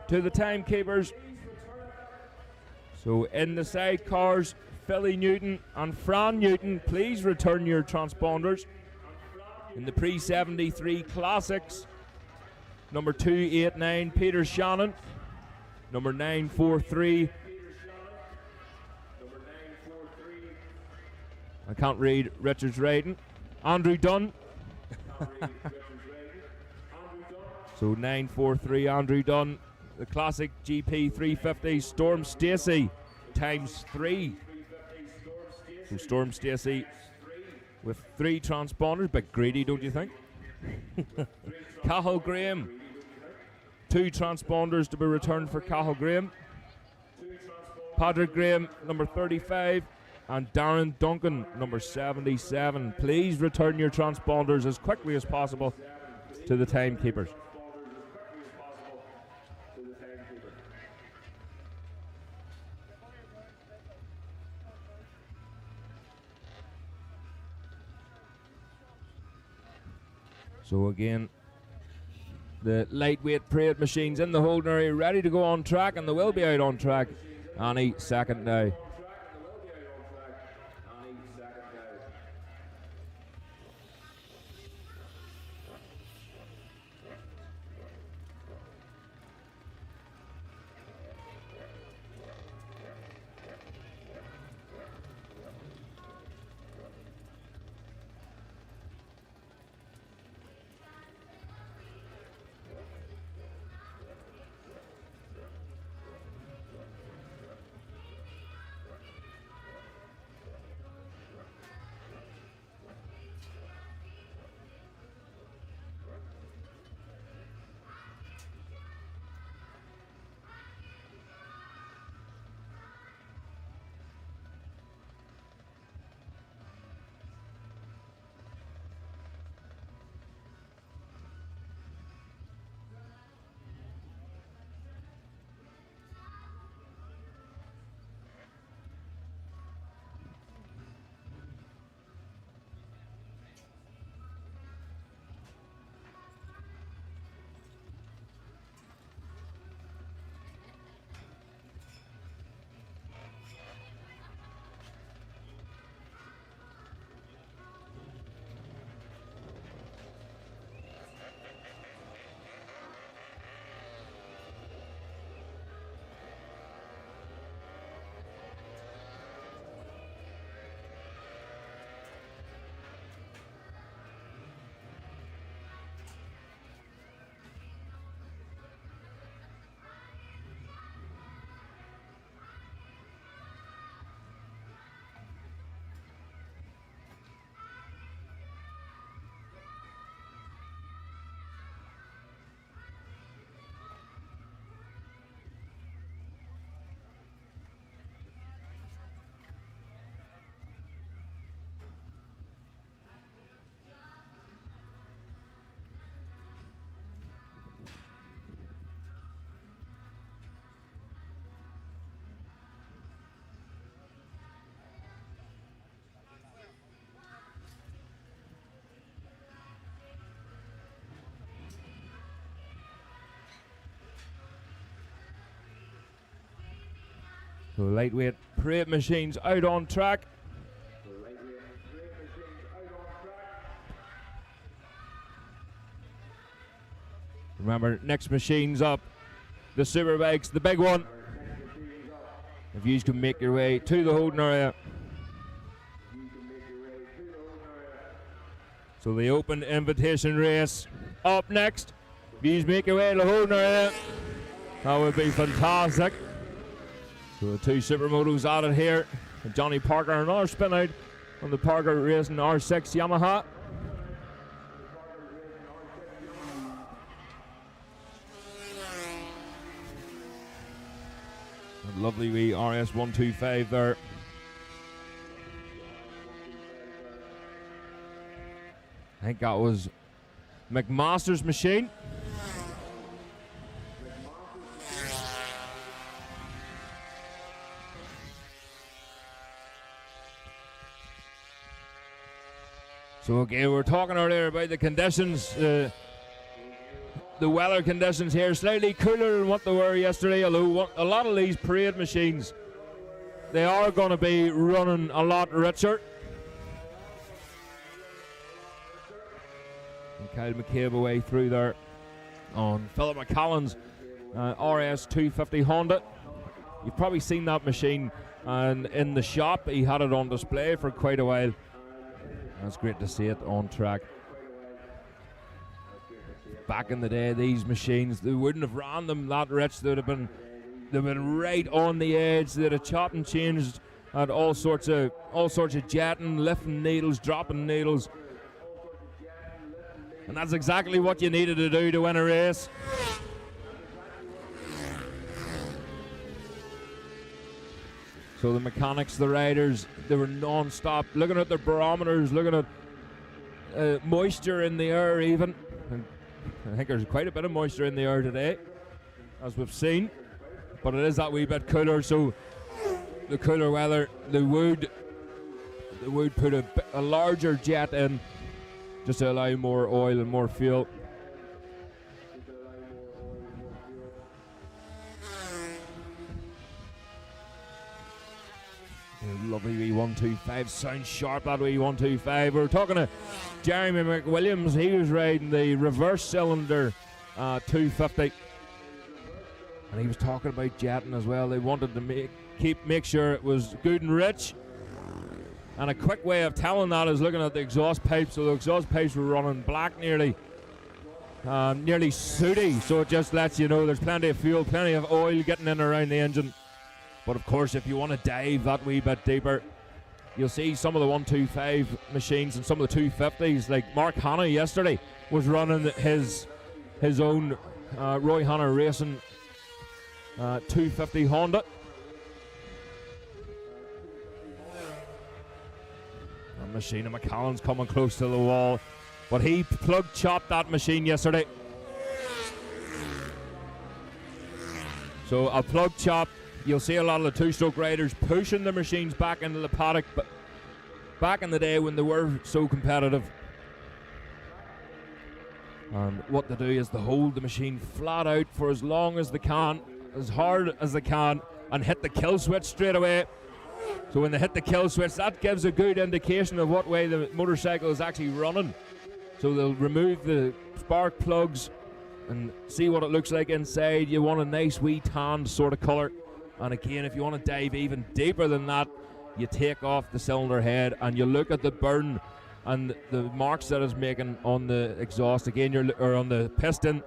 to the timekeepers? So in the sidecars, Philly Newton and Fran Newton, please return your transponders. In the pre-73 Classics, number 289, Peter Shannon. Number 943, I can't read Richard's writing. Andrew Dunn. So 943 Andrew Dunn. The classic GP 350 Storm Stacey times 3. So Storm Stacey with 3 transponders, bit greedy, don't you think? Cathal Graham, 2 transponders to be returned for Cathal Graham. Padraig Graham, number 35, and Darren Duncan, number 77. Please return your transponders as quickly as possible to the timekeepers. So again, the lightweight parade machines in the holding area ready to go on track, and they will be out on track any second now. So lightweight parade machines out on track. Remember, next machine's up. The Superbikes, the big one. If you can make your way to the holding area. So the open invitation race up next. If you make your way to the holding area, that would be fantastic. So the 2 supermotos at it here. Johnny Parker, another spin out on the Parker Racing R6 Yamaha. That lovely wee RS125 there. I think that was McMaster's machine. So again, we're talking earlier about the conditions, the weather conditions here, slightly cooler than what they were yesterday, although a lot of these parade machines, they are going to be running a lot richer. And Kyle McCabe away through there on Philip McCallan's RS250 Honda. You've probably seen that machine and in the shop. He had it on display for quite a while. That's great to see it on track. Back in the day, these machines, they wouldn't have ran them that rich. They'd have been right on the edge. They'd have chopped and changed Had all sorts of jetting, lifting needles, dropping needles. And that's exactly what you needed to do to win a race. So the mechanics, the riders, they were non-stop looking at their barometers, looking at moisture in the air even. And I think there's quite a bit of moisture in the air today, as we've seen. But it is that wee bit cooler, so the cooler weather, they would put a larger jet in just to allow more oil and more fuel. Lovely wee 125, sounds sharp, that wee 125. We were talking to Jeremy McWilliams, he was riding the reverse cylinder 250, and he was talking about jetting as well. They wanted to make sure it was good and rich, and a quick way of telling that is looking at the exhaust pipes. So the exhaust pipes were running black, nearly sooty, so it just lets you know there's plenty of fuel, plenty of oil getting in around the engine. But of course, if you want to dive that wee bit deeper, you'll see some of the 125 machines and some of the 250s. Like Mark Hanna yesterday was running his own Roy Hanna Racing 250 Honda. The machine of McCallan's coming close to the wall, but he plug chopped that machine yesterday. So a plug chop. You'll see a lot of the two-stroke riders pushing the machines back into the paddock, but back in the day when they were so competitive. And what they do is they hold the machine flat out for as long as they can, as hard as they can, and hit the kill switch straight away. So when they hit the kill switch, that gives a good indication of what way the motorcycle is actually running. So they'll remove the spark plugs and see what it looks like inside. You want a nice wee tanned sort of colour. And again, if you want to dive even deeper than that, you take off the cylinder head and you look at the burn and the marks that it's making on the exhaust. Again, or on the piston,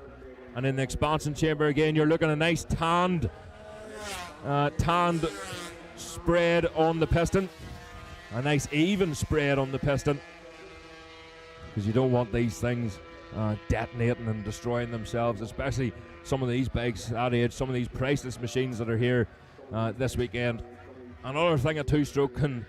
and in the expansion chamber again, you're looking at a nice tanned spread on the piston, a nice even spread on the piston, because you don't want these things detonating and destroying themselves, especially some of these bikes at age, some of these priceless machines that are here this weekend. Another thing a two-stroke can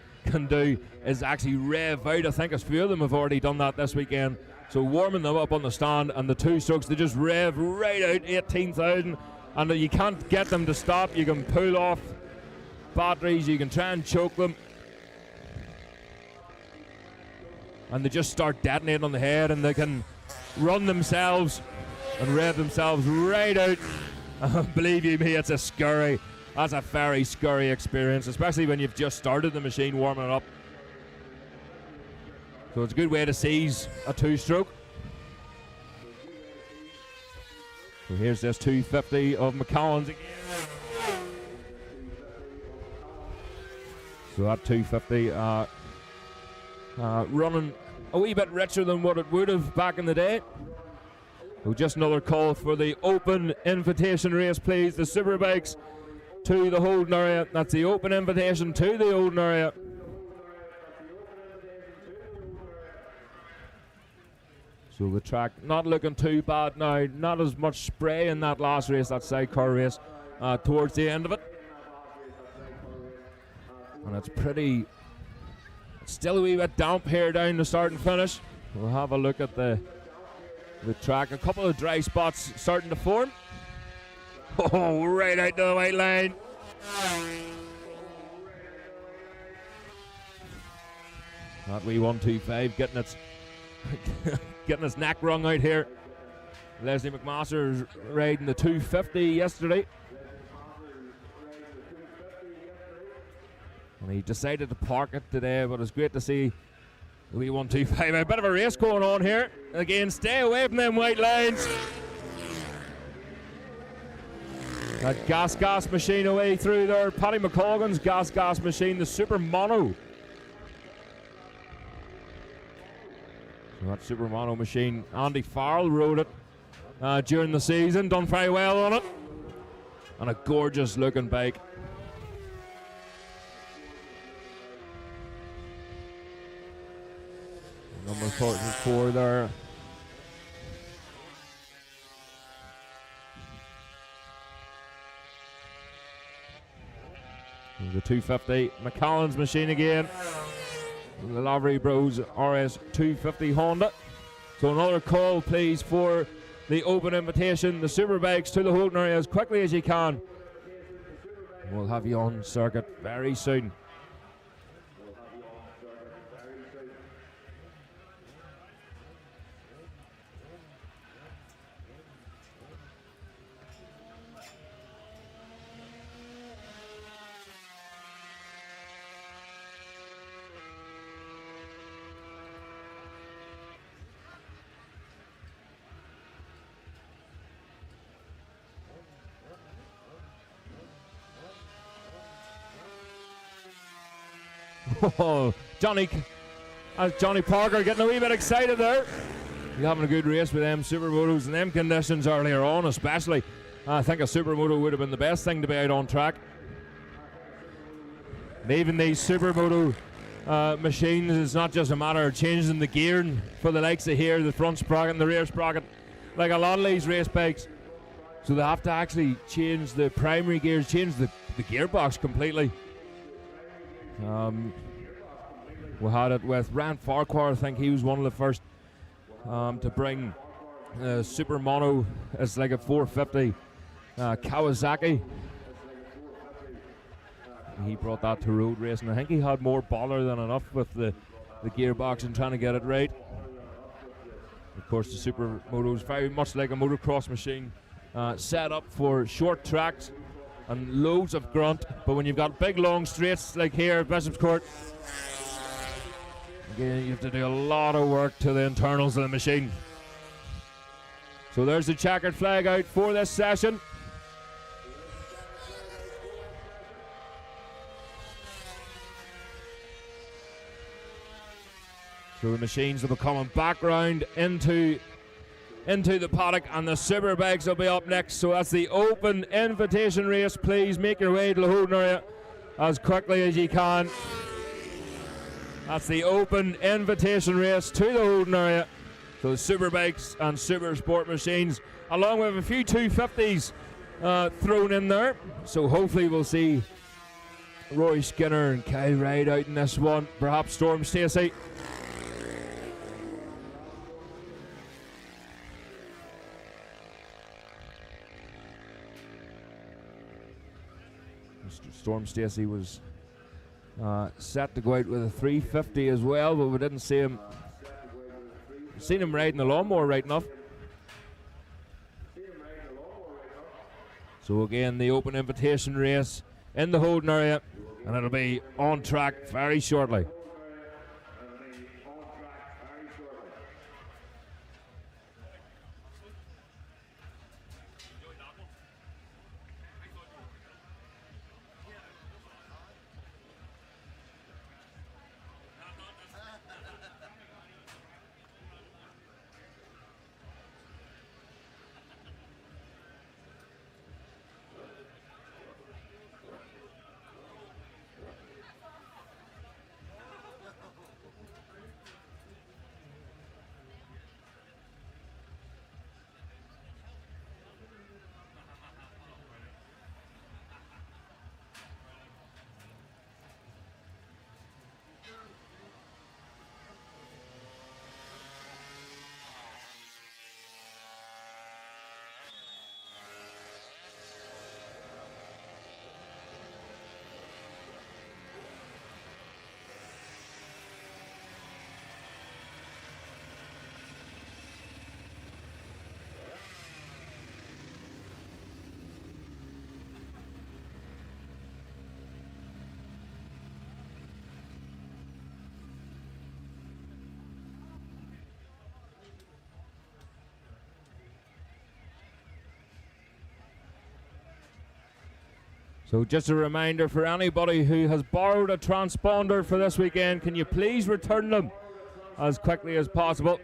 do is actually rev out. I think a few of them have already done that this weekend. So warming them up on the stand, and the two-strokes, they just rev right out 18,000, and you can't get them to stop. You can pull off batteries, you can try and choke them, and they just start detonating on the head, and they can run themselves and rev themselves right out. Believe you me, it's a scurry. That's a very scurry experience, especially when you've just started the machine warming it up. So it's a good way to seize a two-stroke. So here's this 250 of McCallan's again. So that 250 running a wee bit richer than what it would have back in the day. So just another call for the open invitation race, please. The Superbikes to the holding area. That's the open invitation to the holding area. So the track not looking too bad now. Not as much spray in that last race, that sidecar race, towards the end of it. And it's still a wee bit damp here down the start and finish. We'll have a look at the track. A couple of dry spots starting to form. Oh, right out to the white line. That wee 125 getting its neck wrung out here. Leslie McMaster's riding the 250 yesterday, and he decided to park it today, but it's great to see the wee 125. A bit of a race going on here. Again, stay away from them white lines. That gas machine away through there. Paddy McColgan's gas machine, the Super Mono. So that Super Mono machine, Andy Farrell rode it during the season, done very well on it. And a gorgeous looking bike. Number 44 there. The 250 McCallum's machine again. The Lavery Bros RS 250 Honda. So another call, please, for the open invitation. The Superbikes to the holding area as quickly as you can. We'll have you on circuit very soon. Oh, Johnny Parker getting a wee bit excited there. You're having a good race with them Supermotos and them conditions earlier on, especially. I think a Supermoto would have been the best thing to be out on track. And even these Supermoto machines, it's not just a matter of changing the gearing for the likes of here, the front sprocket and the rear sprocket, like a lot of these race bikes. So they have to actually change the primary gears, change the gearbox completely. We had it with Rand Farquhar. I think he was one of the first to bring Super Mono. It's like a 450 Kawasaki. He brought that to road racing. I think he had more bother than enough with the gearbox and trying to get it right. Of course, the Supermoto is very much like a motocross machine, set up for short tracks and loads of grunt, but when you've got big long straights like here at Bishop's Court, again, you have to do a lot of work to the internals of the machine. So there's the checkered flag out for this session. So the machines will be coming back round into the paddock, and the Superbikes will be up next. So that's the open invitation race. Please make your way to the holding area as quickly as you can. That's the open invitation race to the holding area. So the Superbikes and Super Sport machines, along with a few 250s thrown in there. So hopefully we'll see Roy Skinner and Kyle Ride out in this one. Perhaps Storm Stacey. Storm Stacey was set to go out with a 350 as well, but we didn't see him. Seen him riding the lawnmower right enough. So again, the open invitation race in the holding area, and it'll be on track very shortly. So just a reminder for anybody who has borrowed a transponder for this weekend, can you please return them as quickly as possible?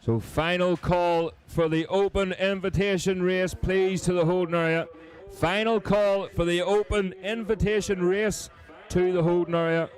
So final call for the open invitation race, please, to the holding area. Final call for the open invitation race to the holding area.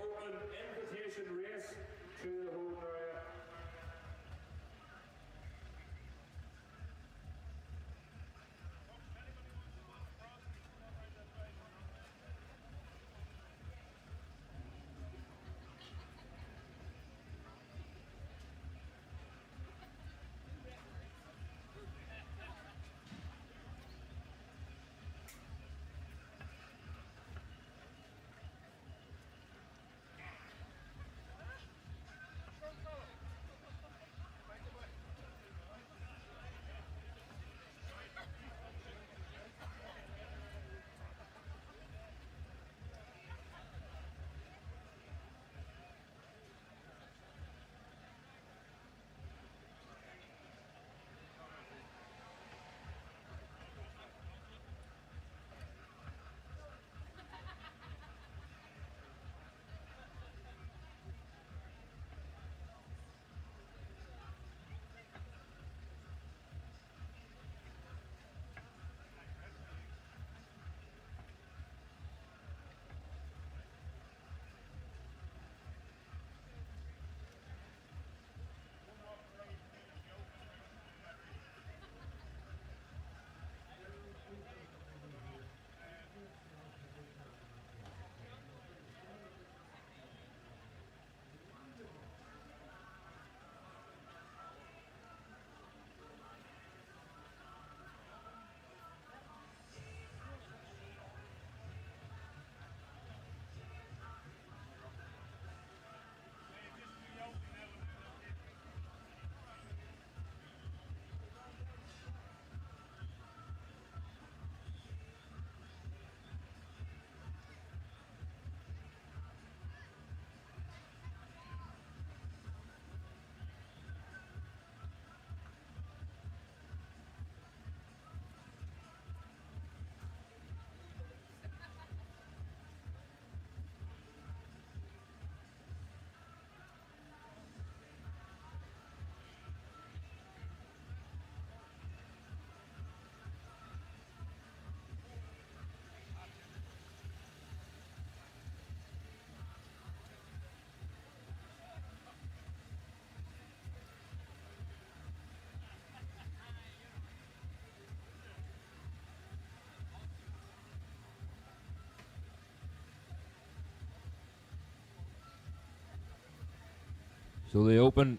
So the open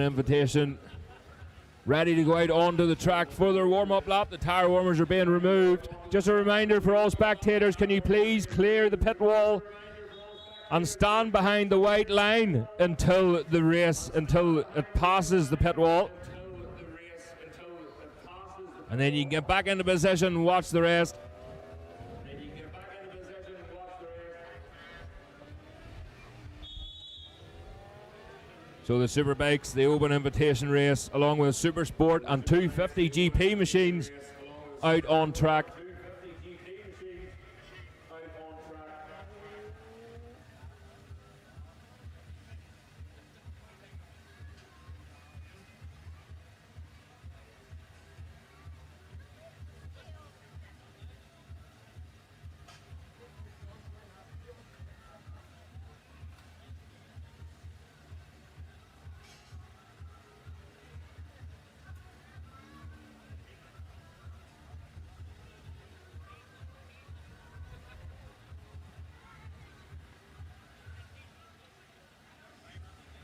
invitation ready to go out onto the track for their warm-up lap. The tyre warmers are being removed. Just a reminder for all spectators, can you please clear the pit wall and stand behind the white line until it passes the pit wall. And then you can get back into position and watch the rest. So the Superbikes, the open invitation race, along with Super Sport and 250 GP machines out on track.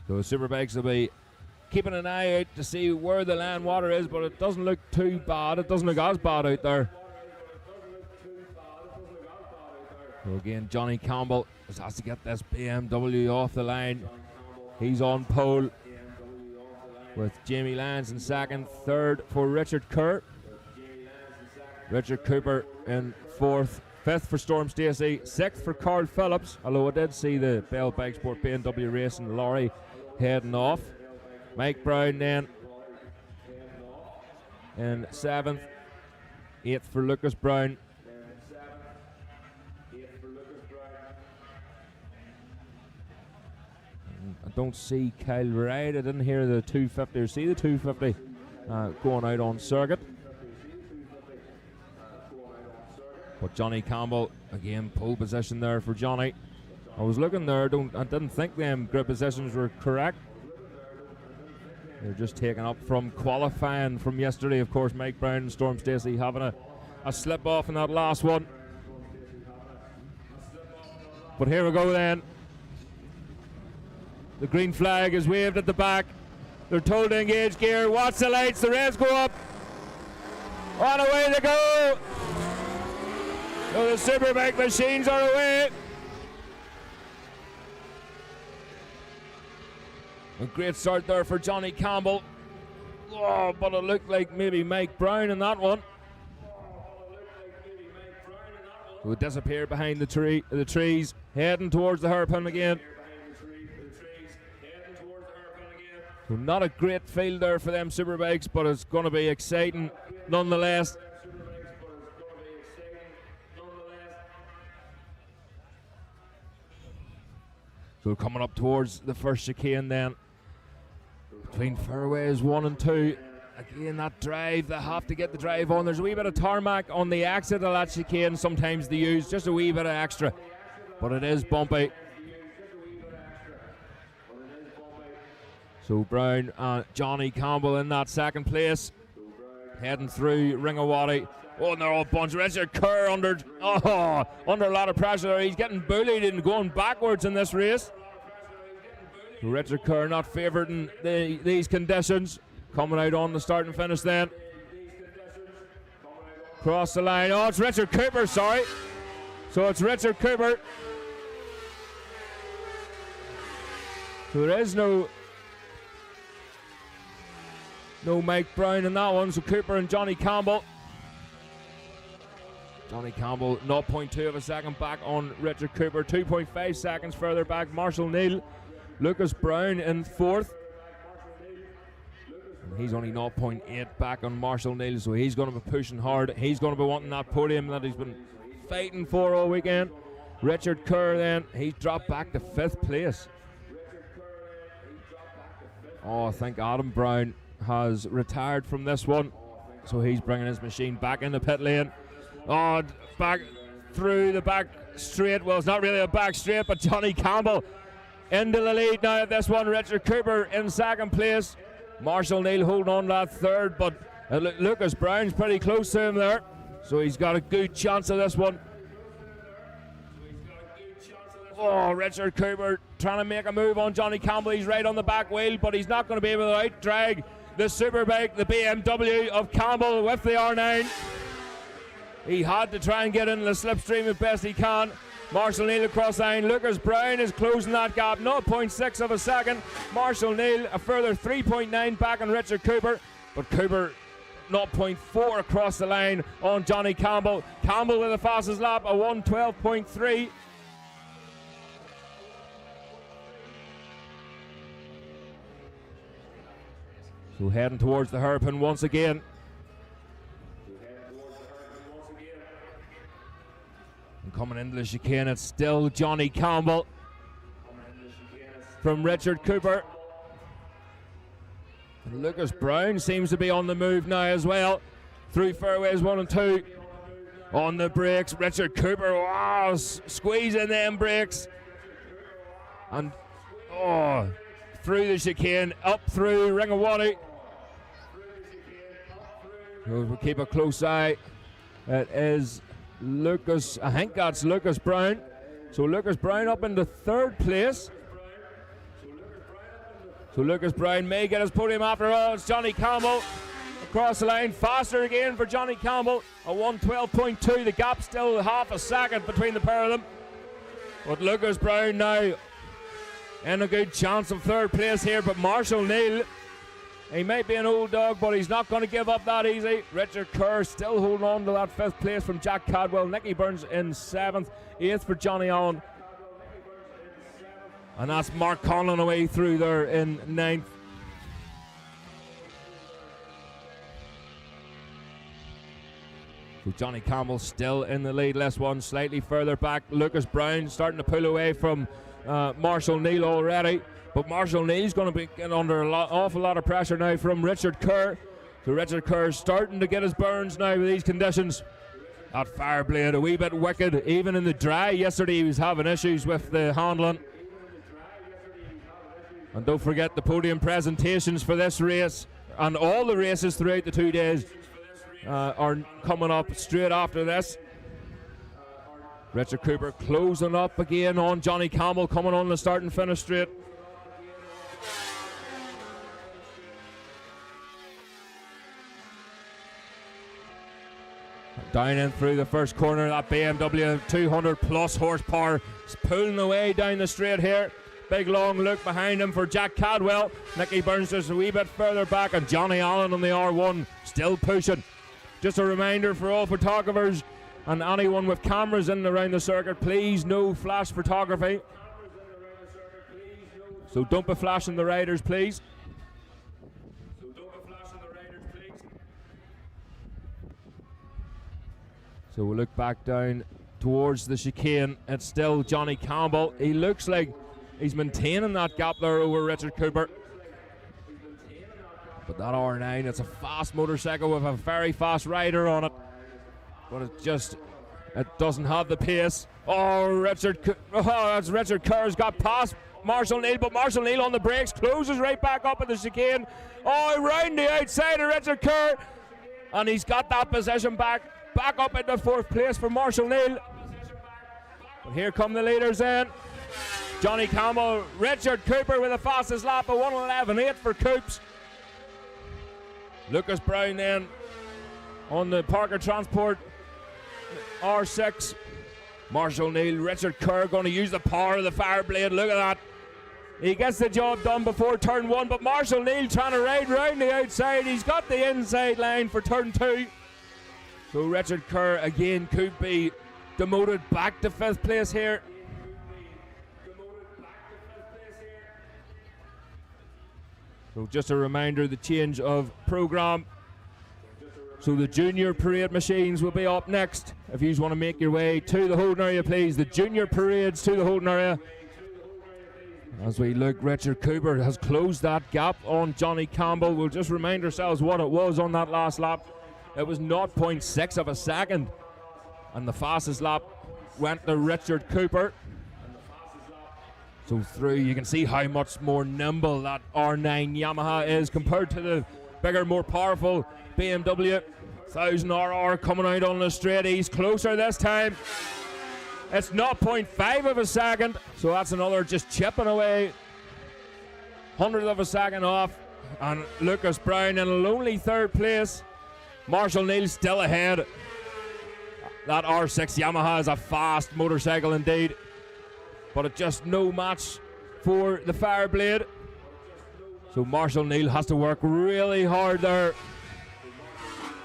So the Superbikes will be keeping an eye out to see where the land water is, but it doesn't look too bad. It doesn't look as bad out there. So again, Johnny Campbell just has to get this BMW off the line. He's on pole with Jamie Lyons in second. Third for Richard Kerr. Richard Cooper in fourth. Fifth for Storm Stacey. Sixth for Carl Phillips, although I did see the Bell Bike Sport BMW Racing lorry heading off. Mike Brown then in seventh. Eighth for Lucas Brown. And I don't see Kyle Wright. I didn't hear the 250 or see the 250 going out on circuit. But Johnny Campbell, again, pole position there for Johnny. I was looking there, I didn't think them grip positions were correct. They're just taken up from qualifying from yesterday. Of course, Mike Brown and Storm Stacey having a slip off in that last one. But here we go then. The green flag is waved at the back. They're told to engage gear. Watch the lights, the reds go up. On away they go. So the Superbike machines are away. A great start there for Johnny Campbell. Oh, but it looked like maybe Mike Brown in that one. Who disappeared behind the trees, heading towards the hairpin again. So not a great field there for them Superbikes, but it's going to be exciting nonetheless. So coming up towards the first chicane then, between fairways 1 and 2. Again, that drive, they have to get the drive on. There's a wee bit of tarmac on the exit of that chicane. Sometimes they use just a wee bit of extra, but it is bumpy. So Brown and Johnny Campbell in that second place, heading through Ringawati. Oh, and they're all bunched. Richard Kerr under a lot of pressure there. He's getting bullied and going backwards in this race. Richard Kerr not favoured in these conditions. Coming out on the start and finish then. Cross the line. Oh, it's Richard Cooper, sorry. So it's Richard Cooper. So there is no Mike Brown in that one. So Cooper and Johnny Campbell. Johnny Campbell 0.2 of a second back on Richard Cooper. 2.5 seconds further back Marshall Neal. Lucas Brown in fourth. And he's only 0.8 back on Marshall Neal, so he's going to be pushing hard. He's going to be wanting that podium that he's been fighting for all weekend. Richard Kerr then, he's dropped back to 5th place. Oh, I think Adam Brown has retired from this one, so he's bringing his machine back in the pit lane. Oh, back through the back straight. Well, it's not really a back straight, but Johnny Campbell into the lead now at this one. Richard Cooper in second place. Marshall Neal holding on to that third, but Lucas Brown's pretty close to him there, so he's got a good chance of this one. Oh, Richard Cooper trying to make a move on Johnny Campbell. He's right on the back wheel, but he's not going to be able to out-drag the Superbike, the BMW of Campbell with the R9. He had to try and get into the slipstream as best he can. Marshall Neal across the line. Lucas Brown is closing that gap, 0.6 of a second. Marshall Neal a further 3.9 back on Richard Cooper, but Cooper 0.4 across the line on Johnny Campbell. Campbell with the fastest lap, a 1:12.3. So heading towards the hairpin once again. And coming into the chicane, it's still Johnny Campbell from Richard Cooper. And Lucas Brown seems to be on the move now as well. Through fairways 1 and 2. On the brakes, Richard Cooper, wow, squeezing them brakes. And, through the chicane, up through Ringawati. We'll keep a close eye. It is Lucas, I think that's Lucas Brown. So Lucas Brown up into 3rd place. So Lucas Brown may get his podium after all. It's Johnny Campbell across the line. Faster again for Johnny Campbell. A 1:12.2. The gap still half a second between the pair of them. But Lucas Brown now in a good chance of 3rd place here. But Marshall Neal, he might be an old dog, but he's not going to give up that easy. Richard Kerr still holding on to that 5th place from Jack Cadwell. Nicky Burns in 7th. 8th for Johnny Allen. And that's Mark Conlon away through there in 9th. So Johnny Campbell still in the lead. Less one slightly further back. Lucas Brown starting to pull away from Marshall Neal already. But Marshall Neal's going to be getting under an awful lot of pressure now from Richard Kerr. So Richard Kerr starting to get his burns now with these conditions. That Fireblade a wee bit wicked. Even in the dry yesterday he was having issues with the handling. And don't forget the podium presentations for this race and all the races throughout the 2 days are coming up straight after this. Richard Cooper closing up again on Johnny Campbell, coming on the start and finish straight. Down in through the first corner, that BMW 200 plus horsepower is pulling away down the straight here. Big long look behind him for Jack Cadwell. Nicky Burns just a wee bit further back, and Johnny Allen on the R1 still pushing. Just a reminder for all photographers and anyone with cameras in and around the circuit, please no flash photography. So don't be flashing the riders, please. So we'll look back down towards the chicane. It's still Johnny Campbell. He looks like he's maintaining that gap there over Richard Cooper. But that R9, it's a fast motorcycle with a very fast rider on it. But it doesn't have the pace. That's Richard Kerr's got past Marshall Neal, but Marshall Neal on the brakes, closes right back up at the chicane. Round the outside of Richard Kerr. And he's got that position back up into fourth place for Marshall Neal. But here come the leaders in. Johnny Campbell, Richard Cooper with the fastest lap of 1:11.8 for Coops. Lucas Brown then on the Parker Transport R6. Marshall Neal, Richard Kerr going to use the power of the Fireblade. Look at that. He gets the job done before turn 1, but Marshall Neal trying to ride round the outside. He's got the inside line for turn 2. So Richard Kerr again could be demoted back to 5th place here. So just a reminder, the change of programme. So the junior parade machines will be up next. If you want to make your way to the holding area, please. The junior parades to the holding area. As we look, Richard Cooper has closed that gap on Johnny Campbell. We'll just remind ourselves what it was on that last lap. It was 0.6 of a second. And the fastest lap went to Richard Cooper. So through, you can see how much more nimble that R9 Yamaha is compared to the bigger, more powerful BMW 1000RR coming out on the straight. He's closer this time. It's 0.5 of a second, so that's another just chipping away. 100th of a second off. And Lucas Brown in a lonely 3rd place. Marshall Neal still ahead. That R6 Yamaha is a fast motorcycle indeed, but it's just no match for the Fireblade. So Marshall Neal has to work really hard there.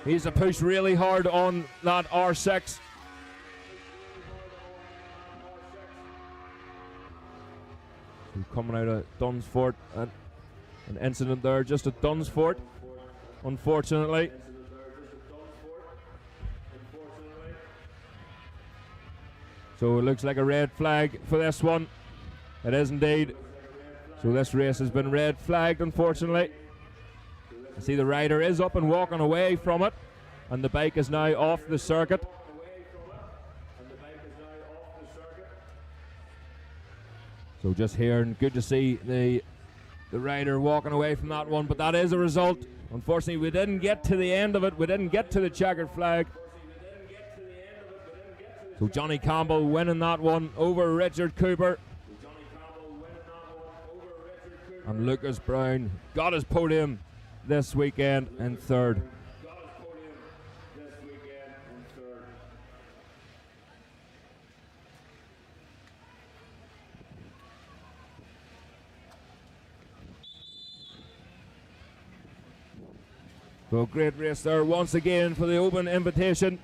He has to push really hard on that R6. So coming out of Dunsfort, an incident there just at Dunsfort, unfortunately. So it looks like a red flag for this one. It is indeed. So this race has been red flagged, unfortunately. I see the rider is up and walking away from it, and the bike is now off the circuit. So just here, and good to see the rider walking away from that one, but that is a result. Unfortunately, we didn't get to the end of it. We didn't get to the checkered flag. So Johnny Campbell winning that one over Richard Cooper. And Lucas Brown got his podium this weekend in 3rd. So great race there once again for the Open Invitation.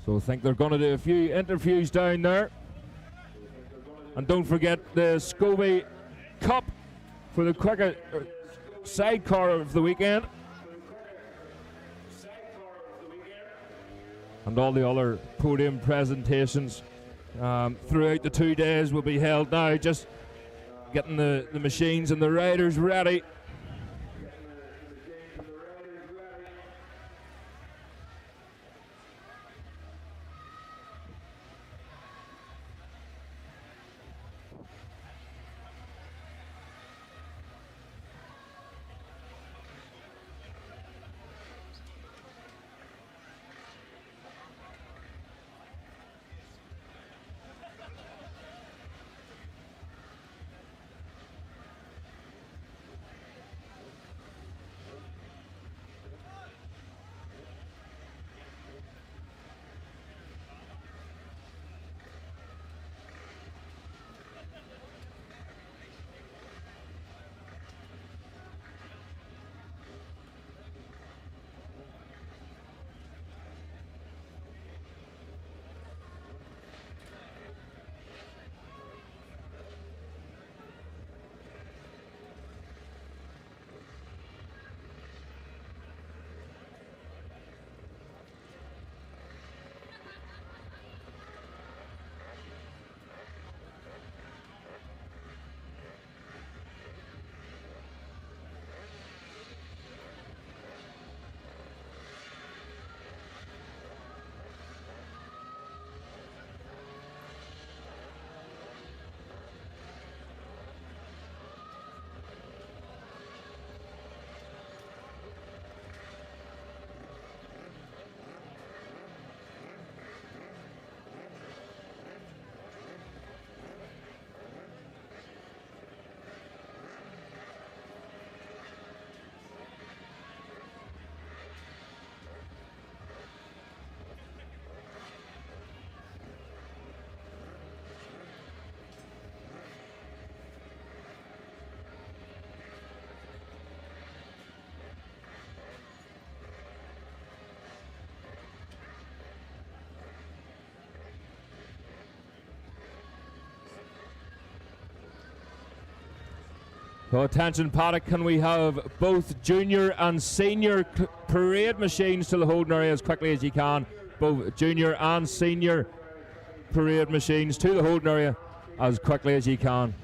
So I think they're going to do a few interviews down there. And don't forget the Scobie Cup for the quicker sidecar of the weekend. And all the other podium presentations throughout the 2 days will be held now. Just getting the machines and the riders ready. So attention paddock, can we have both junior and senior parade machines to the holding area as quickly as you can. Both junior and senior parade machines to the holding area as quickly as you can.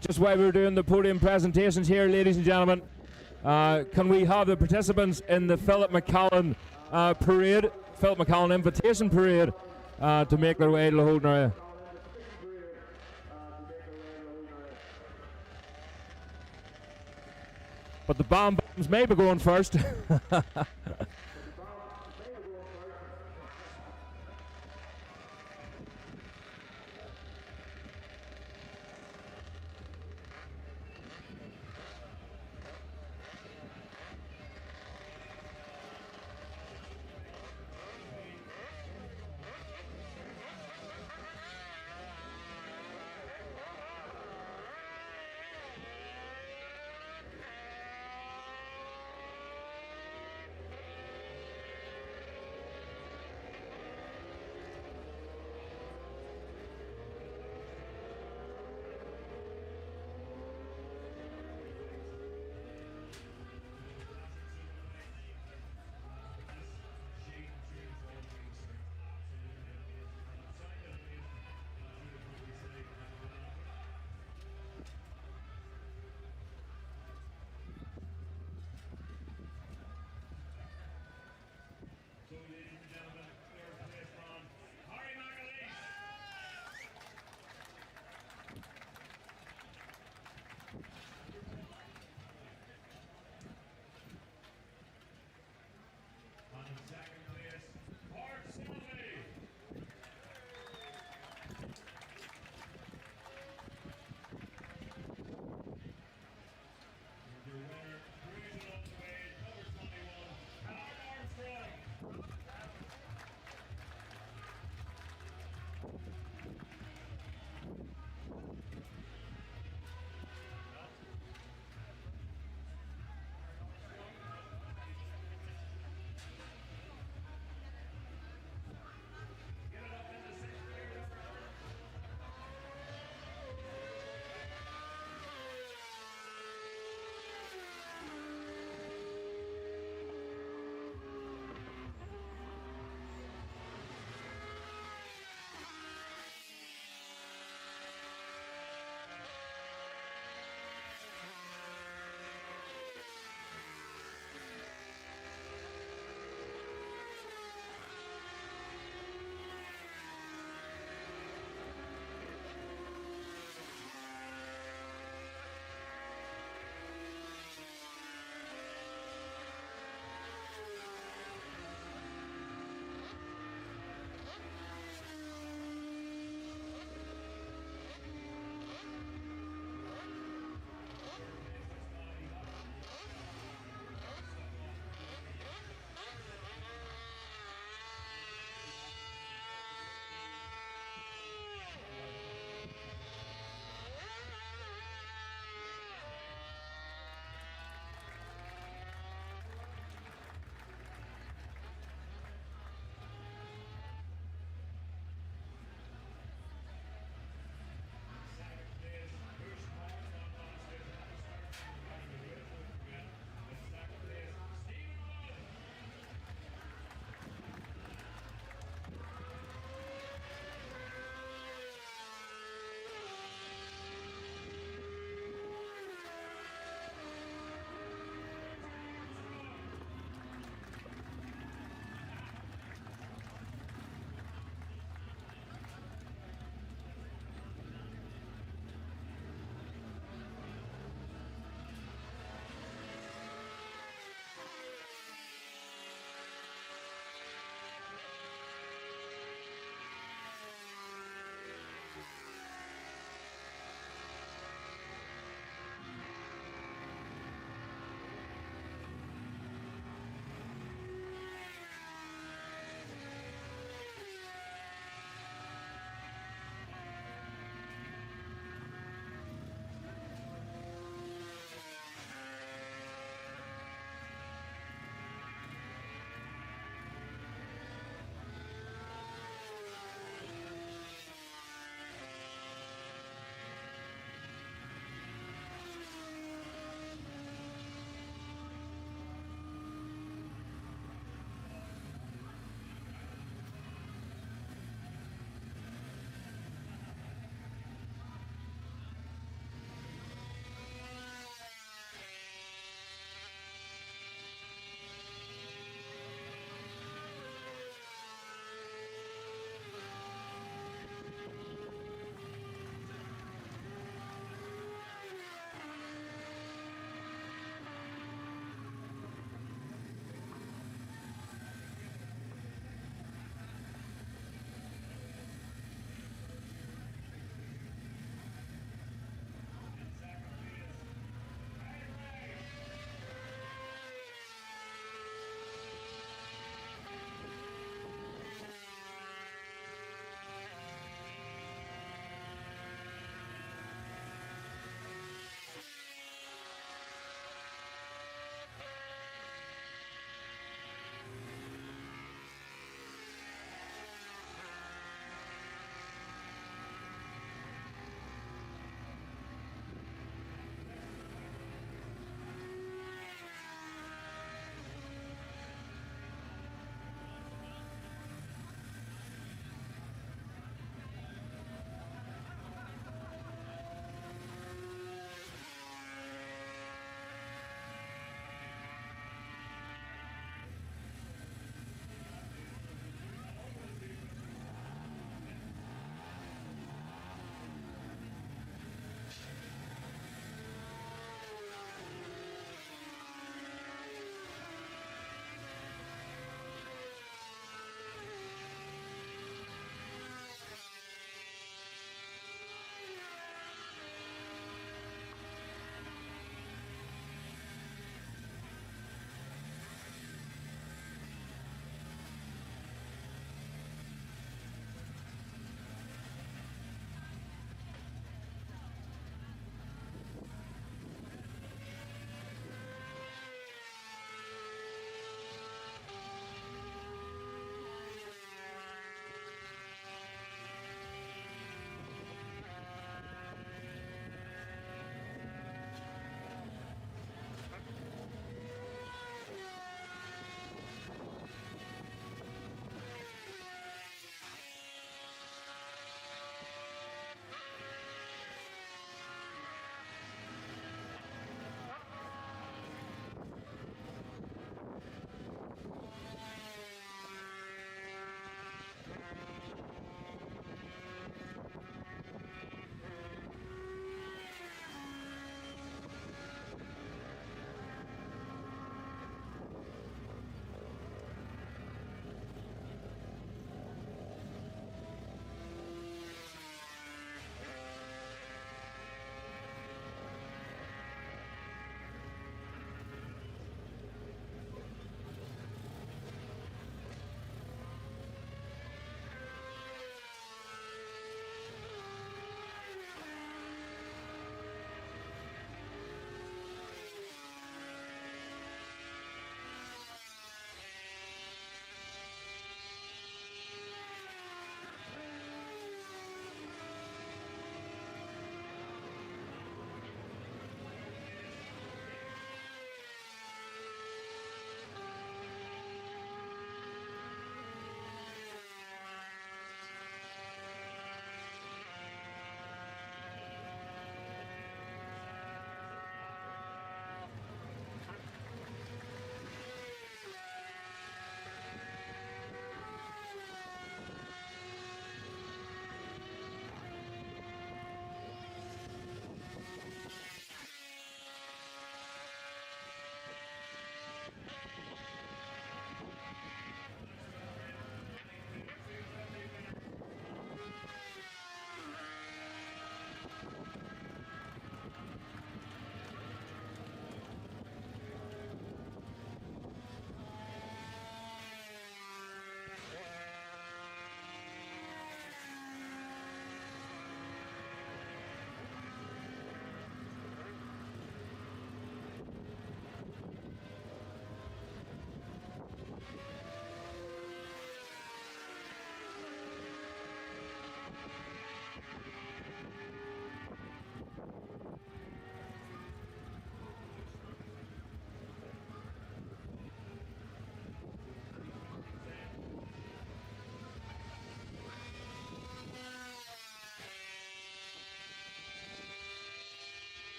Just while we're doing the podium presentations here, ladies and gentlemen, can we have the participants in the Philip McCallan parade, Philip McCallan Invitation Parade, to make their way to the holding area? But the bomb bombs may be going first.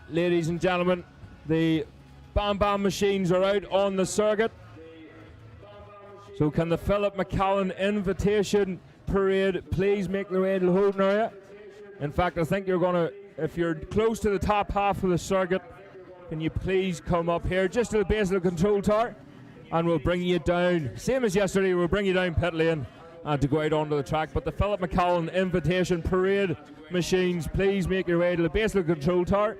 Ladies and gentlemen, the Bam Bam machines are out on the circuit. So can the Philip McCallan Invitation Parade please make their way to the holding area? In fact, I think you're going to, if you're close to the top half of the circuit, can you please come up here just to the base of the control tower, and we'll bring you down. Same as yesterday, we'll bring you down pit lane to go out onto the track. But the Philip McCallan Invitation Parade machines, please make your way to the base of the control tower.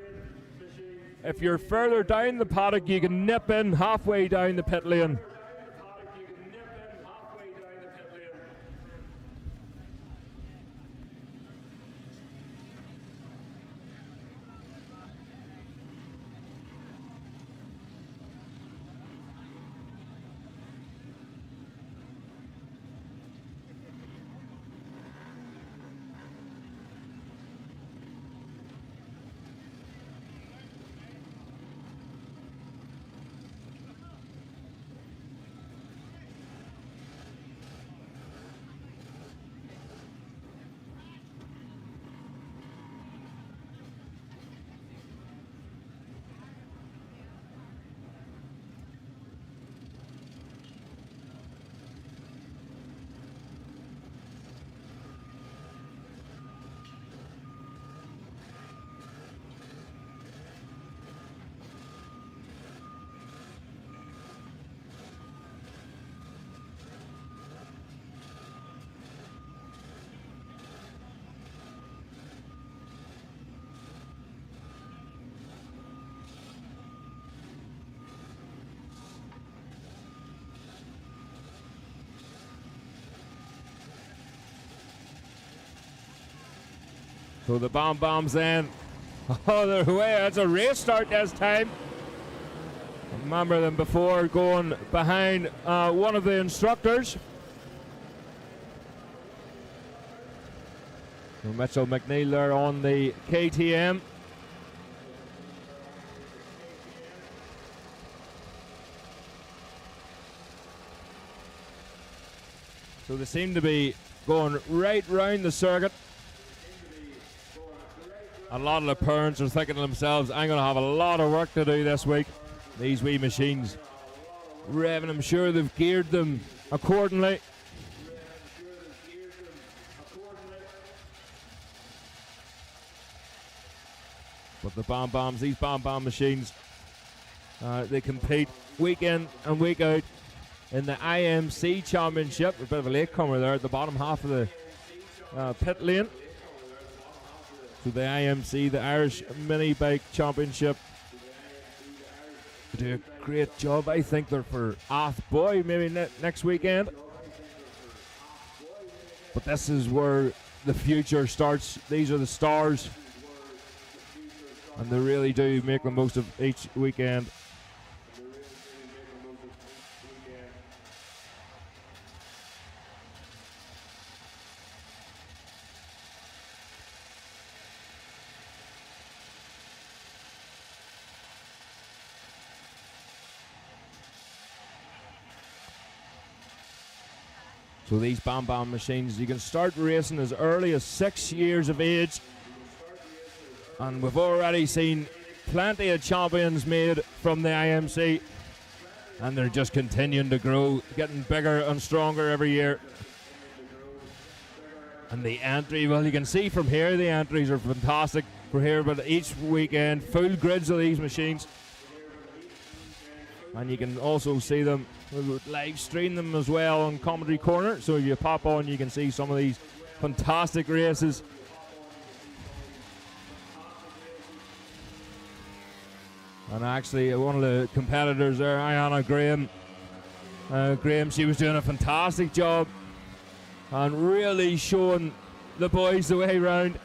If you're further down the paddock, you can nip in halfway down the pit lane. So the Bam Bams then, oh, they're away. That's a race start this time. I remember them before going behind one of the instructors. So Mitchell McNeil there on the KTM. So they seem to be going right round the circuit. A lot of the parents are thinking to themselves, I'm going to have a lot of work to do this week. These wee machines. Revving, I'm sure they've geared them accordingly. But the Bam Bams, these Bam Bam machines, they compete week in and week out in the IMC Championship. A bit of a latecomer there at the bottom half of the pit lane. So the IMC, the Irish Mini Bike Championship, they do a great job. I think they're for Athboy maybe next weekend. But this is where the future starts. These are the stars. And they really do make the most of each weekend. So these Bam Bam machines, you can start racing as early as 6 years of age. And we've already seen plenty of champions made from the IMC. And they're just continuing to grow, getting bigger and stronger every year. And the entry, well, you can see from here, the entries are fantastic for here, but each weekend, full grids of these machines. And you can also see them, we'll live stream them as well on Commentary Corner. So if you pop on, you can see some of these fantastic races. And actually, one of the competitors there, Ayana Graham, she was doing a fantastic job and really showing the boys the way round.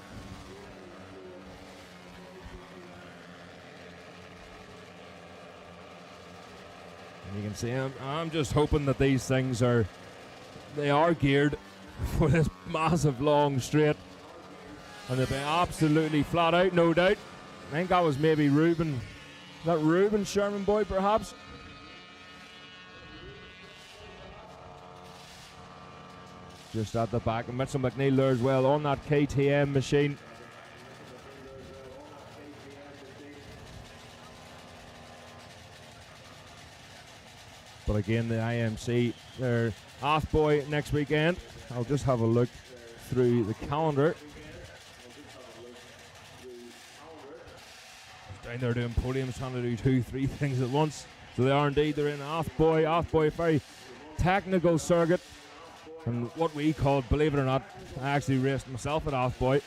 And you can see I'm just hoping that these things are geared for this massive long straight, and they've been absolutely flat out, no doubt. I think that was maybe Ruben. Is that Ruben Sherman boy, perhaps? just at the back. And Mitchell McNeil there as well on that KTM machine. But again, the IMC, they're Athboy next weekend. I'll just have a look through the calendar. Down there doing podiums, trying to do 2-3 things at once. So they are indeed, they're in Athboy. Athboy, a very technical circuit. And what we called, believe it or not, I actually raced myself at Athboy.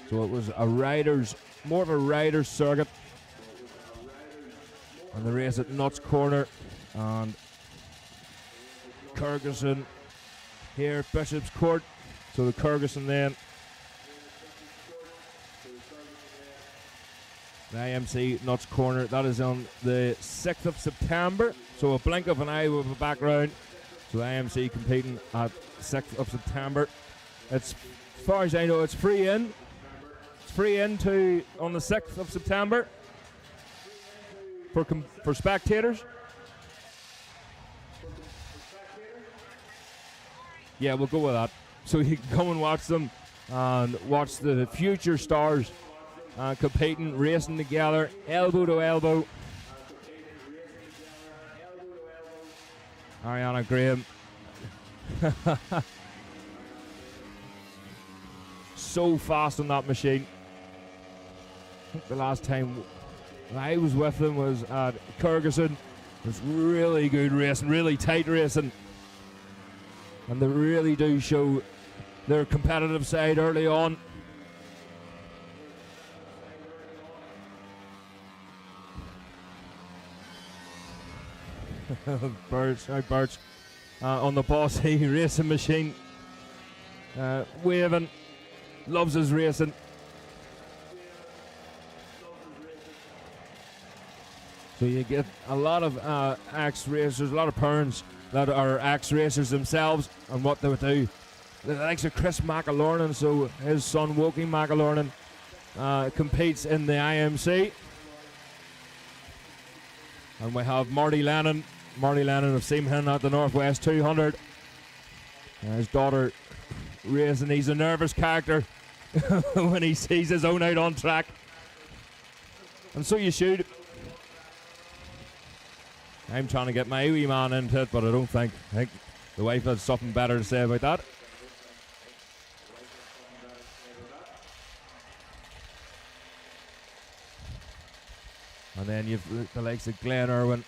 So it was more of a rider's circuit. And the race at Nuts Corner and Kyrgyzstan here at Bishop's Court. So the Kyrgyzstan then. The IMC Nuts Corner, that is on the 6th of September. So a blink of an eye with a background. So the IMC competing at 6th of September. It's, as far as I know, it's free in. It's free in on the 6th of September. For spectators. Yeah, we'll go with that. So you can come and watch them and watch the future stars competing, racing together, elbow to elbow. Ariana Graham. So fast on that machine. I think the last time I was with them was at Kyrgyzstan. It was really good racing, really tight racing. And they really do show their competitive side early on. Birch on the Bossy racing machine. Waving, loves his racing. So you get a lot of ex-racers, a lot of parents that are ex-racers themselves and what they would do. The likes of Chris McAlornan, so his son Woki McAlornan competes in the IMC. And we have Marty Lennon. Marty Lennon of Seamhin at the Northwest 200. His daughter racing. He's a nervous character when he sees his own out on track. And so you should. I'm trying to get my wee man into it, but I think the wife has something better to say about that. And then you've the likes of Glenn Irwin.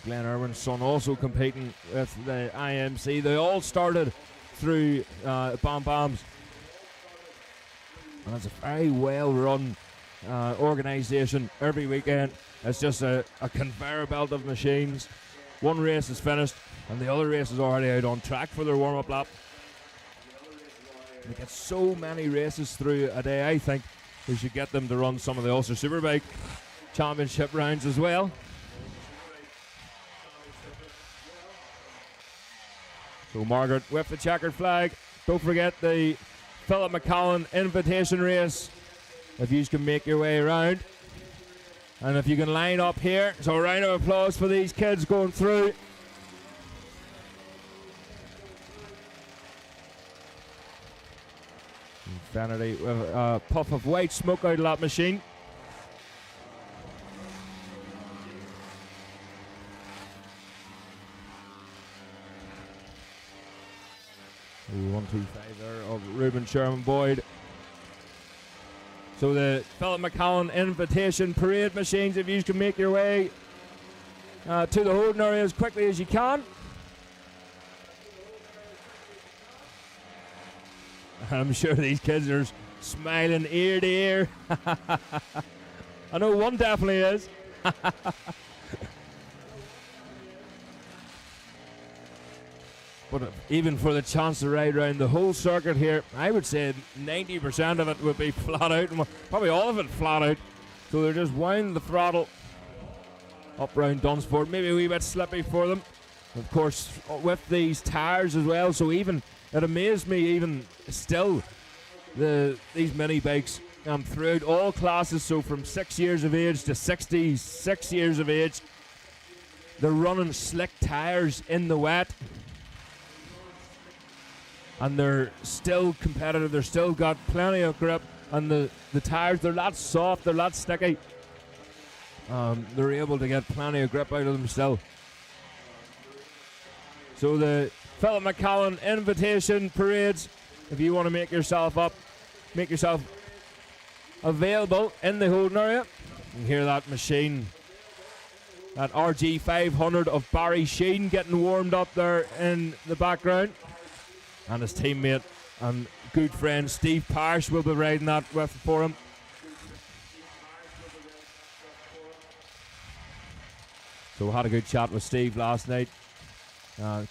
Glenn Irwin's son also competing with the IMC. They all started through Bam Bams. And it's a very well run organisation every weekend. It's just a conveyor belt of machines. One race is finished and the other race is already out on track for their warm-up lap. They get so many races through a day. I think we should get them to run some of the Ulster Superbike Championship rounds as well. So Margaret with the checkered flag. Don't forget the Philip McCallan invitation race if you can make your way around. And if you can line up here, so a round of applause for these kids going through. Vanity with a puff of white smoke out of that machine. The 125 there of Reuben Sherman Boyd. So the Philip McCallan invitation parade machines, if you can make your way to the holding area as quickly as you can. I'm sure these kids are smiling ear to ear. I know one definitely is. But even for the chance to ride around the whole circuit here, I would say 90% of it would be flat out, and probably all of it flat out. So they're just winding the throttle up round Dunsford. Maybe a wee bit slippy for them. Of course, with these tyres as well. So even it amazed me, even still, these mini bikes throughout all classes. So from 6 years of age to 66 years of age, they're running slick tyres in the wet. and they're still competitive. They're still got plenty of grip, and the tires, they're not soft, they're not sticky. They're able to get plenty of grip out of them still. So the Philip McCallan Invitation Parades, if you want to make yourself available in the holding area. You can hear that machine, that RG500 of Barry Sheen getting warmed up there in the background. And his teammate and good friend Steve Parrish will be riding that with for him. So we had a good chat with Steve last night.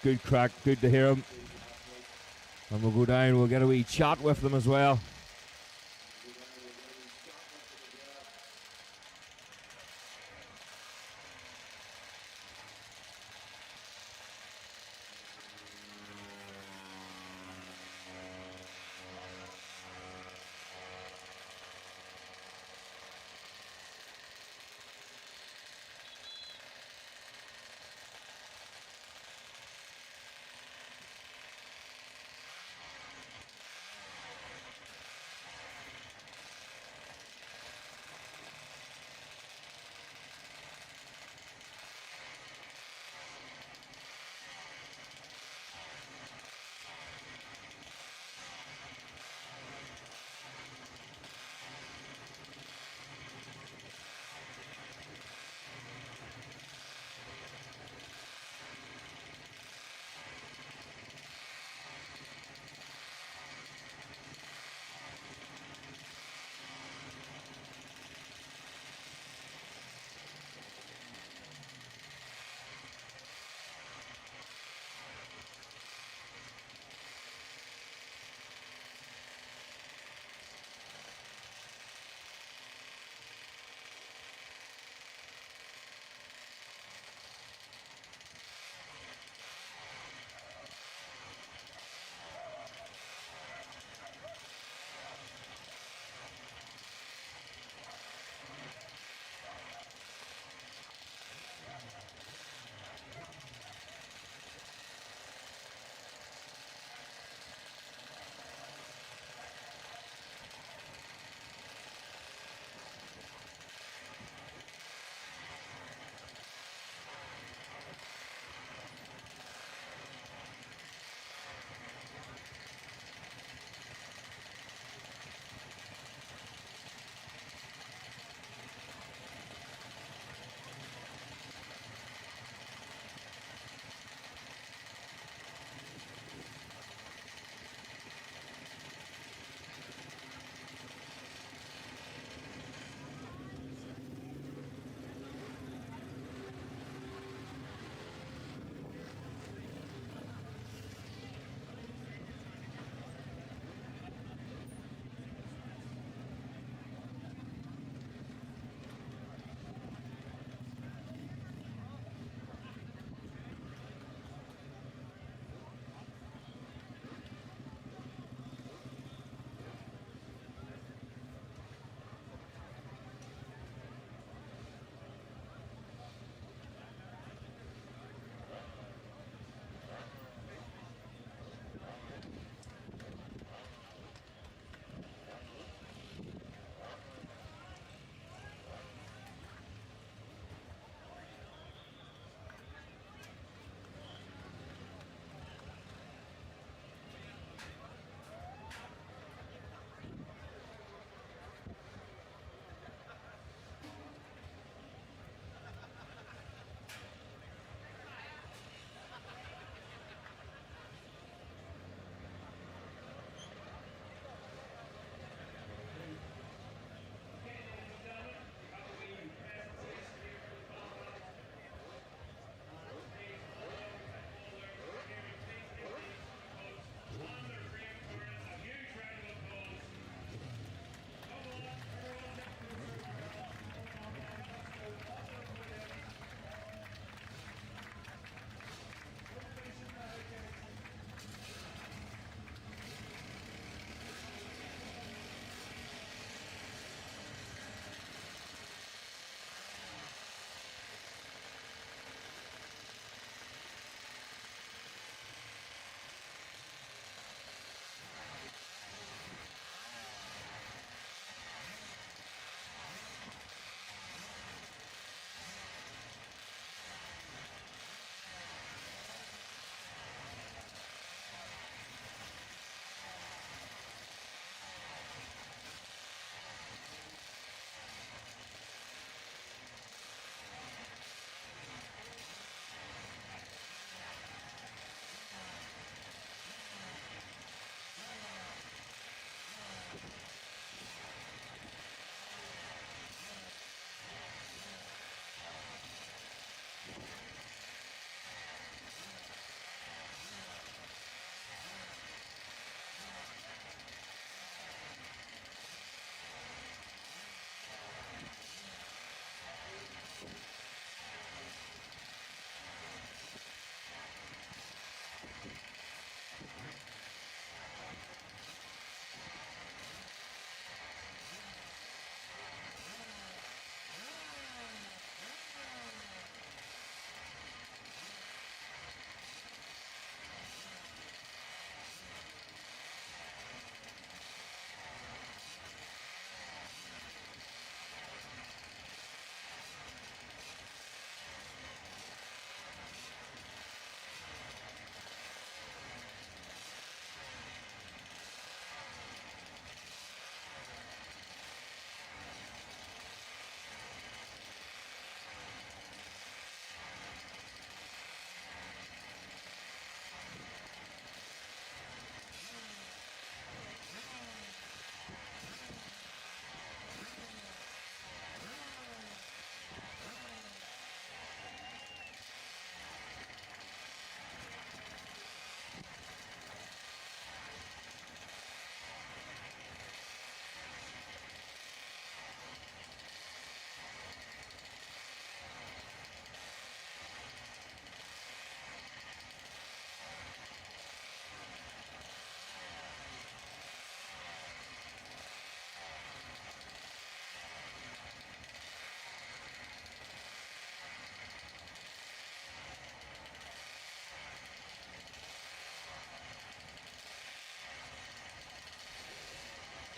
Good crack, good to hear him. And we'll go down, we'll get a wee chat with them as well.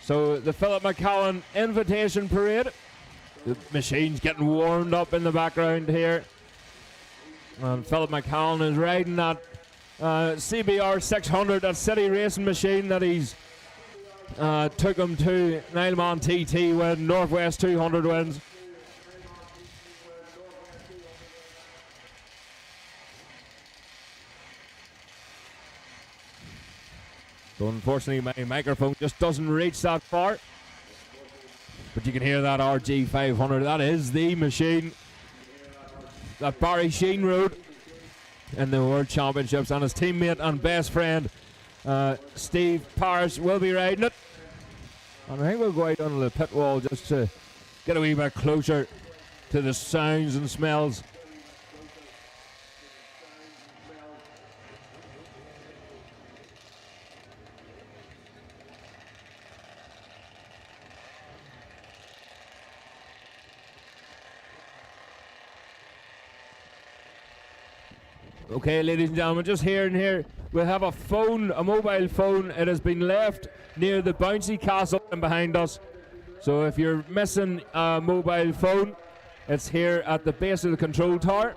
So the Philip McCallan Invitation Parade. The machine's getting warmed up in the background here. And Philip McCallan is riding that CBR 600, that city racing machine that he's took him to Nileman TT win, Northwest 200 wins. So unfortunately my microphone just doesn't reach that far. But you can hear that RG 500. That is the machine that Barry Sheehan rode in the World Championships, and his teammate and best friend Steve Parrish will be riding it. And I think we'll go out on the pit wall just to get a wee bit closer to the sounds and smells. Okay, ladies and gentlemen, just here and here, we'll have a phone, a mobile phone. It has been left near the bouncy castle behind us. So if you're missing a mobile phone, it's here at the base of the control tower.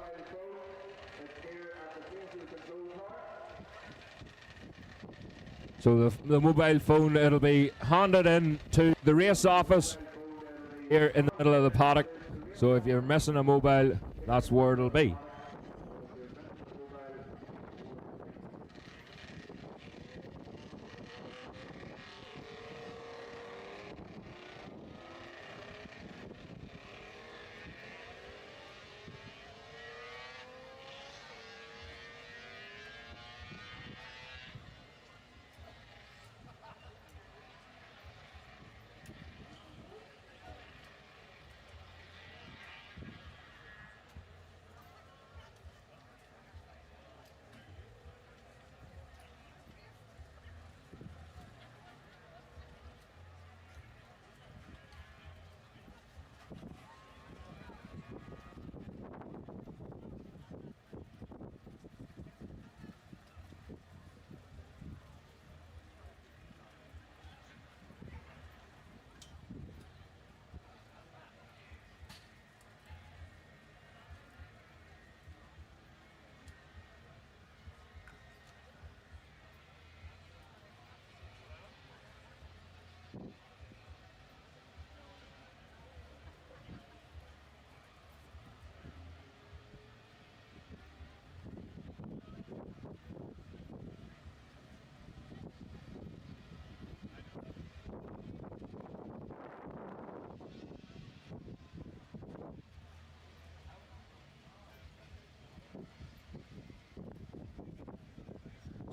So the mobile phone, it'll be handed in to the race office here in the middle of the paddock. So if you're missing a mobile, that's where it'll be.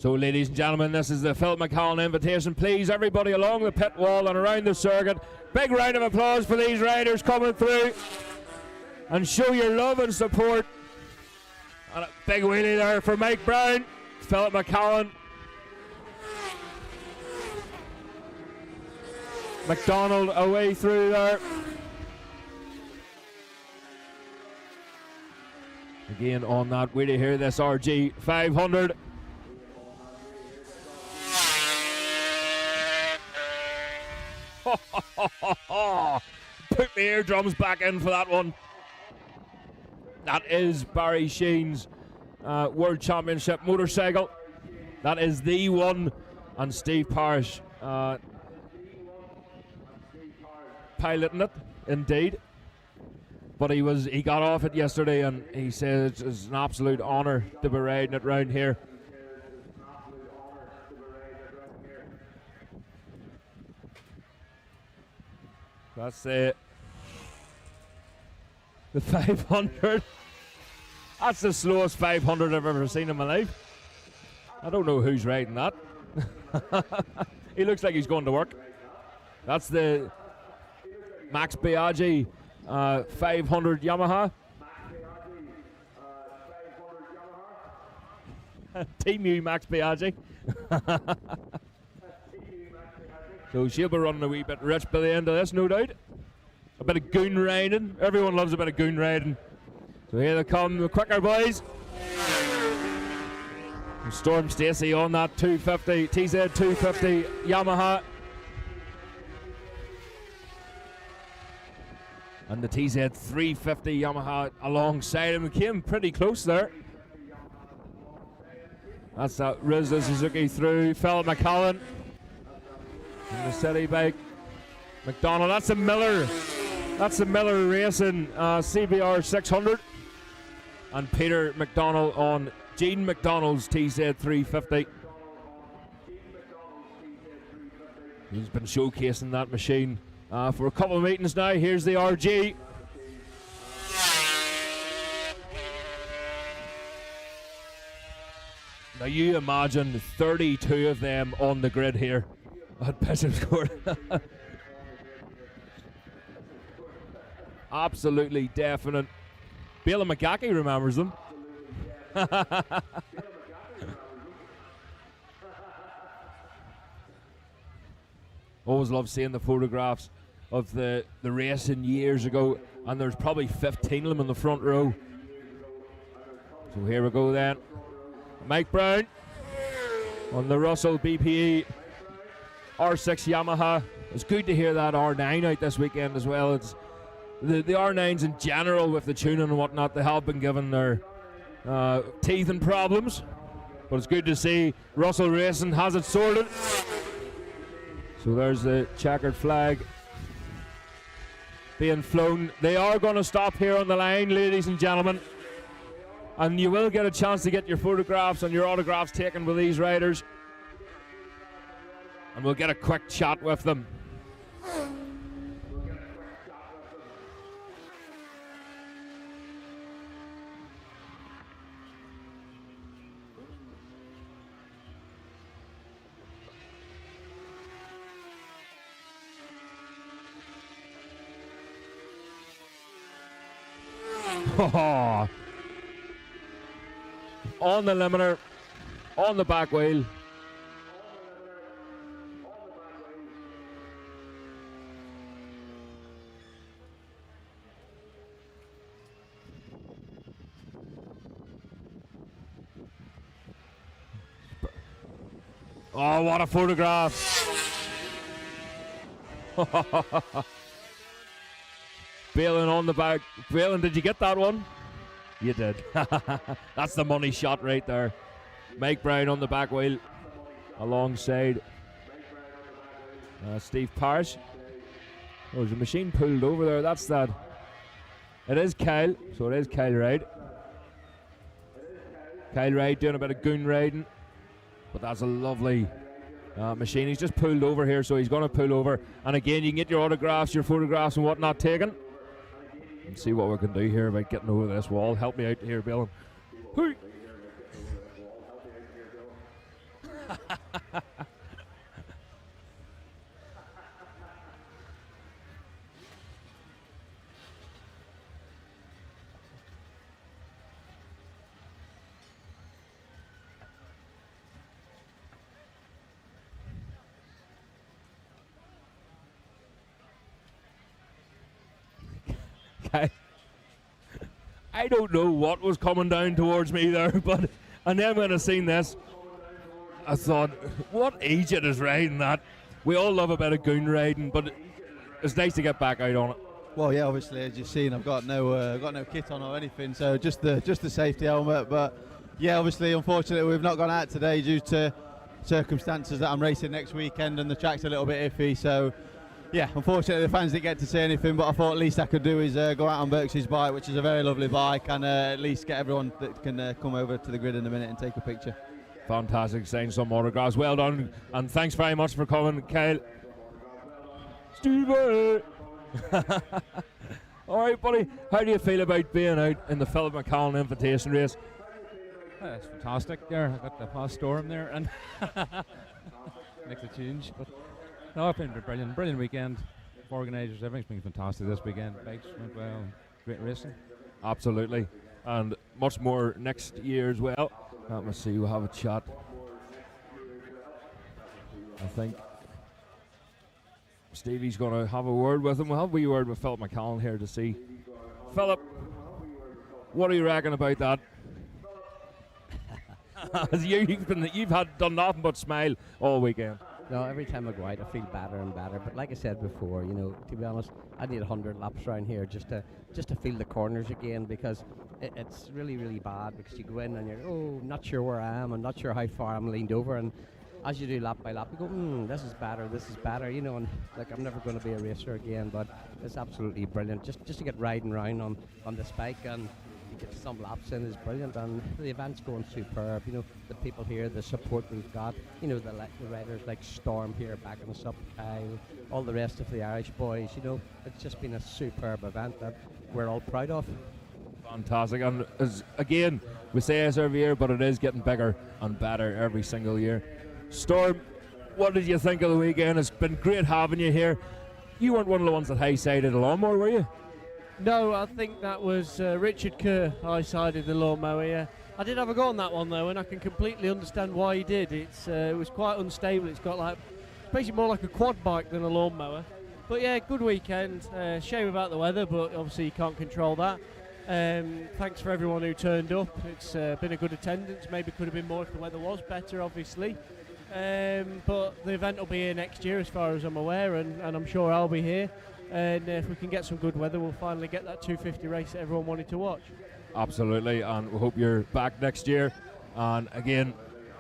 So, ladies and gentlemen, this is the Philip McCallan Invitation. Please, everybody along the pit wall and around the circuit, big round of applause for these riders coming through. And show your love and support. And a big wheelie there for Mike Brown, Philip McCallan. McDonald away through there. Again on that wheelie here, this RG 500. Put my eardrums back in for that one. That is Barry Sheehan's World Championship motorcycle. That is the one, and Steve Parrish piloting it, indeed. But he got off it yesterday, and he said it's an absolute honour to be riding it round here. That's the 500. That's the slowest 500 I've ever seen in my life. I don't know who's riding that. He looks like he's going to work. That's the Max Biaggi 500 Yamaha. Team U Max Biaggi. So she'll be running a wee bit rich by the end of this, no doubt. A bit of goon riding. Everyone loves a bit of goon riding. So here they come, the quicker boys. And Storm Stacey on that 250, TZ 250 Yamaha. And the TZ 350 Yamaha alongside him. Came pretty close there. That's that Rizla Suzuki through. Philip McCallan. And the city bike. McDonald. That's a Miller. That's a Miller Racing CBR 600. And Peter McDonald on Gene McDonald's TZ 350. He's been showcasing that machine for a couple of meetings now. Here's the RG. Now you imagine 32 of them on the grid here at Bishop's Court. Absolutely definite. Bela McGackie remembers them. Always love seeing the photographs of the racing years ago, and there's probably 15 of them in the front row. So here we go then. Mike Brown on the Russell BPE R6 Yamaha. It's good to hear that R9 out this weekend as well. It's the R9s in general with the tuning and whatnot, they have been given their teething problems, but it's good to see Russell Racing has it sorted. So there's the checkered flag being flown. They are going to stop here on the line, ladies and gentlemen, and you will get a chance to get your photographs and your autographs taken with these riders, and we'll get a quick chat with them. On the limiter, on the back wheel. Oh, what a photograph. Balin on the back. Balin, did you get that one? You did. That's the money shot right there. Mike Brown on the back wheel alongside Steve Parrish. Oh, there's a machine pulled over there. That's that. It is Kyle, so it is Kyle Ride. Kyle Ride doing a bit of goon riding, but that's a lovely machine. He's just pulled over here, so he's going to pull over. And again, you can get your autographs, your photographs and whatnot taken. And see what we can do here about getting over this wall. Help me out here, Bill. I don't know what was coming down towards me there, but and then when I seen this, I thought, what agent is riding that? We all love a bit of goon riding, but it's nice to get back out on it. Well, yeah, obviously, as you've seen, I've got no kit on or anything, so just the safety helmet. But yeah, obviously, unfortunately, we've not gone out today due to circumstances that I'm racing next weekend, and the track's a little bit iffy. So yeah, unfortunately, the fans didn't get to see anything. But I thought at least I could do is go out on Berkshires' bike, which is a very lovely bike, and at least get everyone that can come over to the grid in a minute and take a picture. Fantastic, saying some autographs. Well done, and thanks very much for coming, Kyle. Stevie! All right, buddy. How do you feel about being out in the Philip McCallan Invitation race? It's fantastic there. I got the past storm there and makes a change. But no, it's been a brilliant weekend. Organisers, everything's been fantastic this weekend. Bikes went well, great racing. Absolutely, and much more next year as well. Let me see, we'll have a chat. I think Stevie's going to have a word with him. We'll have a wee word with Philip McCallan here to see. Philip, what do you reckon about that? You've done nothing but smile all weekend. No, every time I go out, I feel better and better. But like I said before, to be honest, I need 100 laps around here just to feel the corners again, because it's really, really bad, because you go in and you're, not sure where I am, I'm not sure how far I'm leaned over, and as you do lap by lap, you go, this is better, and like I'm never going to be a racer again, but it's absolutely brilliant. Just to get riding around on this bike and get some laps in is brilliant, and the event's going superb. The people here, the support we've got, the riders like Storm here backing us up, all the rest of the Irish boys, it's just been a superb event that we're all proud of. Fantastic, and again, we say this every year, but it is getting bigger and better every single year. Storm, what did you think of the weekend? It's been great having you here. You weren't one of the ones that high-sided a lawnmower, were you? No, I think that was Richard Kerr high-sided the lawnmower, yeah. I did have a go on that one though, and I can completely understand why he did. It was quite unstable. It's got basically more like a quad bike than a lawnmower. But yeah, good weekend. Shame about the weather, but obviously you can't control that. Thanks for everyone who turned up. It's been a good attendance. Maybe could have been more if the weather was better, obviously. But the event will be here next year as far as I'm aware, and I'm sure I'll be here. And if we can get some good weather, we'll finally get that 250 race that everyone wanted to watch. Absolutely, and we hope you're back next year. And again,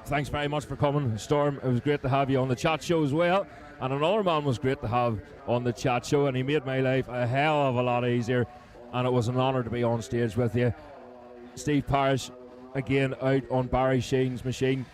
thanks very much for coming, Storm. It was great to have you on the chat show as well. And another man was great to have on the chat show, and he made my life a hell of a lot easier. And it was an honour to be on stage with you. Steve Parrish, again, out on Barry Sheen's machine.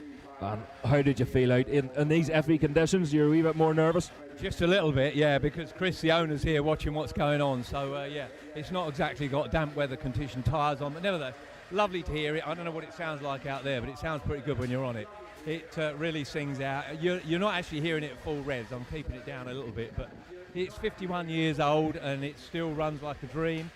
And how did you feel out in these iffy conditions? You're a wee bit more nervous? Just a little bit, yeah, because Chris, the owner's here watching what's going on. So, yeah, it's not exactly got damp weather condition tyres on, but nevertheless, lovely to hear it. I don't know what it sounds like out there, but it sounds pretty good when you're on it. It really sings out. You're not actually hearing it at full revs. I'm keeping it down a little bit, but it's 51 years old and it still runs like a dream.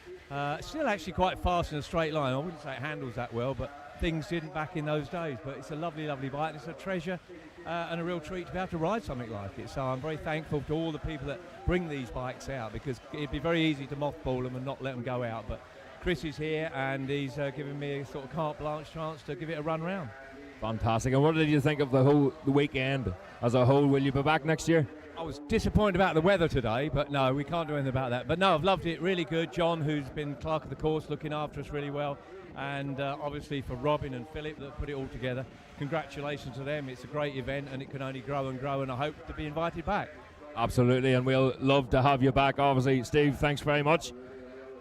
Still actually quite fast in a straight line. I wouldn't say it handles that well, but things didn't back in those days. But it's a lovely, lovely bike. It's a treasure and a real treat to be able to ride something like it. So I'm very thankful to all the people that bring these bikes out, because it'd be very easy to mothball them and not let them go out. But Chris is here and he's giving me a sort of carte blanche chance to give it a run round. Fantastic. And what did you think of the weekend as a whole? Will you be back next year? I was disappointed about the weather today, but no, we can't do anything about that. But no, I've loved it, really good. John, who's been clerk of the course, looking after us really well. And obviously for Robin and Philip that put it all together, congratulations to them. It's a great event and it can only grow and grow, and I hope to be invited back. Absolutely, and we'll love to have you back, obviously. Steve, thanks very much.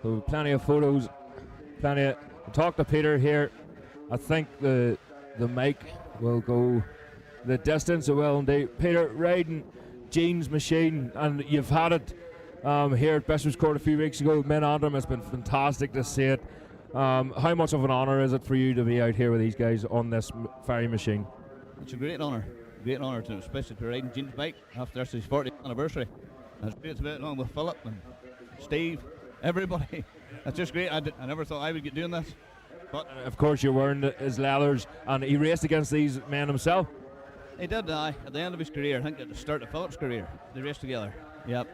So plenty of photos, we'll talk to Peter here. I think the mic will go the distance, it will indeed. Peter, riding Jean's machine, and you've had it here at Bishop's Court a few weeks ago with Min Antrim. It's been fantastic to see it. How much of an honour is it for you to be out here with these guys on this ferry machine? It's a great honour to, especially to riding Jean's bike after his 40th anniversary. And it's great to be out along with Philip and Steve, everybody. It's just great. I never thought I would get doing this. But of course, you're wearing his leathers, and he raced against these men himself. He did, at the end of his career. I think at the start of Philip's career, they raced together. Yep.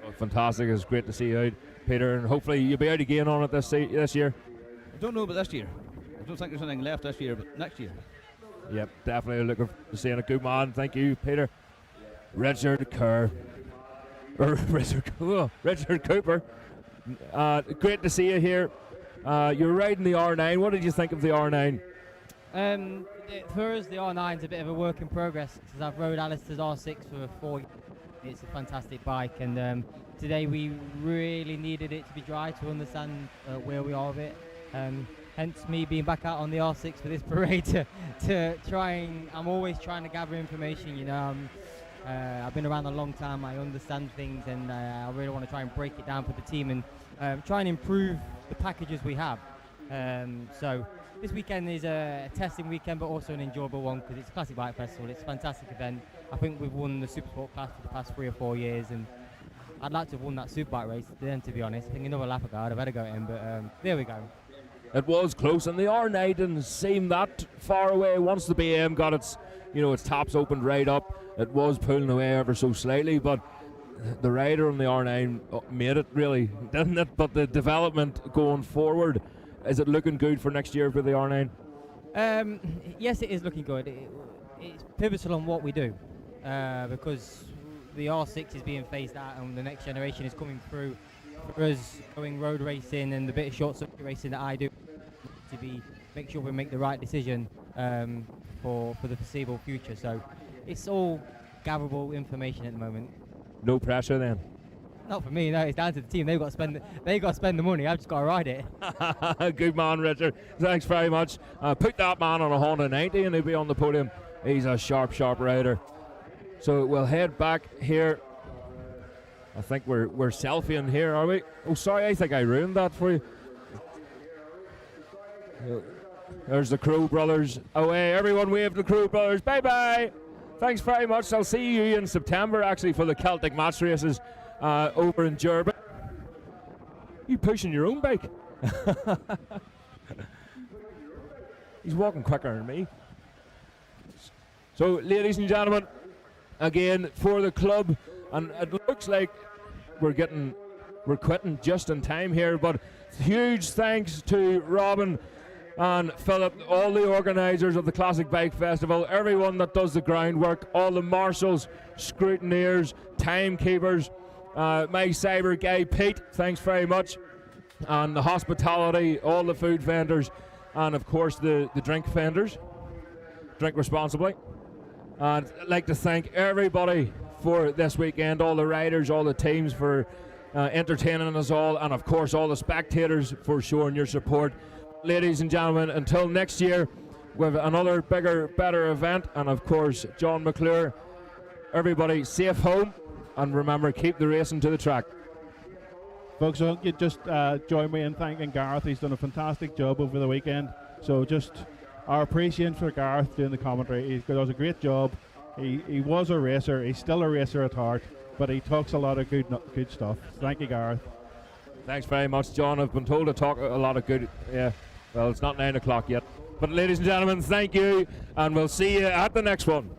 Oh, fantastic. It's great to see you out, Peter, and hopefully you'll be out again on it this year. I don't know about this year. I don't think there's anything left this year, but next year. Yep, definitely looking forward to seeing a good man. Thank you, Peter. Richard Kerr. Richard Cooper. Great to see you here. You're riding the R9. What did you think of the R9? For us, the R9 is a bit of a work in progress, because I've rode Alistair's R6 for 4 years. It's a fantastic bike, and today we really needed it to be dry to understand where we are with it. Hence me being back out on the R6 for this parade to try and, I'm always trying to gather information, I've been around a long time, I understand things, and I really want to try and break it down for the team and try and improve the packages we have. So this weekend is a testing weekend, but also an enjoyable one, because it's a classic bike festival. It's a fantastic event. I think we've won the Supersport class for the past 3 or 4 years, and I'd like to have won that Superbike race then, to be honest. I think another lap ago I'd have had to go in, but there we go. It was close, and the R9 didn't seem that far away. Once the BM got its tops opened right up, it was pulling away ever so slightly, but the rider on the R9 made it, really, didn't it? But the development going forward, is it looking good for next year for the R9? Yes, it is looking good. It's pivotal on what we do. because the R6 is being phased out and the next generation is coming through. For us, going road racing and the bit of short circuit racing that I do, to make sure we make the right decision for the foreseeable future. So it's all gatherable information at the moment. No pressure then. Not for me, no. It's down to the team. They've got to spend the money. I've just got to ride it. Good man, Richard. Thanks very much. Put that man on a Honda 90 and he'll be on the podium. He's a sharp rider. So we'll head back here. I think we're selfieing here, are we? Oh, sorry, I think I ruined that for you. There's the Crow Brothers away. Everyone wave the Crow Brothers. Bye-bye. Thanks very much. I'll see you in September, actually, for the Celtic match races over in Durban. You pushing your own bike? He's walking quicker than me. So, ladies and gentlemen, again, for the club, and it looks like we're quitting just in time here, but huge thanks to Robin and Philip, all the organisers of the Classic Bike Festival, everyone that does the groundwork, all the marshals, scrutineers, timekeepers, my cyber guy Pete, thanks very much, and the hospitality, all the food vendors, and of course the drink vendors. Drink responsibly. And I'd like to thank everybody for this weekend, all the riders, all the teams for entertaining us all, and of course all the spectators for showing your support. Ladies and gentlemen, until next year, we have another bigger, better event, and of course, John McClure, everybody safe home, and remember, keep the racing to the track. Folks, I think you just join me in thanking Gareth. He's done a fantastic job over the weekend. So just our appreciation for Gareth doing the commentary. He does a great job. He was a racer. He's still a racer at heart, but he talks a lot of good stuff. Thank you, Gareth. Thanks very much, John. I've been told to talk a lot of good. Yeah, well, it's not 9 o'clock yet. But ladies and gentlemen, thank you, and we'll see you at the next one.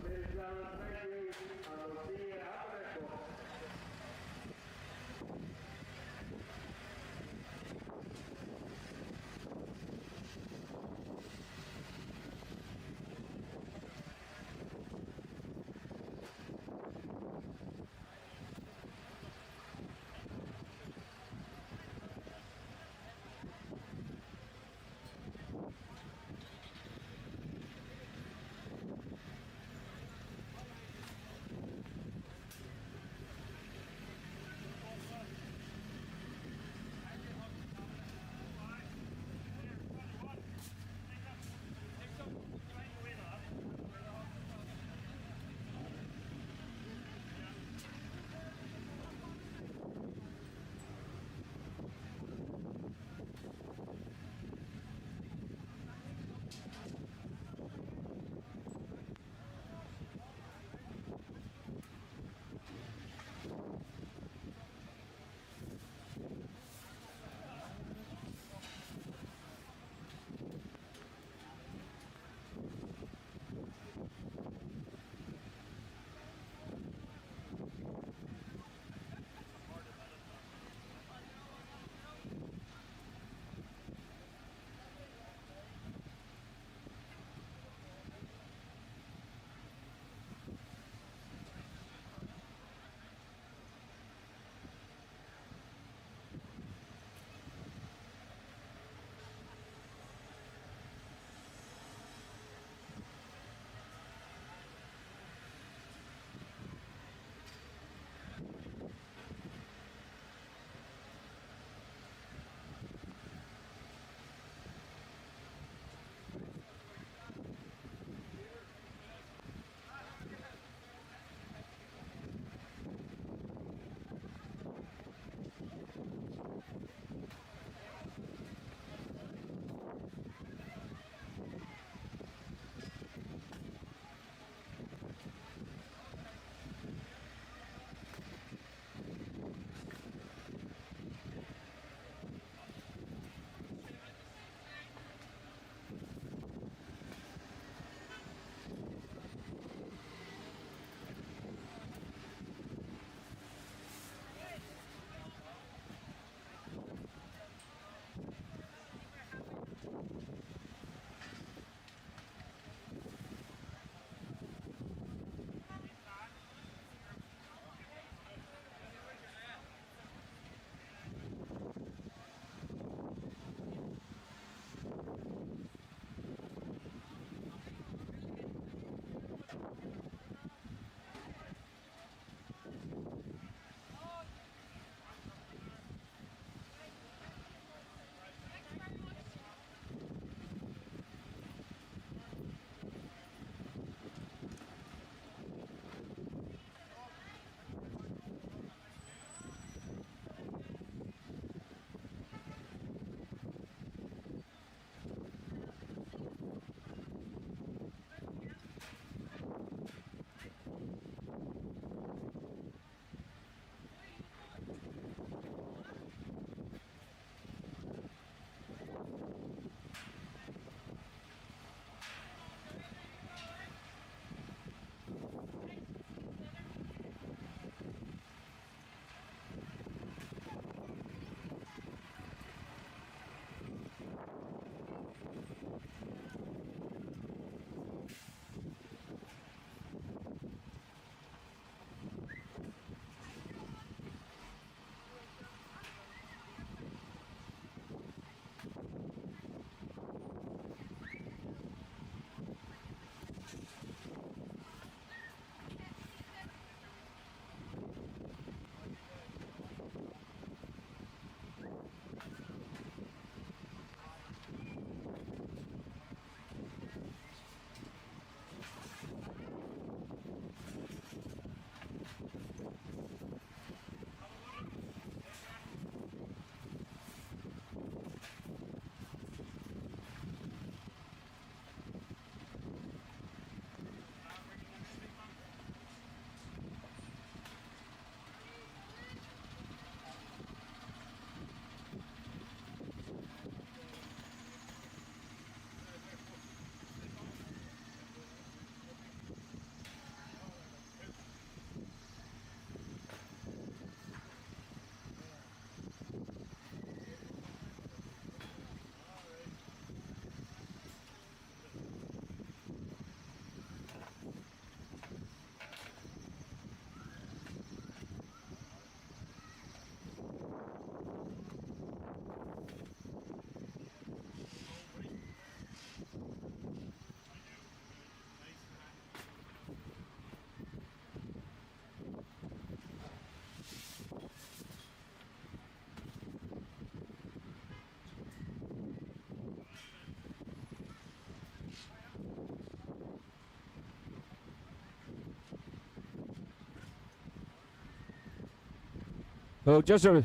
Oh, just a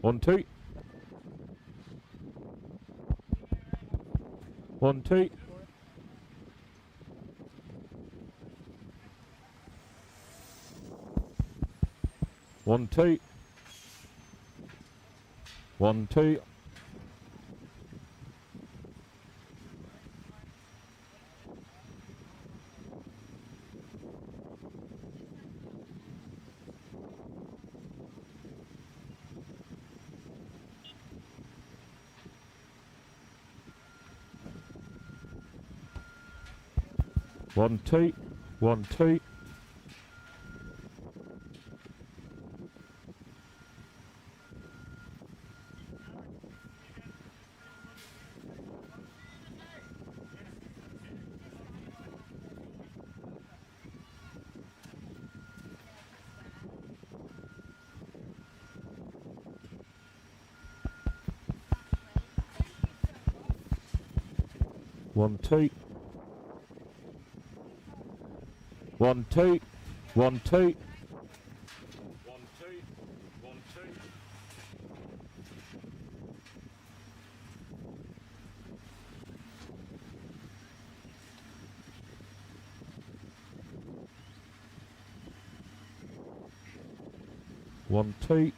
1 2. 1 2. One, two. 1 2. One, two, 1 2. One, two. 1 2. 1 2. 1 2.